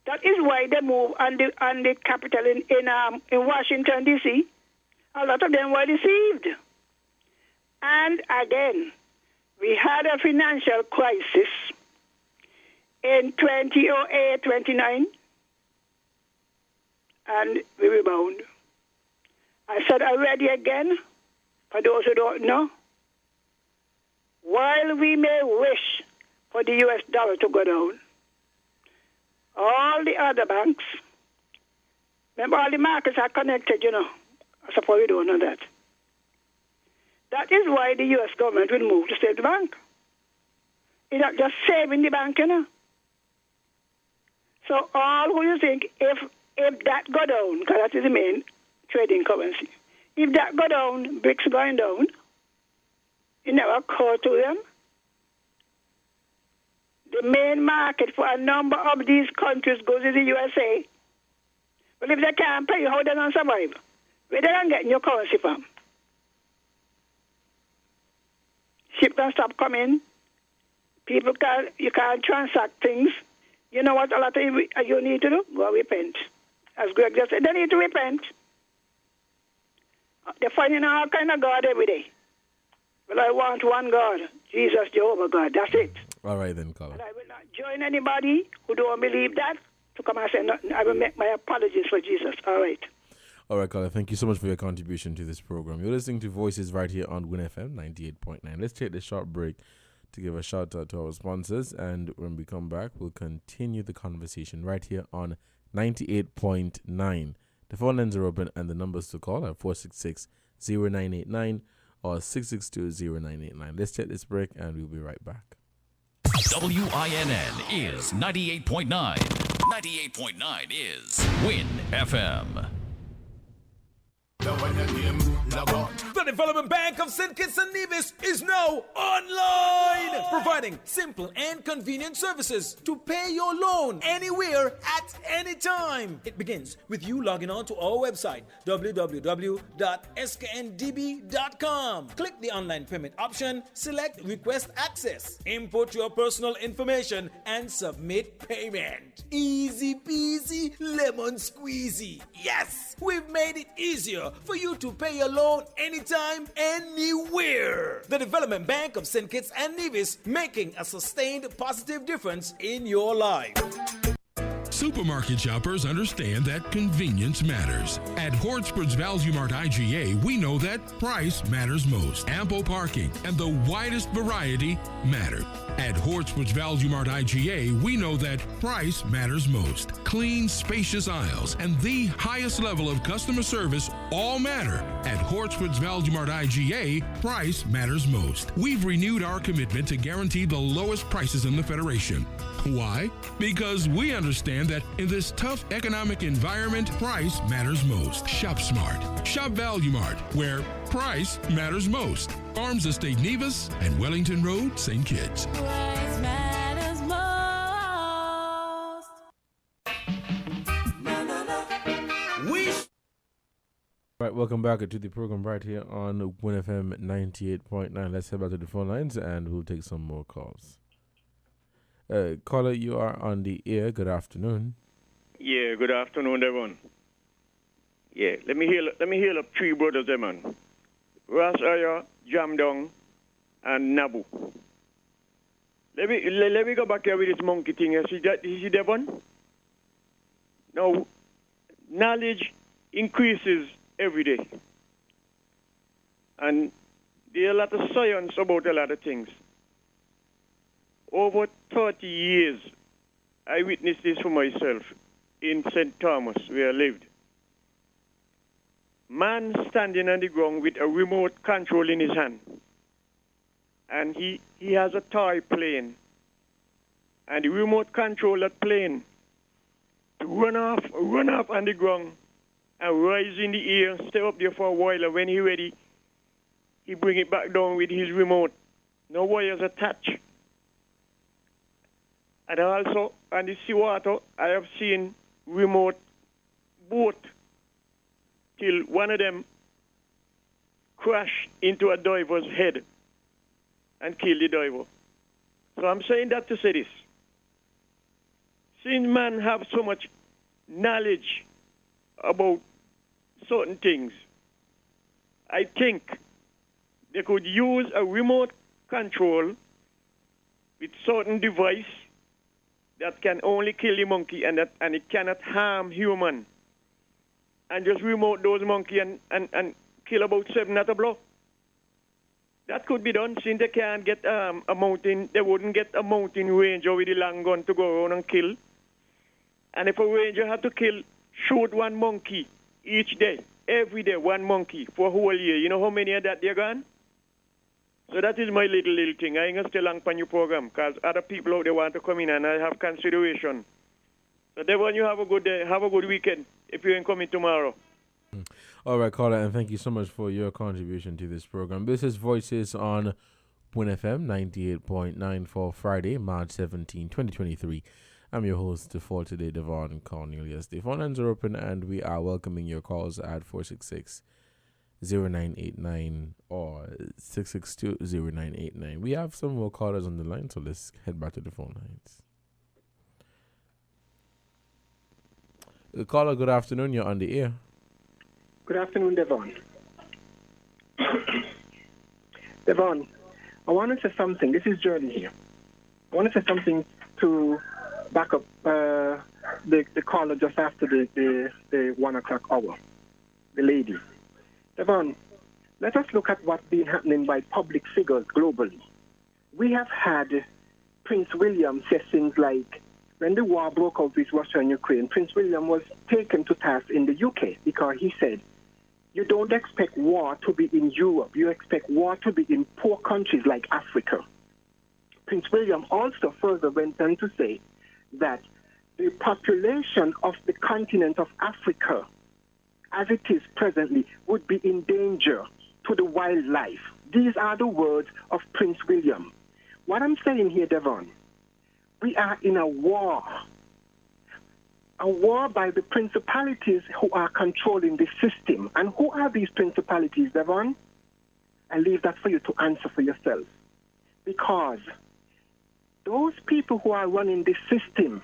That is why they move on the capital in Washington, D.C. A lot of them were deceived. And again, we had a financial crisis in 2008, 29, and we rebound. I said already again, for those who don't know, while we may wish for the U.S. dollar to go down, all the other banks, remember all the markets are connected, you know. I suppose you don't know that. That is why the U.S. government will move to save the bank. It's not just saving the bank, you know. So all who you think, if that go down, because that is the main trading currency, if that go down, BRICS going down, it never occurred to them. The main market for a number of these countries goes to the USA. But if they can't pay you, how they don't survive? Where they don't get your currency from? Ship don't stop coming. People you can't transact things. You know what a lot of you need to do? Go repent. As Greg just said, they need to repent. They're finding all kind of God every day. But I want one God, Jesus, Jehovah God. That's it. All right then, Colin. And I will not join anybody who don't believe that to come and say nothing. I will make my apologies for Jesus. All right. All right, Colin. Thank you so much for your contribution to this program. You're listening to Voices right here on Win FM 98.9. Let's take this short break to give a shout out to our sponsors. And when we come back, we'll continue the conversation right here on 98.9. The phone lines are open and the numbers to call are 466-0989 or 662-0989. Let's take this break and we'll be right back. WINN is 98.9. 98.9 is Win FM. Now when your game log on. The Development Bank of St. Kitts and Nevis is now online, providing simple and convenient services to pay your loan anywhere at any time. It begins with you logging on to our website, www.skndb.com. Click the online payment option, select Request Access, input your personal information, and submit payment. Easy peasy, lemon squeezy. Yes, we've made it easier for you to pay your loan anytime, anywhere. The Development Bank of St. Kitts and Nevis, making a sustained positive difference in your life. Supermarket shoppers understand that convenience matters. At Hortsport's Value Mart IGA, we know that price matters most. Ample parking and the widest variety matter. At Hortsport's Value Mart IGA, we know that price matters most. Clean, spacious aisles and the highest level of customer service all matter. At Hortsport's Value Mart IGA, price matters most. We've renewed our commitment to guarantee the lowest prices in the Federation. Why? Because we understand that in this tough economic environment, price matters most. Shop smart. Shop Value Mart, where price matters most. Farms Estate Nevis and Wellington Road, St. Kitts. Price matters most. Right, welcome back to the program right here on WINNFM 98.9. Let's head back to the phone lines and we'll take some more calls. Caller, you are on the air. Good afternoon. Yeah, good afternoon, everyone. Yeah, let me heal up three brothers, there, man. Ras Aya, Jamdong, and Nabu. Let me go back here with this monkey thing. You see that one? Now, knowledge increases every day. And there are a lot of science about a lot of things. Over 30 years, I witnessed this for myself in St. Thomas, where I lived. Man standing on the ground with a remote control in his hand. And he has a toy plane. And the remote control that plane to run off on the ground and rise in the air, stay up there for a while, and when he's ready, he bring it back down with his remote. No wires attached. And also, on the seawater, I have seen remote boat till one of them crashed into a diver's head and killed the diver. So I'm saying that to say this. Since man have so much knowledge about certain things, I think they could use a remote control with certain device that can only kill the monkey and it cannot harm human. And just remote those monkey and kill about 7 at a blow. That could be done since they can't get a mountain, they wouldn't get a mountain ranger with a long gun to go around and kill. And if a ranger had to shoot one monkey each day, every day, one monkey for a whole year, you know how many of that they're gone? So that is my little thing. I ain't gonna stay long on your program because other people out there want to come in and I have consideration. So Devon, you have a good day, have a good weekend if you ain't coming tomorrow. All right, caller, and thank you so much for your contribution to this program. This is Voices on WINNFM 98.9 for Friday, March 17, 2023. I'm your host for today, Devon Cornelius. The phone lines are open and we are welcoming your calls at 466-0989 or 662-0989. We have some more callers on the line, so let's head back to the phone lines. Caller, good afternoon. You're on the air. Good afternoon, Devon. Devon, I want to say something. This is Jordan here. I want to say something to back up the caller just after the 1 o'clock hour, the lady. Devon, let us look at what's been happening by public figures globally. We have had Prince William say things like, when the war broke out with Russia and Ukraine, Prince William was taken to task in the UK because he said, you don't expect war to be in Europe. You expect war to be in poor countries like Africa. Prince William also further went on to say that the population of the continent of Africa as it is presently, would be in danger to the wildlife. These are the words of Prince William. What I'm saying here, Devon, we are in a war by the principalities who are controlling the system. And who are these principalities, Devon? I leave that for you to answer for yourself. Because those people who are running the system,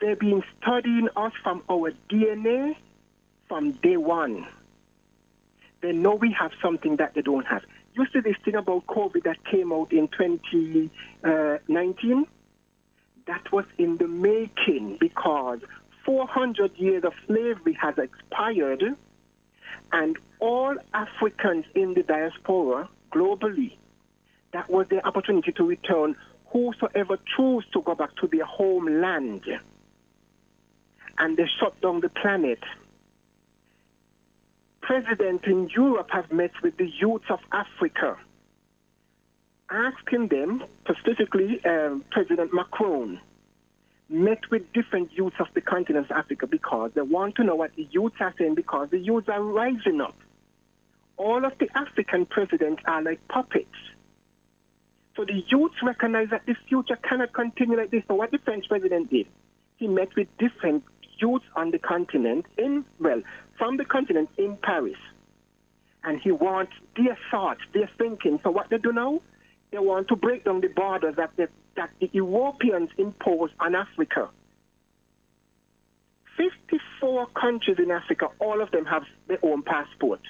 they've been studying us from our DNA from day one. They know we have something that they don't have. You see this thing about COVID that came out in 2019? That was in the making because 400 years of slavery has expired, and all Africans in the diaspora globally, that was their opportunity to return, whosoever chose to go back to their homeland. And they shut down the planet. Presidents in Europe have met with the youth of Africa, asking them, specifically President Macron, met with different youths of the continent of Africa because they want to know what the youths are saying because the youths are rising up. All of the African presidents are like puppets. So the youths recognize that the future cannot continue like this. So what the French president did, he met with different youths on the continent, from the continent in Paris. And he wants their thoughts, their thinking. So what they do now? They want to break down the borders that the Europeans imposed on Africa. 54 countries in Africa, all of them have their own passport.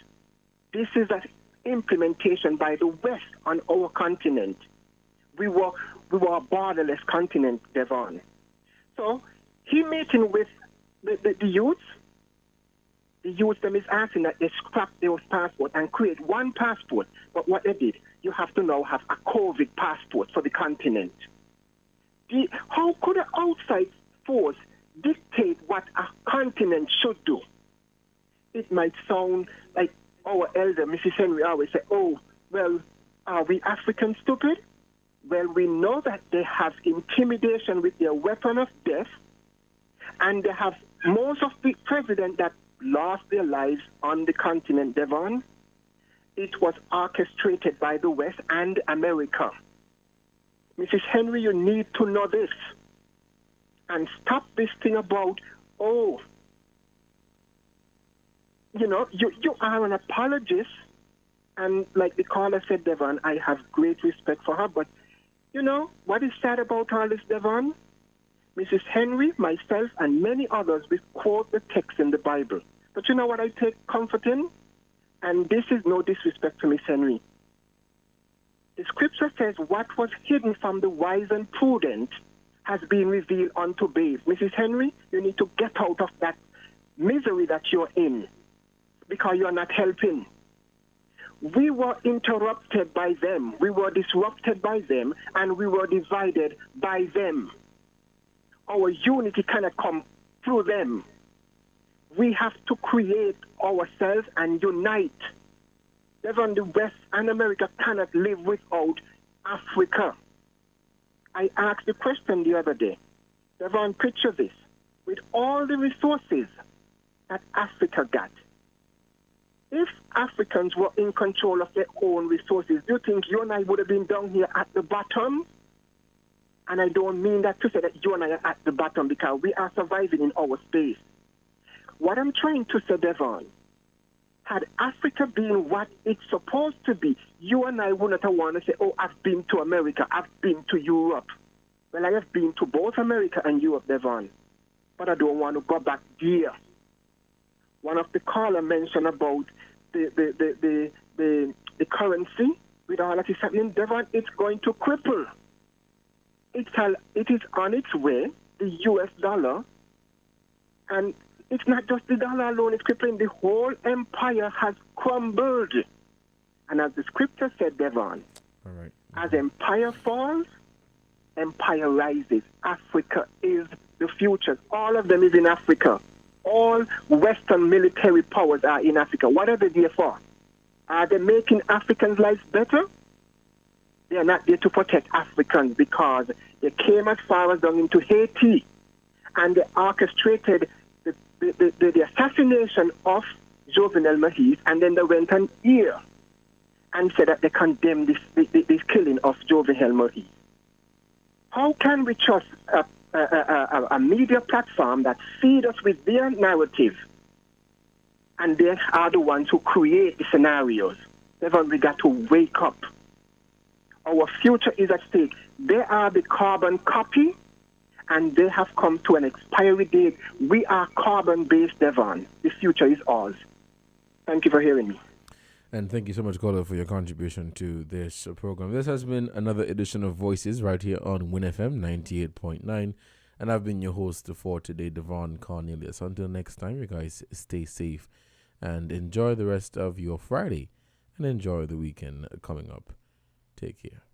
This is an implementation by the West on our continent. We were a borderless continent, Devon. So he meeting with the youths. The youth them is asking that they scrap those passports and create one passport. But what they did, you have to now have a COVID passport for the continent. How could an outside force dictate what a continent should do? It might sound like our elder, Mrs. Henry, always say, oh, well, are we Africans stupid? Well, we know that they have intimidation with their weapon of death, and they have most of the presidents that lost their lives on the continent, Devon. It was orchestrated by the West and America. Mrs. Henry, you need to know this. And stop this thing about, you are an apologist. And like the caller said, Devon, I have great respect for her. But, what is sad about all this, Devon? Mrs. Henry, myself, and many others, we quote the text in the Bible. But you know what I take comfort in? And this is no disrespect to Miss Henry. The scripture says, what was hidden from the wise and prudent has been revealed unto babes. Mrs. Henry, you need to get out of that misery that you're in because you're not helping. We were interrupted by them. We were disrupted by them, and we were divided by them. Our unity cannot come through them. We have to create ourselves and unite. Even the West and America cannot live without Africa. I asked the question the other day. Devon, picture this. With all the resources that Africa got, if Africans were in control of their own resources, do you think you and I would have been down here at the bottom? And I don't mean that to say that you and I are at the bottom because we are surviving in our space. What I'm trying to say, Devon, had Africa been what it's supposed to be, you and I wouldn't have wanted to say, oh, I've been to America, I've been to Europe. Well, I have been to both America and Europe, Devon, but I don't want to go back there. One of the callers mentioned about the currency with all that is happening. Devon, it's going to cripple. It is on its way, the U.S. dollar, and it's not just the dollar alone, it's crippling. The whole empire has crumbled. And as the scripture said, Devon, all right, as empire falls, empire rises. Africa is the future. All of them is in Africa. All Western military powers are in Africa. What are they there for? Are they making Africans' lives better? They are not there to protect Africans because they came as far as down into Haiti and they orchestrated the assassination of Jovenel Moïse, and then they went on here and said that they condemned this killing of Jovenel Moïse. How can we trust a media platform that feed us with their narrative, and they are the ones who create the scenarios? Devon, we got to wake up. Our future is at stake. They are the carbon copy, and they have come to an expiry date. We are carbon-based, Devon. The future is ours. Thank you for hearing me. And thank you so much, caller, for your contribution to this program. This has been another edition of Voices right here on WINN-FM 98.9. And I've been your host for today, Devon Cornelius. Until next time, you guys stay safe and enjoy the rest of your Friday and enjoy the weekend coming up. Take care.